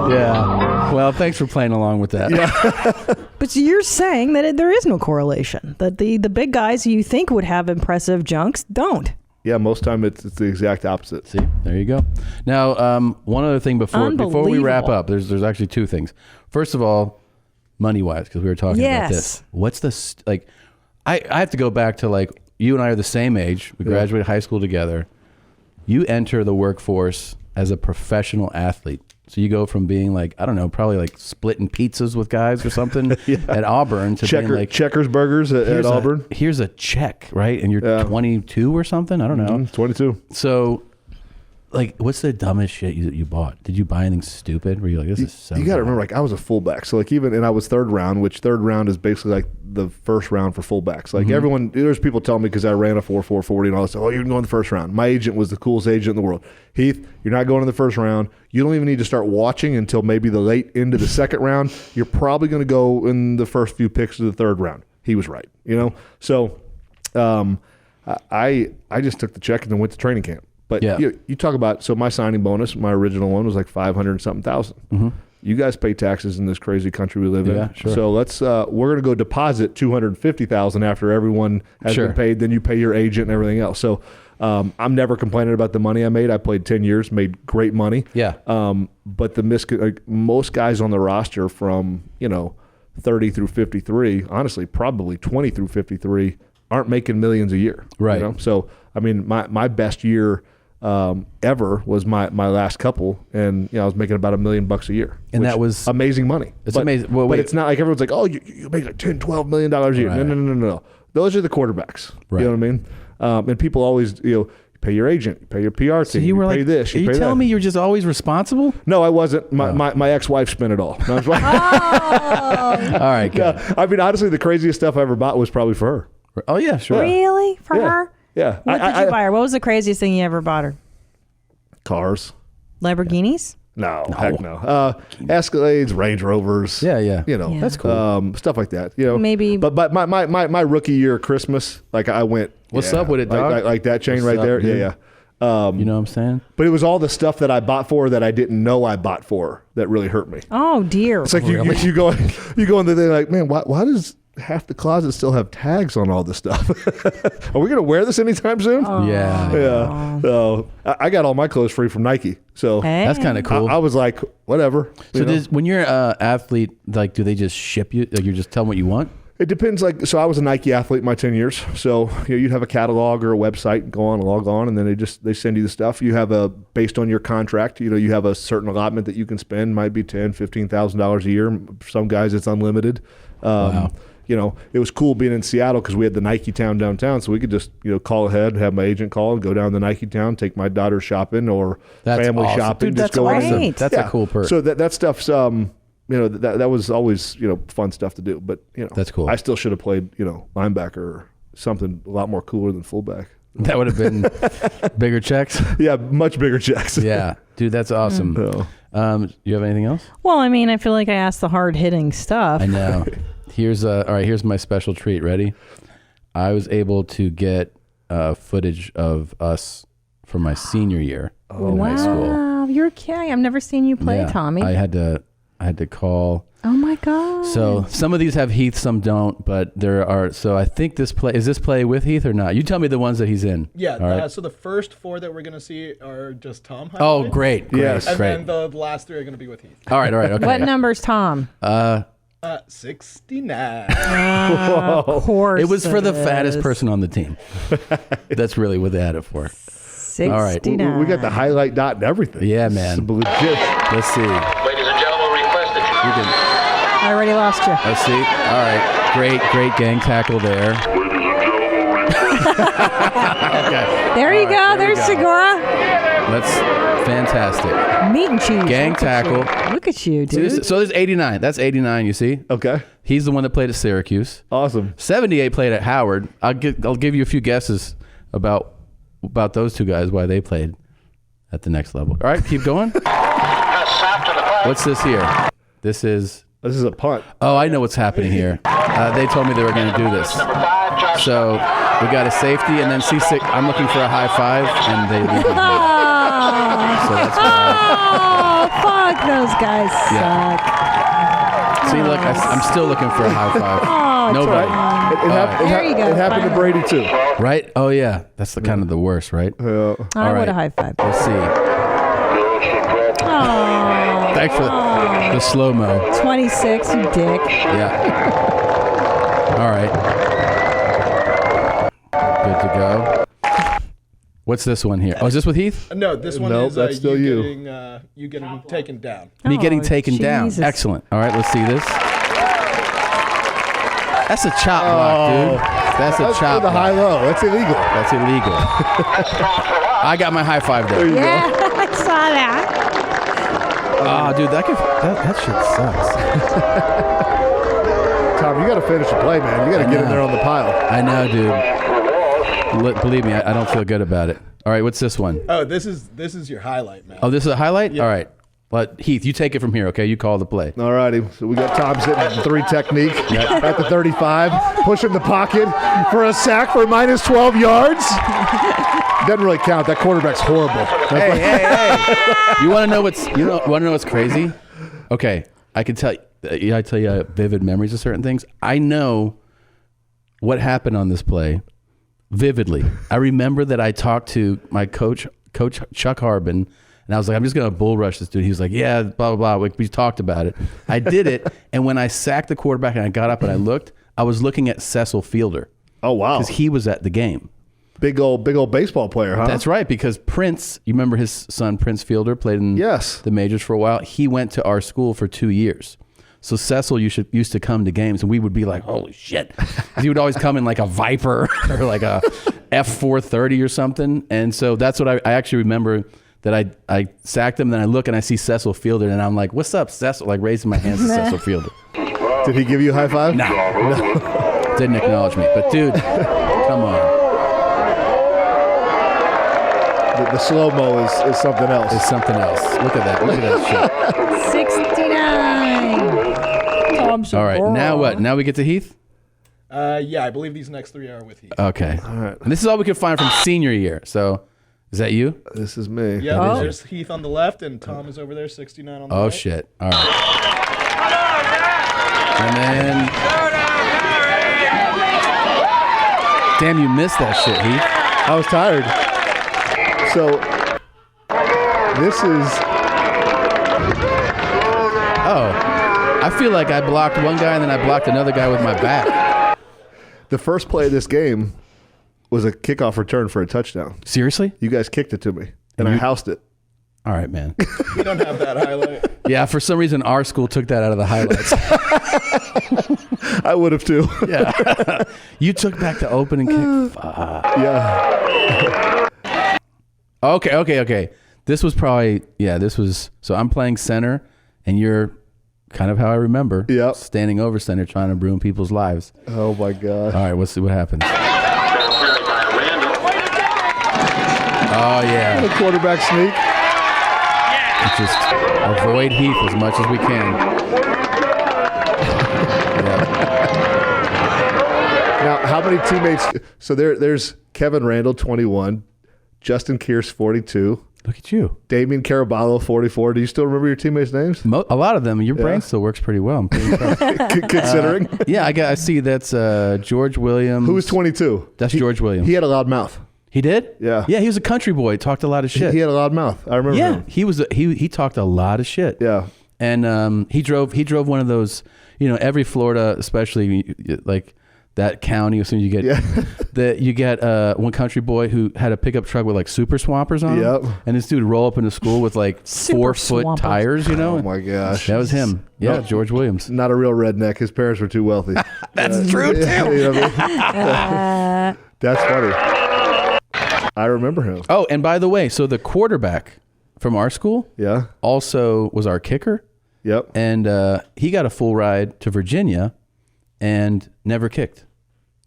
Yeah. Well, thanks for playing along with that. Yeah. But you're saying that there is no correlation. That the big guys you think would have impressive junks don't. Yeah, most time it's the exact opposite. See, there you go. Now, one other thing before we wrap up, there's actually two things. First of all, money wise, because we were talking about this. What's the like? I have to go back to like you and I are the same age. We graduated high school together. You enter the workforce as a professional athlete. So you go from being like, I don't know, probably like splitting pizzas with guys or something at Auburn to being like Checkers Burgers at Auburn. Here's a check, right? And you're 22 or something? I don't know. 22. So like, what's the dumbest shit you bought? Did you buy anything stupid? Were you like, this is so You got to remember, like I was a fullback. So like and I was third round, which third round is basically like the first round for fullbacks. Like everyone, there's people telling me because I ran a 4.40 and all this, oh, you can go in the first round. My agent was the coolest agent in the world. Heath, you're not going in the first round. You don't even need to start watching until maybe the late end of the second round. You're probably going to go in the first few picks of the third round. He was right, you know? So I just took the check and then went to training camp. But you talk about, so my signing bonus, my original one was like 500 and something thousand. Mm-hmm. You guys pay taxes in this crazy country we live in. Sure. So let's we're going to go deposit $250,000 after everyone has been paid. Then you pay your agent and everything else. So I'm never complaining about the money I made. I played 10 years, made great money. Yeah. But most guys on the roster from 30 through 53, honestly, probably 20 through 53, aren't making millions a year. Right. So I mean, my best year ever was my last couple, and I was making about $1 million a year, and that was amazing money. It's amazing. Well, but it's not like everyone's like, oh, you make like $10-12 million a year. Right. No. Those are the quarterbacks. Right. You know what I mean? And people always pay your agent, you pay your PR team, you pay this. Are you telling me you're just always responsible? No, I wasn't. My ex-wife spent it all. No, all right, good. I mean, honestly, the craziest stuff I ever bought was probably for her. Oh yeah, sure. Really? For her? Yeah. What did you buy her? What was the craziest thing you ever bought her? Cars. Lamborghinis? No. Heck no. Escalades, Range Rovers. Yeah. That's cool. Stuff like that. Maybe. But my rookie year Christmas, like I went. What's up with it, dog? Like that chain right there. Dude? Yeah. You know what I'm saying? But it was all the stuff that I bought for that I didn't know I bought for that really hurt me. Oh dear. It's like you go in there, they're like, man, why does half the closet still have tags on all this stuff? Are we gonna wear this anytime soon? Yeah. So I got all my clothes free from Nike. So that's kind of cool. I was like, whatever. So when you're an athlete, like, do they just ship you? Like, you just tell them what you want? It depends. Like, so I was a Nike athlete my 10 years. So you'd have a catalog or a website, go on, log on, and then they send you the stuff. You have based on your contract, you have a certain allotment that you can spend. Might be $10,000-$15,000 a year. For some guys, it's unlimited. Wow. It was cool being in Seattle because we had the Nike Town downtown, so we could just call ahead, have my agent call, and go down to Nike Town, take my daughter shopping or family shopping. Dude, that's awesome. That's a cool perk. So that stuff's that was always fun stuff to do. But that's cool. I still should have played linebacker or something a lot more cooler than fullback. That would have been bigger checks. Yeah, much bigger checks. Yeah, dude, that's awesome. You have anything else? Well, I mean, I feel like I asked the hard hitting stuff. I know. Here's my special treat. Ready? I was able to get footage of us from my senior year in high school. Wow, you're kidding. I've never seen you play, Tommy. I had to call. Oh my God. So some of these have Heath, some don't, but there are. So I think this play with Heath or not? You tell me the ones that he's in. Yeah. Right? So the first 4 that we're gonna see are just Tom. Oh, great. Yes. And great. then the last 3 are gonna be with Heath. All right. Okay. What number's Tom? 69. Of course. It was for the fattest person on the team. That's really what they had it for. 69. All right. We got the highlight dot and everything. Yeah, man. Legit. Let's see. Ladies and gentlemen, requested. You can. I already lost you. Let's see. All right. Great gang tackle there. Okay. There you go. There's Segura. That's fantastic. Meat and cheese. Gang tackle. Look at you, dude. So there's 89. That's 89, you see? Okay. He's the one that played at Syracuse. Awesome. 78 played at Howard. I'll give you a few guesses about those two guys, why they played at the next level. All right, keep going. What's this here? This is a punt. Oh, I know what's happening here. They told me they were going to do this. So we got a safety, and then C6. I'm looking for a high five, and they leave me. So that's why. Oh, fuck, those guys suck. See, look, I'm still looking for a high five. Oh, Nobody. There you go. It happened to Brady too. Right? Oh yeah, that's the kind of the worst, right? Yeah. All right, what a high five. Let's see. Oh. Thanks for the slow mo. 26, you dick. Yeah. All right. Good to go. What's this one here? Oh, is this with Heath? No, this one is that's still you. You getting taken down. Me getting taken down. Jesus. Excellent. All right, let's see this. That's a chop block, dude. That's a chop the block. high-low. That's illegal. That's illegal. I got my high five there. Yeah, I saw that. Oh, dude, that shit sucks. Tom, you got to finish the play, man. You got to get in there on the pile. I know, dude. Believe me, I don't feel good about it. All right, what's this one? Oh, this is your highlight, man. Oh, this is a highlight? Yeah. All right. But Heath, you take it from here, okay? You call the play. All righty. So we got Tom sitting at the 3 technique at the 35, pushing the pocket for a sack for minus 12 yards. Doesn't really count. That quarterback's horrible. Hey. You want to know what's crazy? Okay, I can tell you. I tell you vivid memories of certain things. I know what happened on this play vividly. I remember that I talked to my coach Chuck Harbin. And I was like, I'm just going to bull rush this dude. He was like, yeah, blah, blah, blah. We talked about it. I did it. And when I sacked the quarterback and I got up and I was looking at Cecil Fielder. Oh, wow. Because he was at the game. Big old baseball player, huh? That's right. Because Prince, you remember his son, Prince Fielder, played in the majors for a while. He went to our school for 2 years. So Cecil used to come to games and we would be like, holy shit. He would always come in like a Viper or like a F430 or something. And so that's what I actually remember. That I sacked him, then I look and I see Cecil Fielder, and I'm like, what's up, Cecil? Like raising my hands to Cecil Fielder. Did he give you a high five? No. Didn't acknowledge me. But dude, come on. The slow-mo is something else. It's something else. Look at that. Look at that shit. 69. Tom's all right, now what? Now we get to Heath? Yeah, I believe these next 3 are with Heath. Okay. All right. And this is all we could find from senior year. So is that you? This is me. Yeah, there's Heath on the left, and Tom is over there, 69 on the right. Oh, shit. All right. And then... Damn, you missed that shit, Heath. I was tired. So, this is... Oh. I feel like I blocked one guy, and then I blocked another guy with my back. The first play of this game was a kickoff return for a touchdown. Seriously? You guys kicked it to me, and I housed it. All right, man. We don't have that highlight. Yeah, for some reason, our school took that out of the highlights. I would have too. Yeah. You took back the opening kick. Fuck. Yeah. Okay. This was probably, so I'm playing center, and you're kind of how I remember. Yep. Standing over center, trying to ruin people's lives. Oh, my God. All right, let's see what happens. Oh, yeah. The quarterback sneak. Just avoid Heath as much as we can. Now, how many teammates? So there's Kevin Randall, 21. Justin Kearse, 42. Look at you. Damian Caraballo, 44. Do you still remember your teammates' names? A lot of them. Your brain still works pretty well. I'm pretty impressed. Considering? I see that's George Williams. Who was 22? That's George Williams. He had a loud mouth. He did? Yeah. Yeah, he was a country boy. Talked a lot of shit. He had a loud mouth. I remember him. He was he talked a lot of shit. Yeah. And he drove one of those, every Florida, especially like that county. As soon as you get you get one country boy who had a pickup truck with like super swampers on Yep. him, and this dude roll up into school with like Super 4-foot swampers. tires. You know, Oh my gosh. that was him. Yeah, Nope. George Williams. Not a real redneck. His parents were too wealthy. That's true too. You know what I mean? That's funny. I remember him. Oh, and by the way, so the quarterback from our school, also was our kicker. Yep. And he got a full ride to Virginia, and never kicked.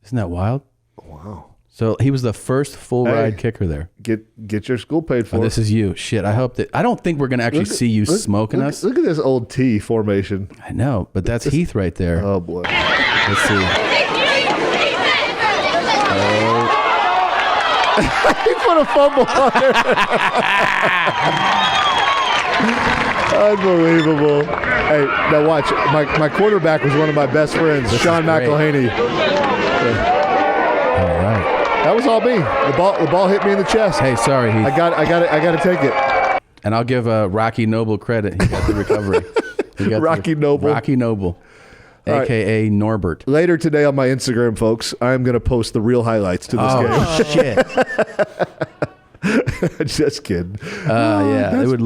Isn't that wild? Wow. So he was the first full ride kicker there. Get your school paid for. Oh, this is you. Shit. I hope that. I don't think we're gonna actually see you smoking us. Look at this old T formation. I know, but that's Heath right there. Oh boy. Let's see. He put a fumble on there. Unbelievable. Hey, now watch. My quarterback was one of my best friends, Sean McElhaney. All right. That was all me. The ball hit me in the chest. Hey, sorry, Heath. I got to take it. And I'll give Rocky Noble credit. He got the recovery. He got Rocky Noble. Rocky Noble, All right. a.k.a. Norbert. Later today on my Instagram, folks, I'm going to post the real highlights to this game. Oh, shit. Just kidding. Yeah, it would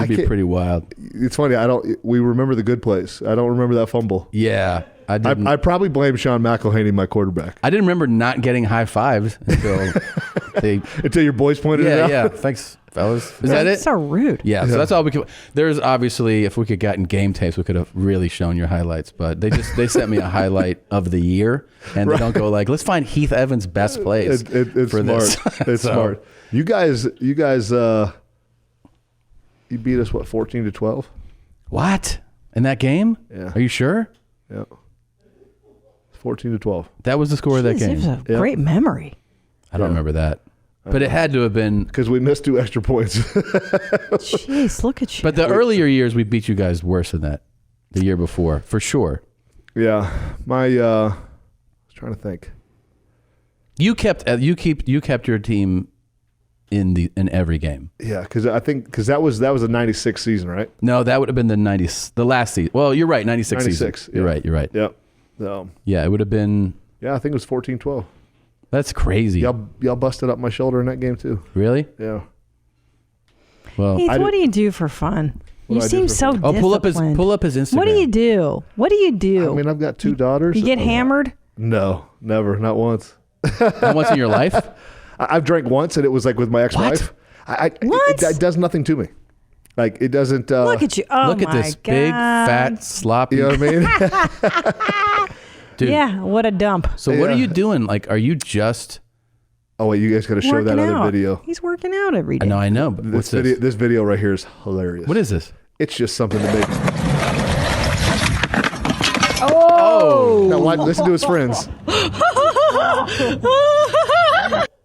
be pretty wild. It's funny. We remember the good plays. I don't remember that fumble. Yeah. I probably blame Sean McElhaney, my quarterback. I didn't remember not getting high fives until your boys pointed it out. Yeah, thanks, fellas. Is that it? That's so rude. Yeah, so that's all we could. There's obviously, if we could gotten game tapes, we could have really shown your highlights. But they sent me a highlight of the year, and they don't go like, let's find Heath Evans' best plays. It's for smart. this. It's So, smart. You guys, you beat us 14-12. What in that game? Yeah. Are you sure? Yeah. 14-12. That was the score of that Jeez, game. it was a great memory. I don't remember that, but it had to have been because we missed 2 extra points. Jeez, look at you. But the earlier years, we beat you guys worse than that. The year before, for sure. Yeah, I was trying to think. You kept your team in every game. Yeah, because that was a 96 season, right? No, that would have been the last season. Well, you're right, 96 season. 96. You're right. Yep. So, yeah, it would have been. Yeah, I think it was 14-12. That's crazy. Y'all busted up my shoulder in that game too. Really? Yeah. Well, Heath, what do you do for fun? You seem so disciplined. pull up his Instagram. What do you do? What do you do? I mean, I've got 2 daughters. You get hammered? No, never, not once. Not once in your life? I've drank once, and it was like with my ex-wife. What? It does nothing to me. Like it doesn't. Look at you! Oh look at my this God. big, fat, sloppy. You know what I mean? Dude. Yeah, what a dump. So what are you doing? Like, are you just? Oh wait, you guys got to show that Working other out. video. He's working out every day. I know. But what's this? This video right here is hilarious. What is this? It's just something to make. Oh! Now, listen to his friends.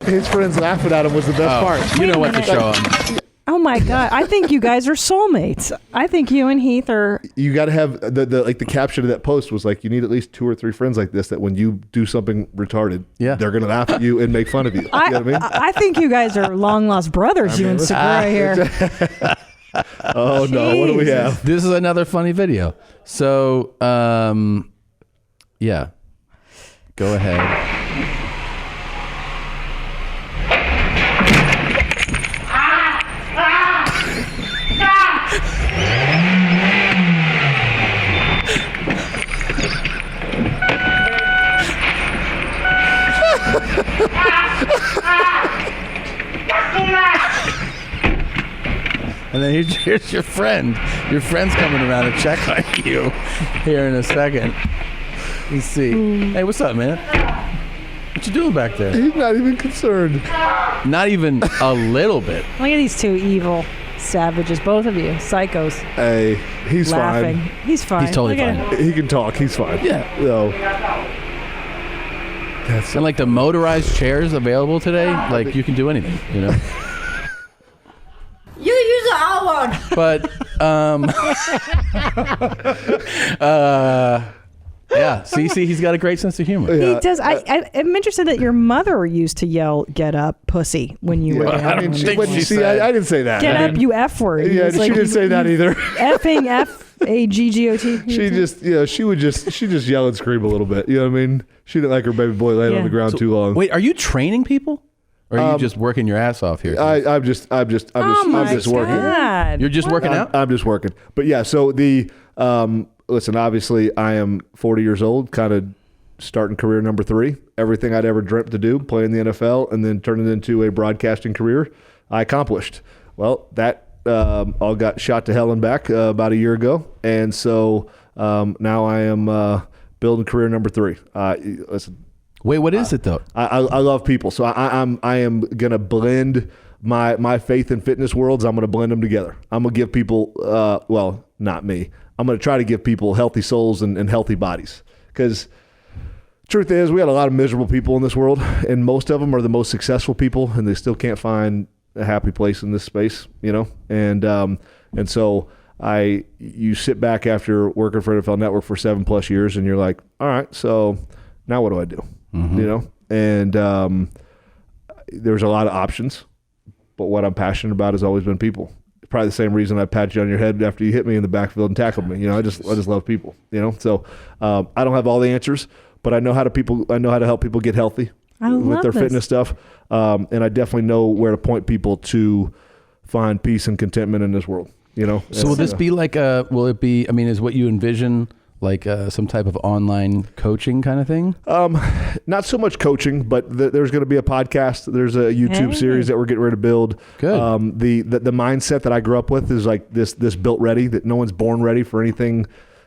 His friends laughing at him was the best part. You know what to show him. Oh my God! I think you guys are soulmates. I think you and Heath are. You got to have the caption of that post was like, you need at least 2 or 3 friends like this that when you do something retarded, they're gonna laugh at you and make fun of you. You know what I mean? I think you guys are long lost brothers. You and Segura here. Oh no! What do we have? This is another funny video. So, yeah, go ahead. And then here's your friend. Your friend's coming around to check on you here in a second. Let's see. Hey, what's up, man? What you doing back there? He's not even concerned. Not even a little bit. Look at these 2 evil savages, both of you, psychos. Hey, he's laughing. fine. He's fine. He's totally Look at fine. him. He can talk. He's fine. Yeah. So, And like the motorized chairs available today, like you can do anything, you know? You use our one. But Yeah. See, he's got a great sense of humor. He does. I'm interested that your mother used to yell, "Get up, pussy," when you were down. I didn't say that. Get up, you F word. Yeah, she didn't say that either. Effing F-A-G-G-O-T. She would just yell and scream a little bit. You know what I mean? She didn't like her baby boy laying on the ground too long. Wait, are you training people? Or are you just working your ass off here? I'm just working. You're just working out? I'm just working. But yeah, so listen, obviously I am 40 years old, kind of starting career number 3. Everything I'd ever dreamt to do, play in the NFL and then turn it into a broadcasting career, I accomplished. Well, that all got shot to hell and back about a year ago. And so now I am building career number 3. Listen. Wait, what is it though? I love people, so I am gonna blend my faith and fitness worlds. I'm gonna blend them together. I'm gonna give people, well, not me. I'm gonna try to give people healthy souls and healthy bodies. Because truth is, we got a lot of miserable people in this world, and most of them are the most successful people, and they still can't find a happy place in this space, you know. And so you sit back after working for NFL Network for 7+ years, and you're like, all right, so now what do I do? Mm-hmm. You know, and there's a lot of options, but what I'm passionate about has always been people. Probably the same reason I pat you on your head after you hit me in the backfield and tackled me. You know, I just love people. You know, so I don't have all the answers, but I know how to help people get healthy with their fitness stuff, and I definitely know where to point people to find peace and contentment in this world. You know, so will this be like will it be? I mean, is what you envision like some type of online coaching kind of thing? Not so much coaching, but there's going to be a podcast. There's a YouTube series that we're getting ready to build. Good. The mindset that I grew up with is like this built ready, that no one's born ready for anything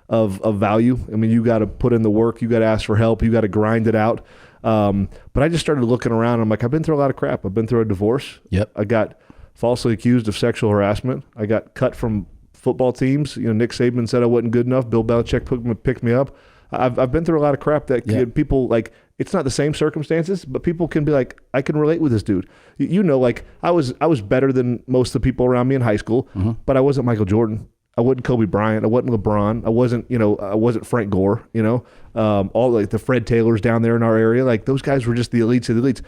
of value. I mean, you got to put in the work. You got to ask for help. You got to grind it out. But I just started looking around. I'm like, I've been through a lot of crap. I've been through a divorce. Yep. I got falsely accused of sexual harassment. I got cut from football teams. You know, Nick Saban said I wasn't good enough. Bill Belichick picked me up. I've been through a lot of crap that people like. It's not the same circumstances, but people can be like, I can relate with this dude. You know, like I was better than most of the people around me in high school, but I wasn't Michael Jordan. I wasn't Kobe Bryant. I wasn't LeBron. I wasn't Frank Gore. You know, all like the Fred Taylors down there in our area. Like those guys were just the elites of the elites.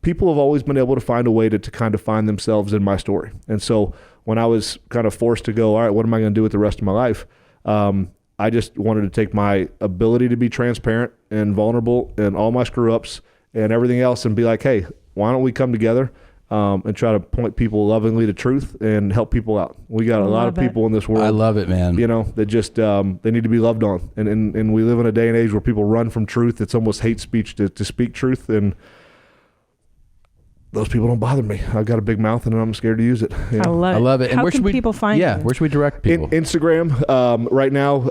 People have always been able to find a way to kind of find themselves in my story, and so when I was kind of forced to go, all right, what am I going to do with the rest of my life? I just wanted to take my ability to be transparent and vulnerable and all my screw-ups and everything else and be like, hey, why don't we come together and try to point people lovingly to truth and help people out. We got a lot of people in this world. I love it, man. You know, that just they need to be loved on. And we live in a day and age where people run from truth. It's almost hate speech to speak truth, and those people don't bother me. I've got a big mouth and I'm scared to use it. You know? I love it. And How where can should we, people find you? where should we direct people? Instagram right now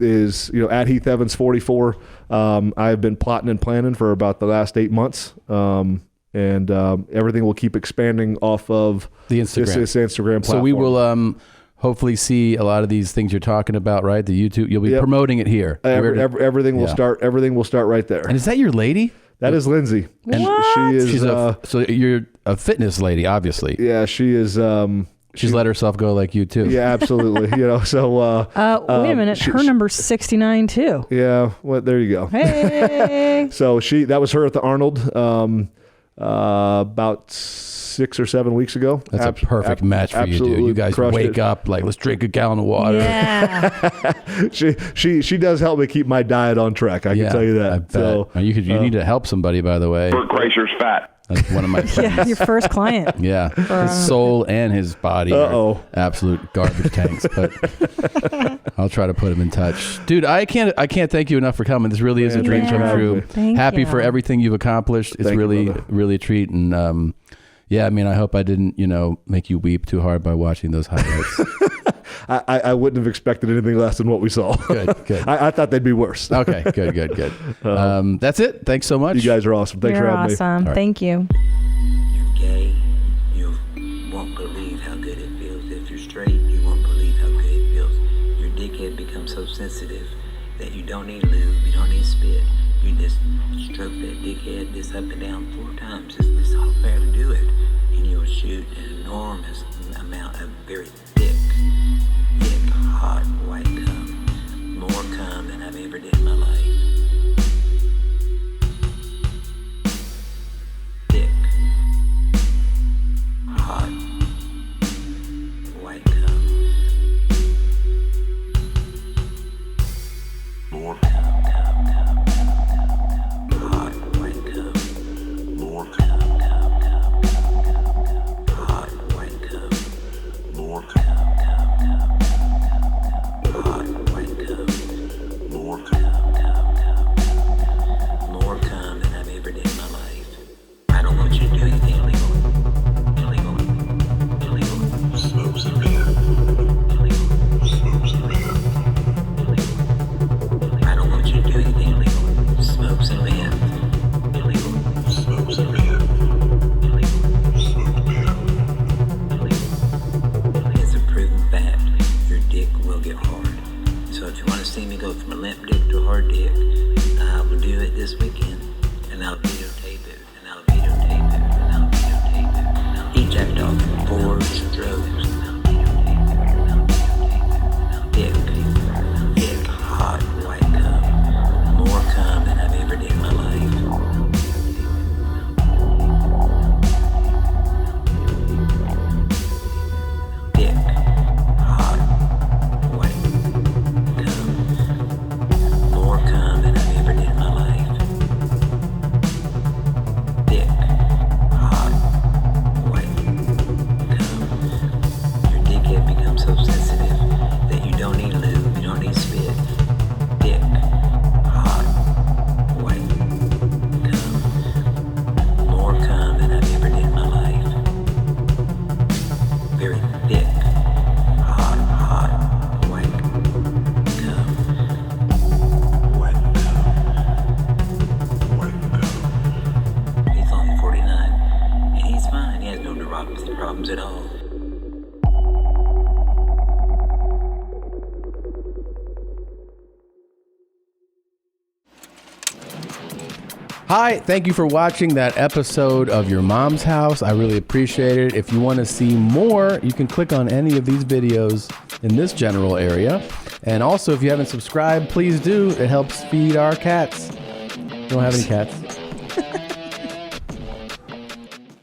is at Heath Evans 44. I've been plotting and planning for about the last 8 months, and everything will keep expanding off of the Instagram. This Instagram platform. So we will hopefully see a lot of these things you're talking about, right? The YouTube. You'll be promoting it here. Everything will start. Everything will start right there. And is that your lady? That is Lindsay. And she is. She's so you're a fitness lady, obviously. Yeah, she is. She's let herself go like you too. Yeah, absolutely. You know, so. Wait a minute. Her number's 69 too. Yeah. Well, there you go. Hey. So that was her at the Arnold about 6 or 7 weeks ago. That's a perfect match for you, dude. You guys wake up like, let's drink a gallon of water. Yeah. she does help me keep my diet on track. I can tell you that. I bet. So you need to help somebody, by the way. Bert Kreischer's fat. That's one of my friends. Yeah, your first client. Yeah, his soul and his body are absolute garbage tanks. But I'll try to put him in touch, dude. I can't thank you enough for coming. This really is a dream come true. Happy for everything you've accomplished. It's really a treat. And yeah, I mean, I hope I didn't make you weep too hard by watching those highlights. I wouldn't have expected anything less than what we saw. Good. I thought they'd be worse. Okay, good. That's it. Thanks so much. You guys are awesome. Thanks for having me. Awesome. Right. Thank you. You're gay. You won't believe how good it feels. If you're straight, you won't believe how good it feels. Your dickhead becomes so sensitive that you don't need lube, you don't need spit. You just stroke that dickhead this up and down 4 times. This whole fair to do it, and you'll shoot an enormous amount of very thick, hot white cum. More cum than I've ever did in my life. Thick. Hot. White cum. More cum, cum, cum, cum, cum, cum. Hot white cum. More cum, cum, cum, cum, cum. Hot white cum. More cum, cum, cum, cum. Hot white cum. More cum, cum, cum, cum. More cum than I've ever did in my life. I don't want you to do anything illegal. Illegal. Illegal. Smoke some weed. Illegal. Smoke some weed. I don't want you to do anything illegal. Smoke some weed. Illegal. Smoke some weed. Illegal. Smoke weed. It's a proven fact. Your dick will get hard. So if you want to see me go from a limp dick to a hard dick, I will do it this weekend. And I'll videotape it. And I'll videotape it. And I'll videotape it. And I'll eat that dog from 4 strokes. Dick. Dick. Hot white cum. More cum than I've ever did in my life. Dick. Hot white cum. More cum than I've ever did in my life. Dick. Hot white cum. Your dickhead becomes so sensitive that you don't need lube, you don't need spit. Dick. Hot white cum. More cum than I've ever did in my life. Very thick. Hot, hot white cum. White cum. White cum. He's only 49, and he's fine. He has no neuropathy problems at all. Hi, thank you for watching that episode of Your Mom's House. I really appreciate it. If you want to see more, you can click on any of these videos in this general area. And also, if you haven't subscribed, please do. It helps feed our cats. We don't have any cats.